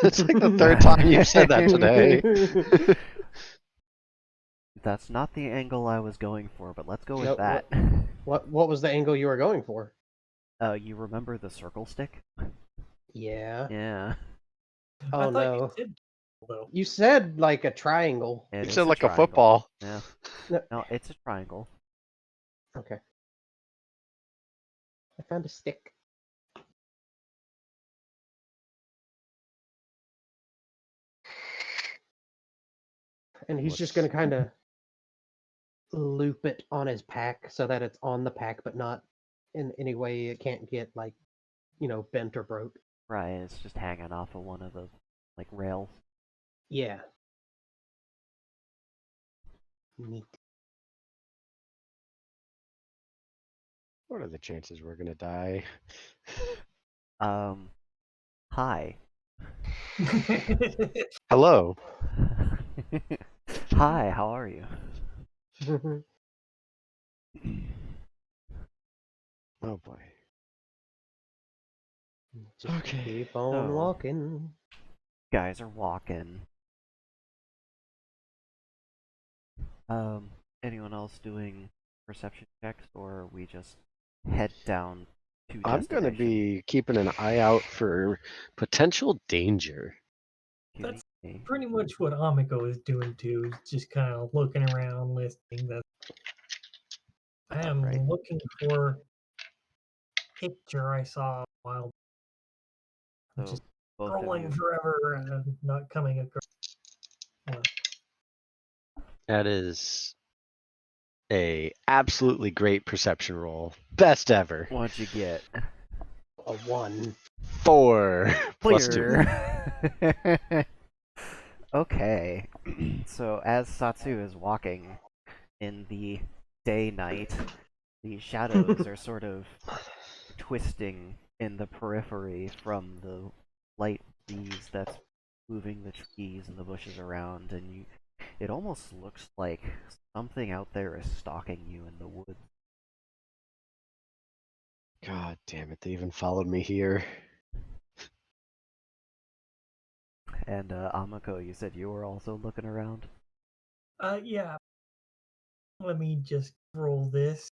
It's like the third time you've said that today. That's not the angle I was going for, but let's go with Nope, that. What was the angle you were going for? You remember the circle stick? Yeah. Yeah, Oh I thought no. you said though. You said like a triangle. it You is said a like a triangle. football. Yeah, No. no, it's a triangle. Okay. I found a stick. And he's just gonna Looks- kind of loop it on his pack so that it's on the pack, but not in any way it can't get like, bent or broke. Right, it's just hanging off of one of the like rails. Yeah. Neat. What are the chances we're gonna die? Hi. Hello. Hi, how are you? Oh boy. Just Okay, keep on so- walking. Guys are walking. Anyone else doing perception checks, or we just head down to I'm gonna destination? be keeping an eye out for potential danger. Give That's me- pretty much what Amiko is doing too. Is just kind of looking around, listening. That I am Right. looking for picture I saw a while. So Just both of scrolling you. forever and not coming across. That is a absolutely great perception roll. Best ever. What'd you get? A 1. 4 plus 2. Clear. Okay. So as Satsu is walking in the day-night, the shadows are sort of twisting in the periphery from the light breeze that's moving the trees and the bushes around, and it almost looks like something out there is stalking you in the woods. God damn it, they even followed me here. And Amako, you said you were also looking around? Yeah. Let me just roll this.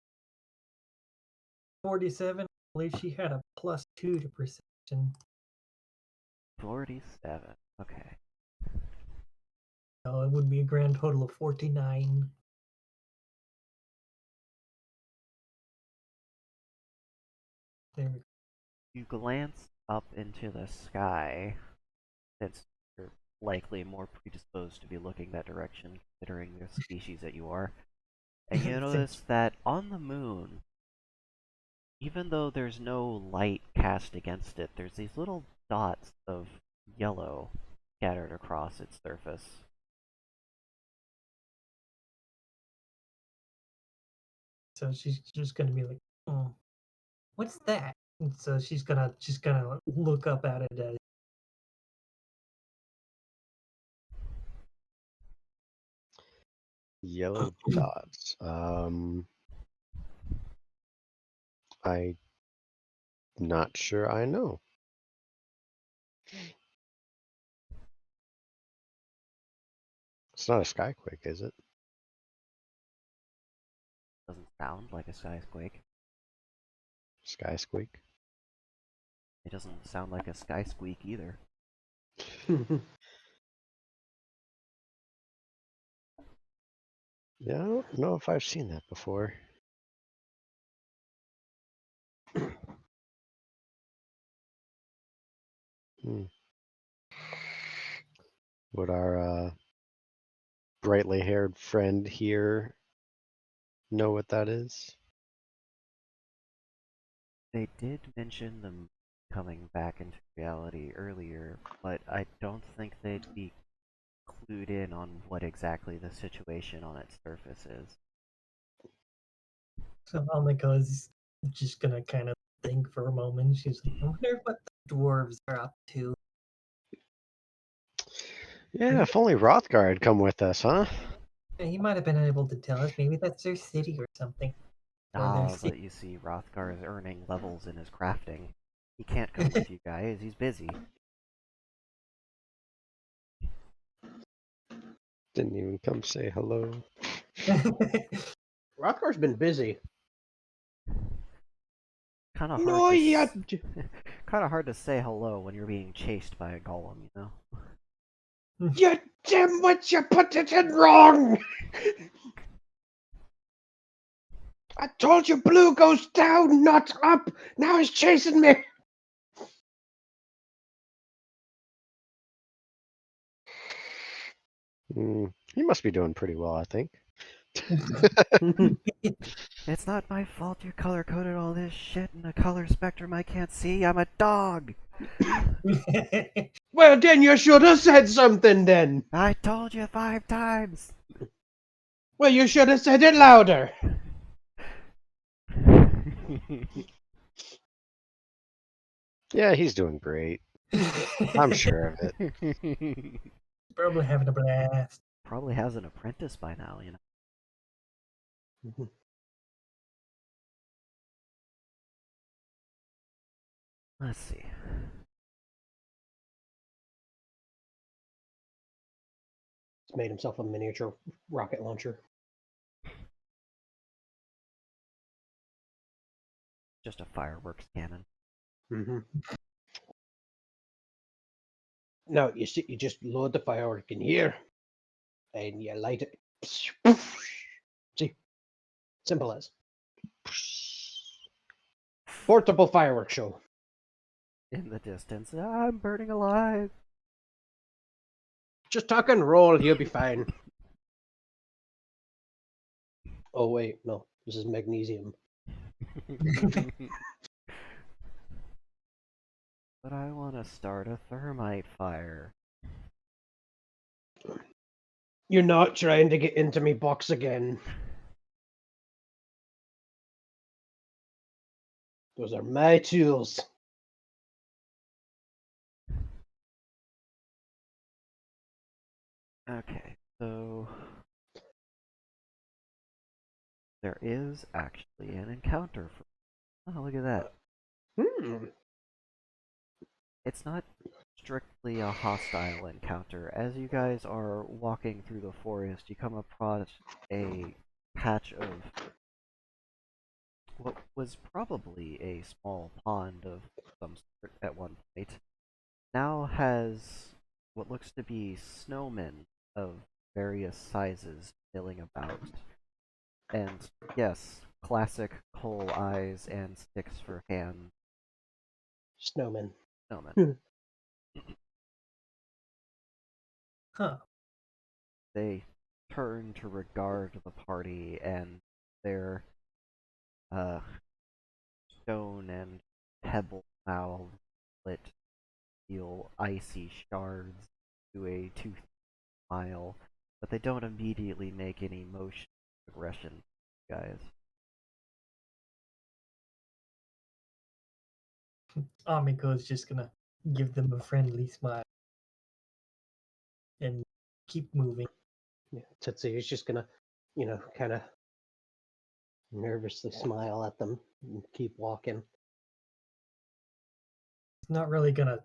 47. I believe she had a +2 to perception. 47. Okay. So it would be a grand total of 49. There we go. You glance up into the sky, since you're likely more predisposed to be looking that direction, considering the species that you are. And you notice that on the moon, even though there's no light cast against it, there's these little dots of yellow scattered across its surface. So she's just gonna be like, "Oh, what's that?" And so she's gonna look up at it as Yellow dots. I'm not sure I know. It's not a skyquake, is it? Doesn't sound like a skyquake. Sky squeak? It doesn't sound like a sky squeak either. Yeah, I don't know if I've seen that before. Hmm. Would our brightly haired friend here know what that is? They did mention them coming back into reality earlier, but I don't think they'd be clued in on what exactly the situation on its surface is. So Amiko's just gonna kind of think for a moment. She's like, I wonder what the dwarves are up to. Yeah, if only Rothgar had come with us, huh? He might have been able to tell us. Maybe that's their city or something. Or their Ah, city. but you see, Rothgar is earning levels in his crafting. He can't come with you guys, he's busy. Didn't even come say hello. Rothgar's been busy. Kinda hard No, to yeah. kinda hard to say hello when you're being chased by a golem, you know? You dimwit, you put it in wrong! I told you blue goes down, not up! Now he's chasing me! He must be doing pretty well, I think. It's not my fault you color-coded all this shit in a color spectrum I can't see, I'm a dog! Well, then you should have said something then. I told you 5 times! Well, you should have said it louder. Yeah, he's doing great. I'm sure of it. Probably having a blast. Probably has an apprentice by now, you know? Let's see. He's made himself a miniature rocket launcher. Just a fireworks cannon. Mm-hmm. No, you see, you just load the firework in here, and you light it. See, simple as portable fireworks show. In the distance, I'm burning alive! Just tuck and roll, you'll be fine. Oh wait, no, this is magnesium. But I want to start a thermite fire. You're not trying to get into me box again. Those are my tools. Okay, so there is actually an encounter for. Oh, look at that. It's not strictly a hostile encounter. As you guys are walking through the forest, you come across a patch of what was probably a small pond of some sort at one point. Now has what looks to be snowmen of various sizes milling about. And yes, classic coal eyes and sticks for hands Snowman. snowmen. Huh. They turn to regard the party, and their stone and pebble mouths split feel icy shards to a toothed smile, but they don't immediately make any motion of aggression, guys. Amiko's just gonna give them a friendly smile and keep moving. Yeah, Tootsie is just gonna, kind of nervously smile at them and keep walking. It's not really gonna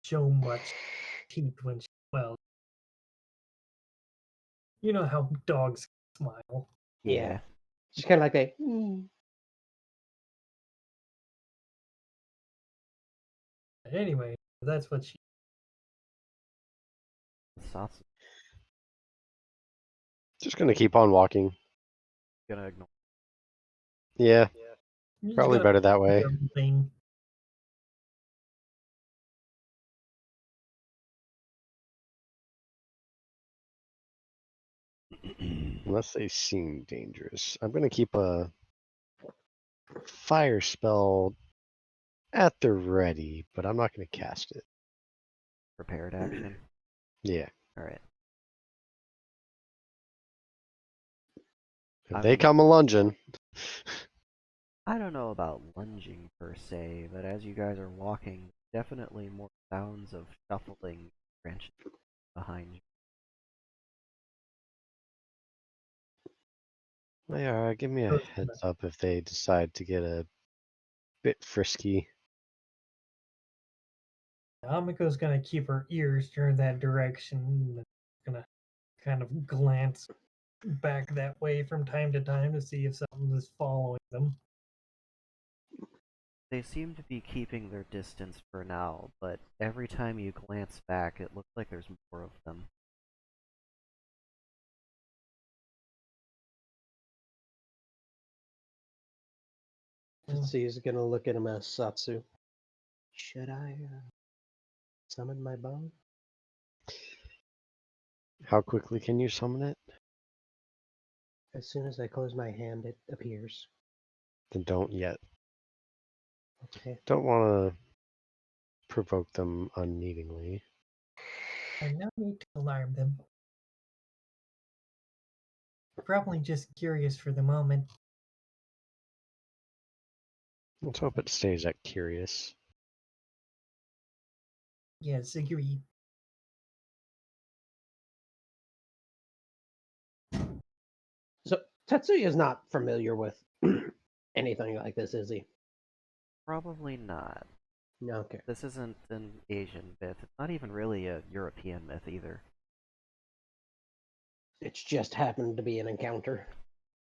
show much teeth when she, well, you know how dogs smile. Yeah. Just kind of like that. Anyway, that's what she. Satsu Just gonna keep on walking. gonna ignore. Yeah. You just Probably gotta better that way. everything. Unless they seem dangerous. I'm gonna keep a fire spell at the ready, but I'm not gonna cast it. Prepared action. Yeah. Alright. If I they mean- come a lunging, I don't know about lunging per se, but as you guys are walking, definitely more sounds of shuffling branches behind you. yeah, give me a Goes heads up if they decide to get a bit frisky. Amiko's gonna keep her ears turned that direction, and gonna kind of glance back that way from time to time to see if something is following them. They seem to be keeping their distance for now, but every time you glance back, it looks like there's more of them. Tetsuya's gonna look at him as Satsu. Should I summon my bow? How quickly can you summon it? As soon as I close my hand, it appears. Then don't yet. Okay. Don't want to provoke them unneedingly. And no need to alarm them. Probably just curious for the moment. Let's hope it stays at curious. Yes, agreed. So Tetsuya is not familiar with anything like this, is he? Probably not. Okay. This isn't an Asian myth. It's not even really a European myth either. It's just happened to be an encounter.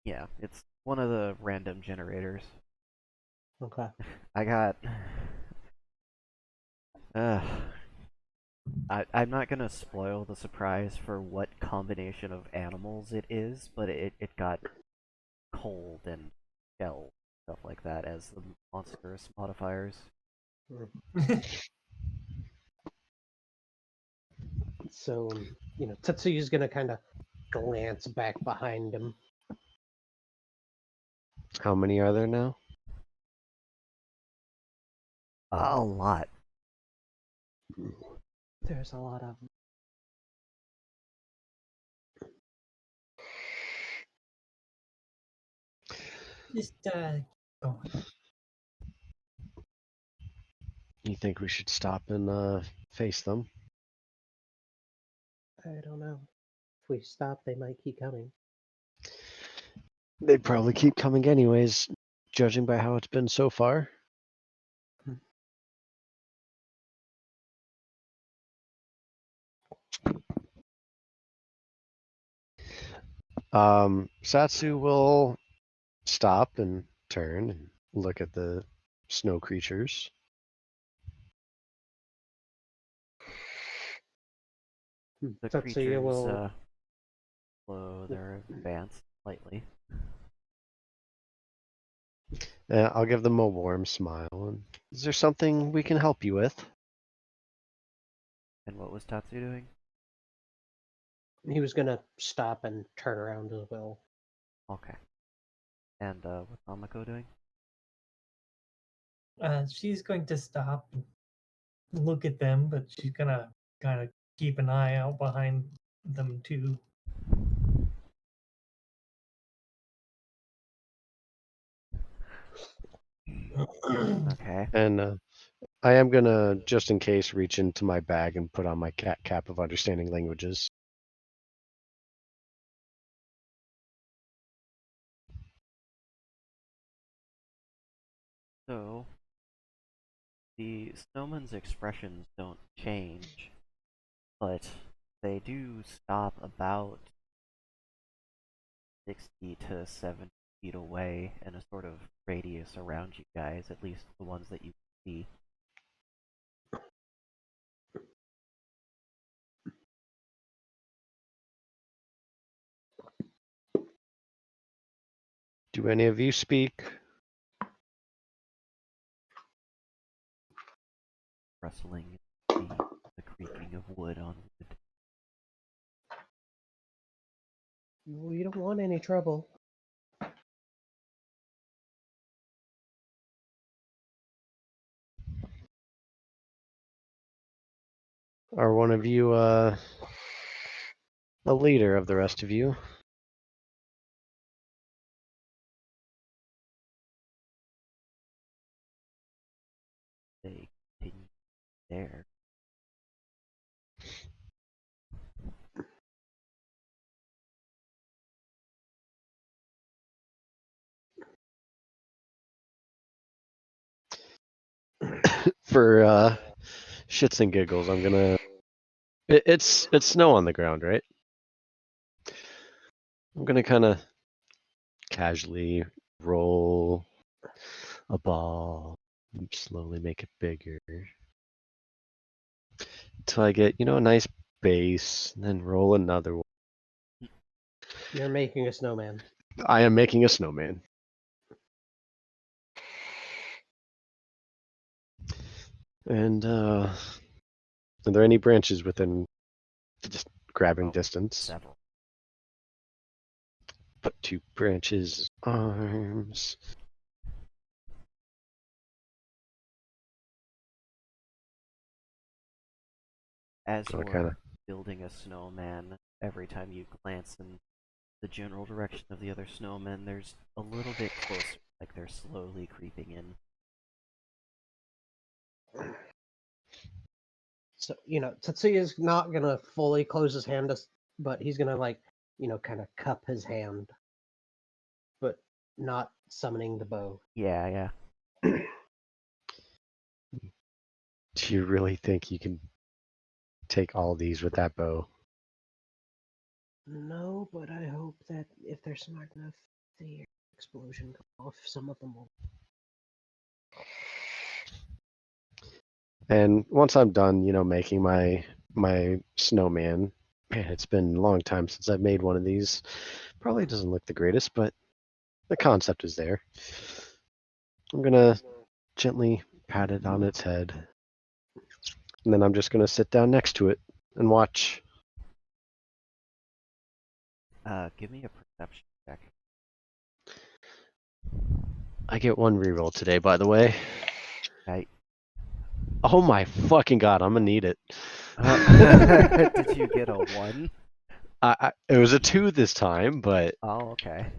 Yeah, it's one of the random generators. Okay. I got... I'm not gonna spoil the surprise for what combination of animals it is, but it got cold and shell, stuff like that, as the monstrous modifiers. So, Tetsuya's gonna kind of glance back behind him. How many are there now? A lot. There's a lot of them. Just going. You think we should stop and face them? I don't know. If we stop, they might keep coming. They'd probably keep coming anyways, judging by how it's been so far. Satsu will stop and turn and look at the snow creatures. The Tetsuya creatures will. slow their advance slightly. I'll give them a warm smile. And is there something we can help you with? And what was Tatsu doing? He was gonna stop and turn around as well. Okay. And what's Amako doing? She's going to stop and look at them, but she's gonna kind of keep an eye out behind them too. Okay. And I am gonna, just in case, reach into my bag and put on my cat cap of understanding languages. So, the snowman's expressions don't change, but they do stop about 60 to 70 feet away in a sort of radius around you guys, at least the ones that you can see. Do any of you speak rustling, the creaking of wood on wood. We don't want any trouble. Are one of you a leader of the rest of you? They continue there. For shits and giggles, I'm gonna. It's snow on the ground, right? I'm gonna kind of casually roll a ball, and slowly make it bigger, until I get a nice base, and then roll another one. You're making a snowman. I am making a snowman. And are there any branches within just grabbing Oh, distance? several. Put 2 branches, arms. As So I you're kinda- building a snowman, every time you glance in the general direction of the other snowmen, there's a little bit closer, like they're slowly creeping in. So, Tetsuya's not gonna fully close his hand, but he's gonna, kind of cup his hand. But not summoning the bow. Yeah. Do you really think you can take all these with that bow? No, but I hope that if they're smart enough, the explosion goes off. Some of them will. And once I'm done, making my snowman, man, it's been a long time since I've made one of these. Probably doesn't look the greatest, but the concept is there. I'm gonna gently pat it on its head, and then I'm just gonna sit down next to it and watch. Give me a perception check. I get 1 reroll today, by the way. Right. Oh my fucking god, I'm gonna need it. Did you get a 1? It was a 2 this time, but Oh, okay.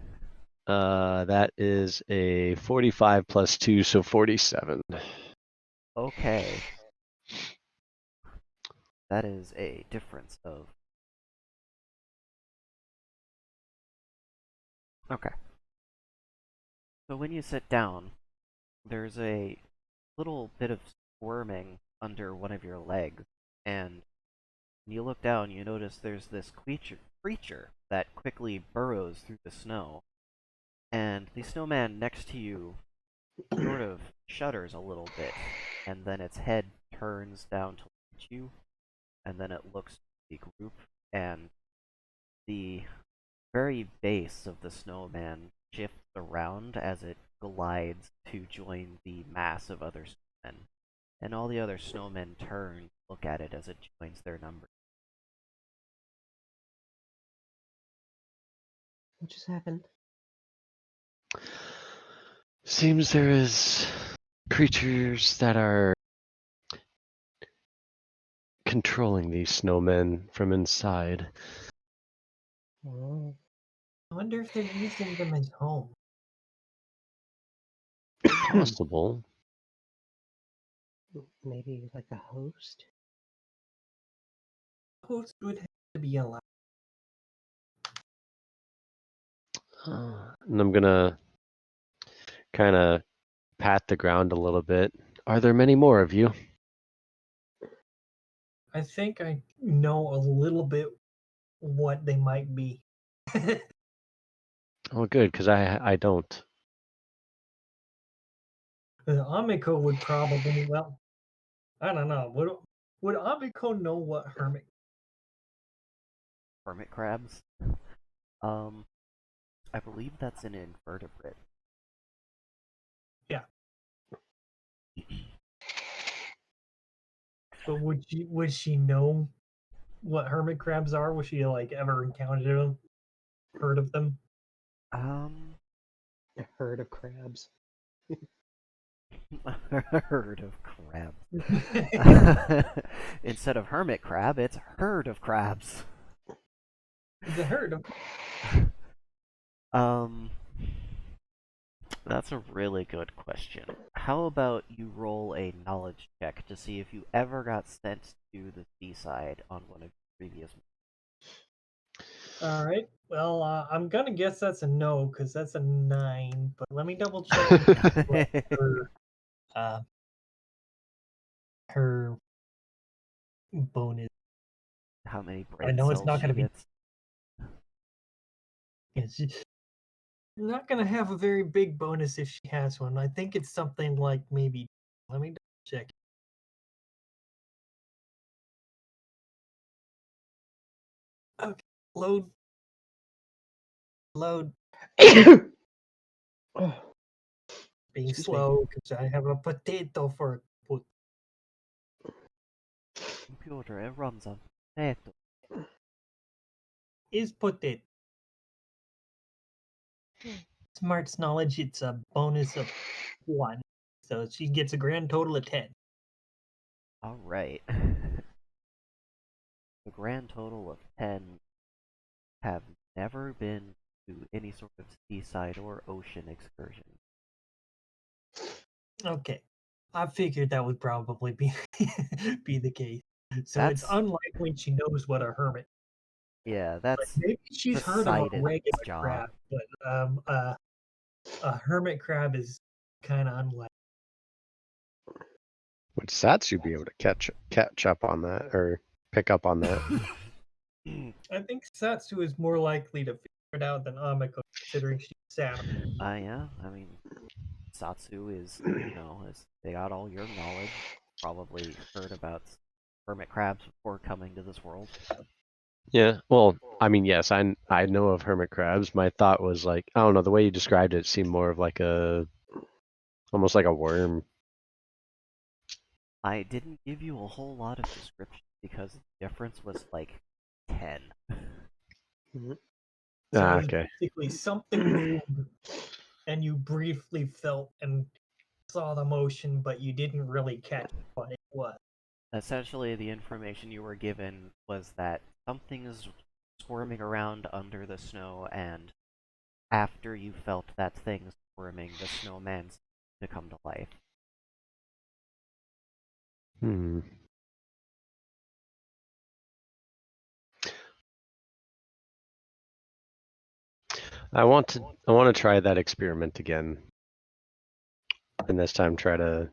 that is a 45 plus 2, so 47. Okay. That is a difference of... Okay. So when you sit down, there's a little bit of squirming under one of your legs, and when you look down, you notice there's this creature that quickly burrows through the snow, and the snowman next to you sort of shudders a little bit, and then its head turns down to look at you, and then it looks at the group, and the very base of the snowman shifts around as it glides to join the mass of other snowmen, and all the other snowmen turn to look at it as it joins their number. What just happened? Seems there is creatures that are controlling these snowmen from inside. Oh, I wonder if they're using them as home. Possible. maybe like a host? Host would have to be alive. And I'm gonna kind of pat the ground a little bit. Are there many more of you? I think I know a little bit what they might be. Oh, good, because I don't. Amiko would probably, well, I don't know. Would Amiko know what hermit? Hermit crabs? I believe that's an invertebrate. Yeah. But would she know what hermit crabs are? Was she like ever encountered them? Heard of them? A herd of crabs. A herd of crabs. Instead of hermit crab, it's herd of crabs. The herd of Um, that's a really good question. How about you roll a knowledge check to see if you ever got sent to the seaside on one of your previous. All right. Well, I'm gonna guess that's a no because that's a 9. But let me double check and see what uh, her bonus. How many I brain know it's cells not she gonna be. gets? She's not gonna have a very big bonus if she has one. I think it's something like maybe. Let me double check. Okay. Load. Load. Oh, Being Excuse me. slow because I have a potato for put. Computer, it runs on potato. Is potato. Smart's knowledge. It's a bonus of 1, so she gets a grand total of 10. Alright. The grand total of 10 have never been to any sort of seaside or ocean excursion. Okay. I figured that would probably be be the case. So it's That's- unlikely she knows what a hermit. Yeah, Like that's maybe she's heard of a Poseidon's regular job. crab, but a hermit crab is kind of unlikely. Would Satsu be able to catch up on that or pick up on that? I think Satsu is more likely to figure it out than Amiko, considering she's Saturn. Yeah, I mean, Satsu is, they got all your knowledge. Probably heard about hermit crabs before coming to this world. Yeah, well, I mean, yes, I know of hermit crabs. My thought was like, I don't know, the way you described it seemed more of like almost like a worm. I didn't give you a whole lot of description because the difference was like 10. So it was Okay. basically something moved, and you briefly felt and saw the motion, but you didn't really catch what it was. Essentially, the information you were given was that something is squirming around under the snow, and after you felt that thing squirming, the snowman's to come to life. Hmm. I want to try that experiment again. And this time try to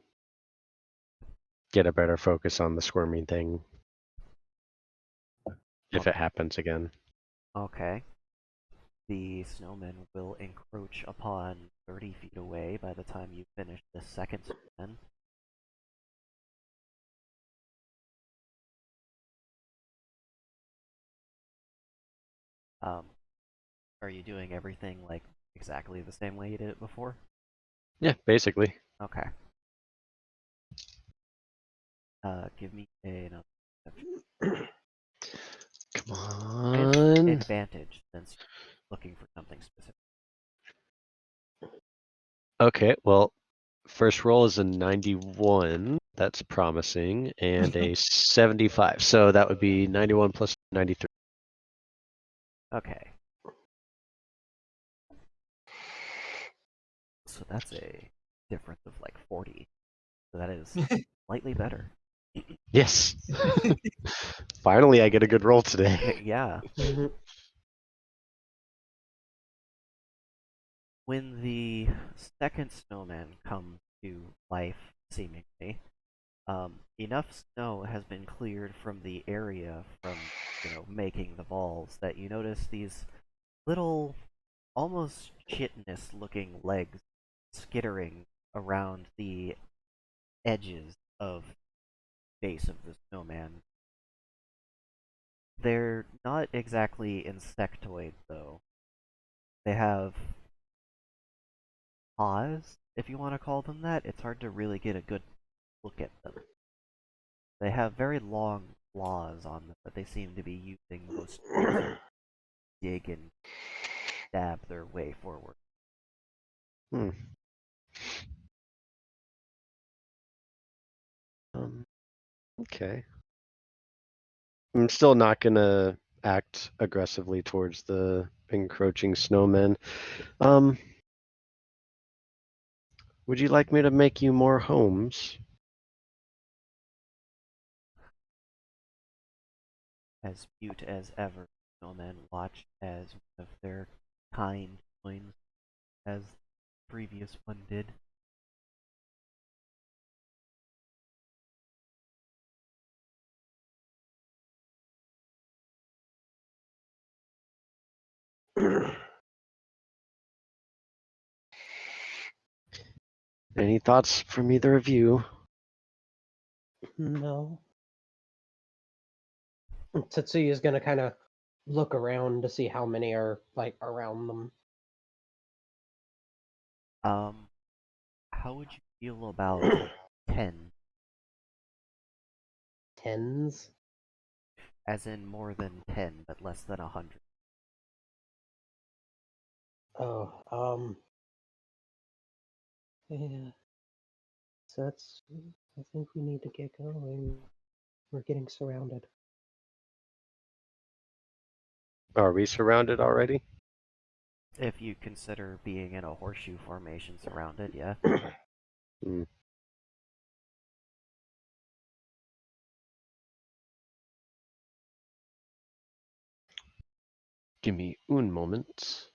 get a better focus on the squirming thing. If it happens again. Okay. The snowman will encroach upon 30 feet away by the time you finish the second snowman. Are you doing everything like exactly the same way you did it before? Yeah, basically. Okay. Give me another Come on. advantage since you're looking for something specific. Okay, well, first roll is a 91. That's promising. And a 75. So that would be 91 plus 93. Okay. So that's a difference of like 40. So that is slightly better. Yes. Finally, I get a good roll today. Yeah. When the second snowman comes to life, seemingly, enough snow has been cleared from the area from, making the balls that you notice these little, almost chitinous-looking legs skittering around the edges of base of the snowman. They're not exactly insectoid, though. They have paws, if you want to call them that. It's hard to really get a good look at them. They have very long claws on them that they seem to be using most to dig and stab their way forward. Hmm. Okay. I'm still not gonna act aggressively towards the encroaching snowmen. Would you like me to make you more homes? As mute as ever, snowmen watch as one of their kind joins as the previous one did. Any thoughts from either of you? No. Tetsuya is gonna kind of look around to see how many are like around them. How would you feel about 10? Tens. As in more than 10, but less than 100. Oh, yeah. So that's. I think we need to get going. We're getting surrounded. Are we surrounded already? If you consider being in a horseshoe formation surrounded, yeah. Hmm. Give me un moment.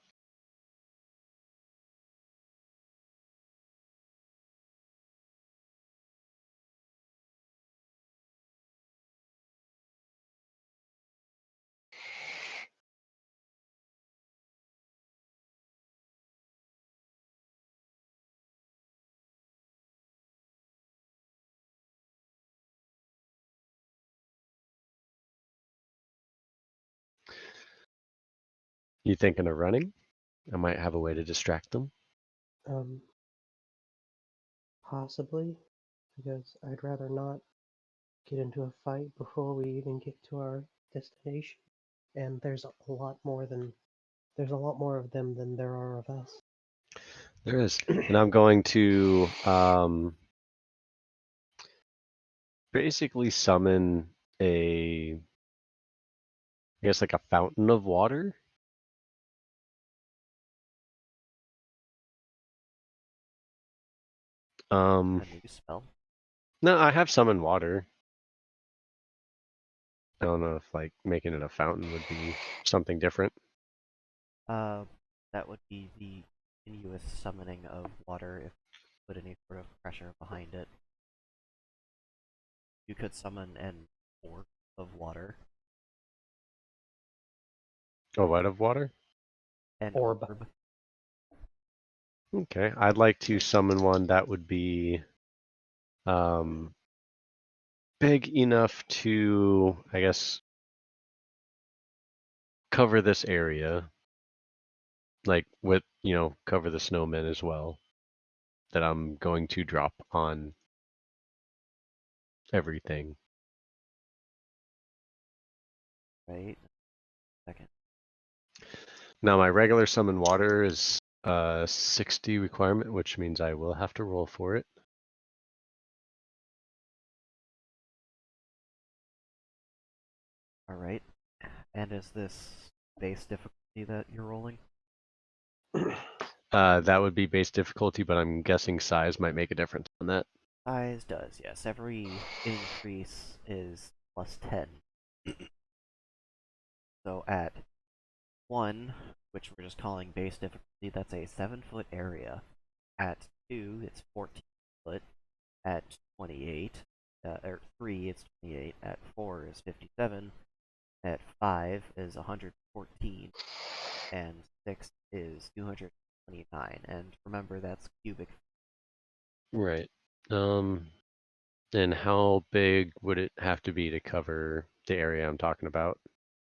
You thinking of running? I might have a way to distract them. Um, possibly, because I'd rather not get into a fight before we even get to our destination. And there's a lot more of them than there are of us. There is. And I'm going to basically summon I guess like a fountain of water. A new spell. No, I have summoned water. I don't know if like making it a fountain would be something different. That would be the continuous summoning of water if you put any sort of pressure behind it. You could summon an orb of water. Oh, what of water? An Orb. Okay, I'd like to summon one that would be big enough to, I guess, cover this area. Like with, cover the snowmen as well. That I'm going to drop on everything. Right? Second. Now my regular summon water is 60 requirement, which means I will have to roll for it. Alright. And is this base difficulty that you're rolling? That would be base difficulty, but I'm guessing size might make a difference on that. Size does, yes. Every increase is plus 10. So at 1, which we're just calling base difficulty, that's a 7-foot area. At 2, it's 14 foot. At 28, or 3, it's 28. At 4 is 57. At 5 is 114. And 6 is 229. And remember, that's cubic. Right. And how big would it have to be to cover the area I'm talking about?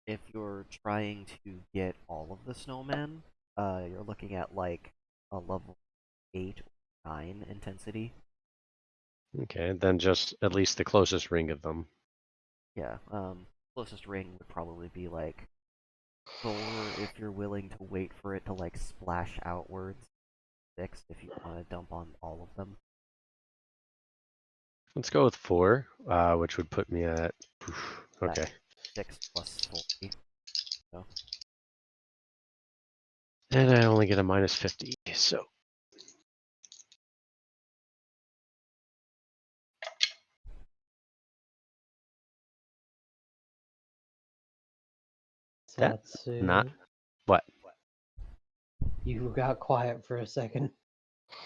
If you're trying to get all of the snowmen, you're looking at like a level 8 or 9 intensity. Okay, then just at least the closest ring of them. Yeah, closest ring would probably be like 4 if you're willing to wait for it to like splash outwards. 6 if you want to dump on all of them. Let's go with 4, which would put me at. Okay. 6 plus 40. So And I only get a minus 50, so. That Satsu, not what? you got quiet for a second.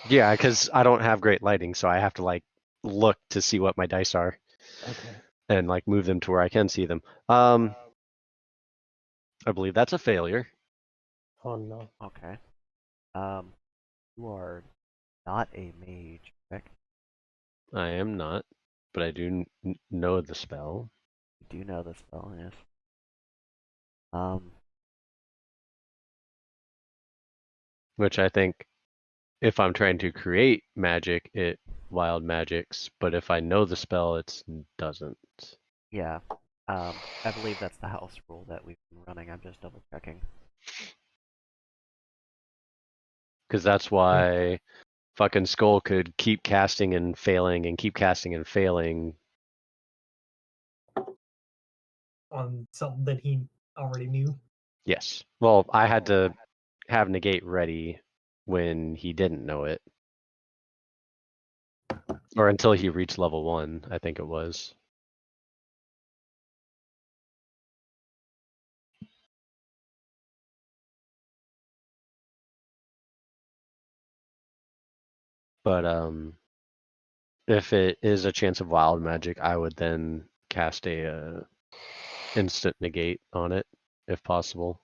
Yeah, because I don't have great lighting, so I have to like look to see what my dice are Okay. and like move them to where I can see them. I believe that's a failure. Oh no. okay. You are not a mage, correct? I am not, but I do know the spell. You do know the spell, yes. Which I think if I'm trying to create magic, it wild magics, but if I know the spell, it doesn't. Yeah. I believe that's the house rule that we've been running. I'm just double checking. Because that's why fucking Skull could keep casting and failing and keep casting and failing. On something that he already knew. Yes. Well, I had to have negate ready when he didn't know it. Or until he reached level 1, I think it was. But if it is a chance of wild magic, I would then cast a instant negate on it, if possible.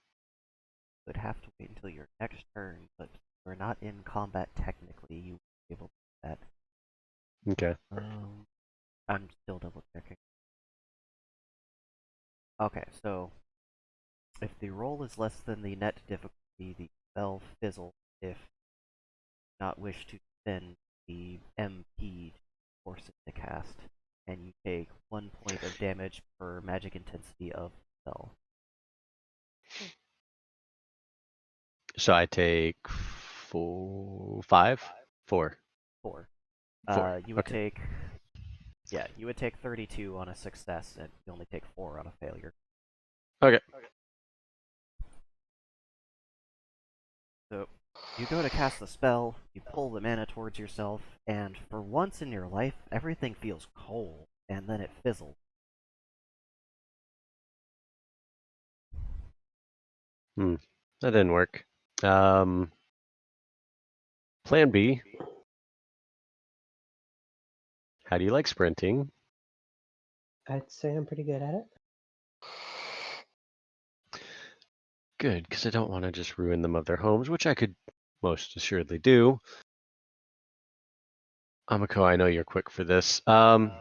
Would have to wait until your next turn, but we're not in combat technically. You would be able to do that. Okay. I'm still double checking. Okay, so if the roll is less than the net difficulty, the spell fizzles if you not wish to spend the MP to force it to cast, and you take 1 point of damage per magic intensity of the spell. So I take 5? 4. 4. 4. You would Okay. take... Yeah, you would take 32 on a success, and you only take 4 on a failure. Okay. So, you go to cast the spell, you pull the mana towards yourself, and for once in your life, everything feels cold, and then it fizzles. That didn't work. Plan B. How do you like sprinting? I'd say I'm pretty good at it. Good, because I don't want to just ruin them of their homes, which I could most assuredly do. Amiko, I know you're quick for this. Run.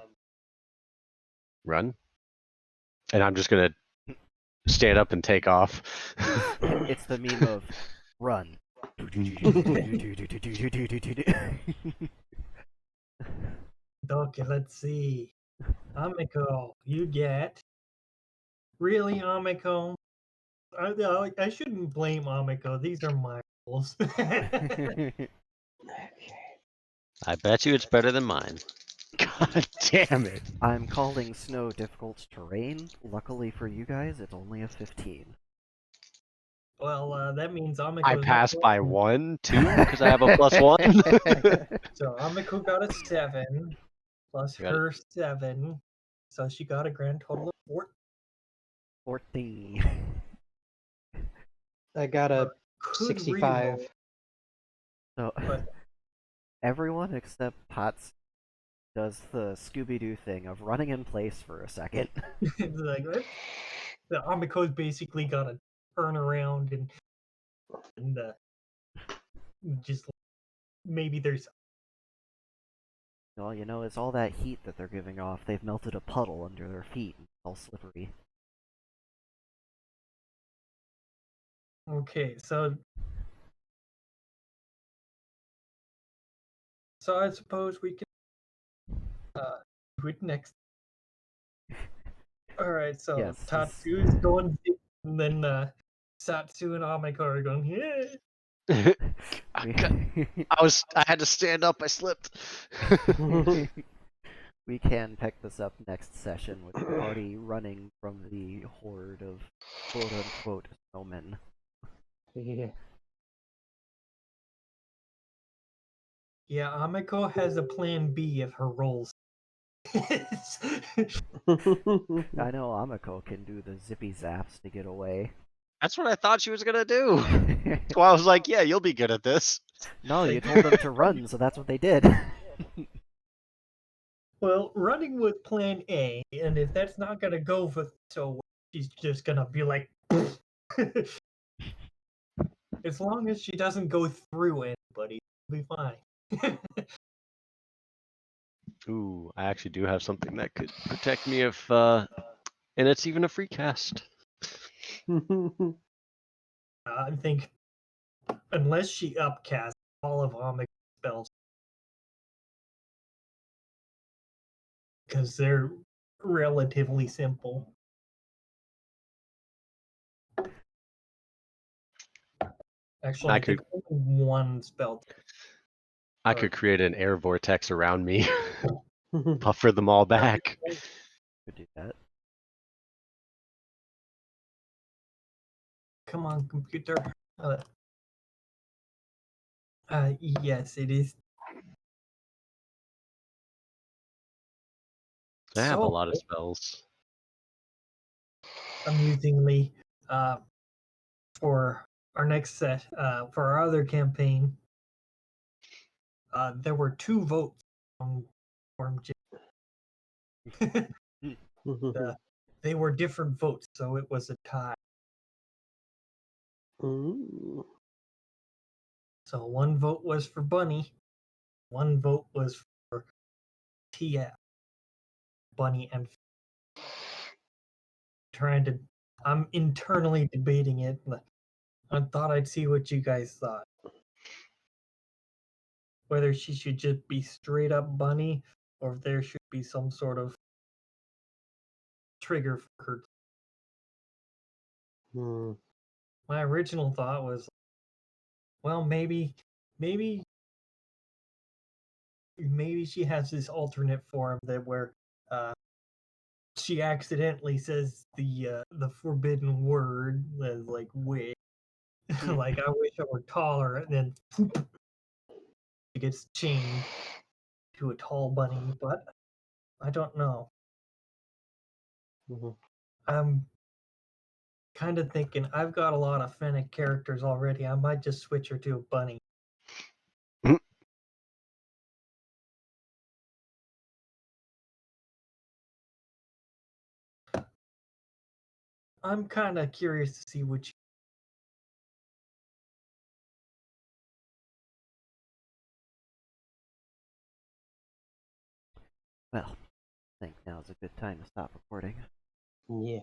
And I'm just gonna stand up and take off. It's the meme of run. Okay, let's see. Amiko, you get. Really, Amiko? I shouldn't blame Amiko. These are my rules. Okay. I bet you it's better than mine. God damn it. I'm calling snow difficult terrain. Luckily for you guys, it's only a 15. Well, that means Amiko. I passed by 1, 2, because I have a +1. So Amiko got a 7 plus Got it. her 7, so she got a grand total of 4. 14. I got a Could 65. reroll, So, but everyone except Potts does the Scooby-Doo thing of running in place for a second. it's like the Amiko's basically got to turn around and just maybe there's. Well, you know, it's all that heat that they're giving off. They've melted a puddle under their feet and it's all slippery. Okay, so I suppose we can Do it next. All right, so Yes, Tatsu is going, and then Satsu and Ameko are going. Yeah. I had to stand up. I slipped. We can pick this up next session with the party running from the horde of quote-unquote snowmen. Yeah. Yeah, Ameko has a plan B if her rolls. I know Amiko can do the zippy zaps to get away. That's what I thought she was gonna do. Well, I was like, yeah, you'll be good at this. No, you told them to run, so that's what they did. Well, running with plan A, and if that's not gonna go for so well, she's just gonna be like as long as she doesn't go through anybody, it'll be fine. Ooh, I actually do have something that could protect me if, and it's even a free cast. I think unless she upcasts all of Amiko's spells, because they're relatively simple. Actually, I I think only one spell. I could create an air vortex around me, buffer them all back. Could do that. Come on, computer. Yes, it is. I have a So, lot of spells. amusingly, for our next set, for our other campaign, there were 2 votes from Jim. They were different votes, so it was a tie. Ooh. So 1 vote was for Bunny, 1 vote was for TF. Bunny and trying to. I'm internally debating it. But I thought I'd see what you guys thought. Whether she should just be straight up Bunny, or if there should be some sort of trigger for her. Hmm. My original thought was, well, maybe she has this alternate form that where she accidentally says the forbidden word as like wig. Like I wish I were taller, and then she gets changed to a tall bunny, but I don't know. Mhm. I'm kind of thinking I've got a lot of Fennec characters already. I might just switch her to a bunny. I'm kind of curious to see what you. Well, I think now is a good time to stop recording. Yeah.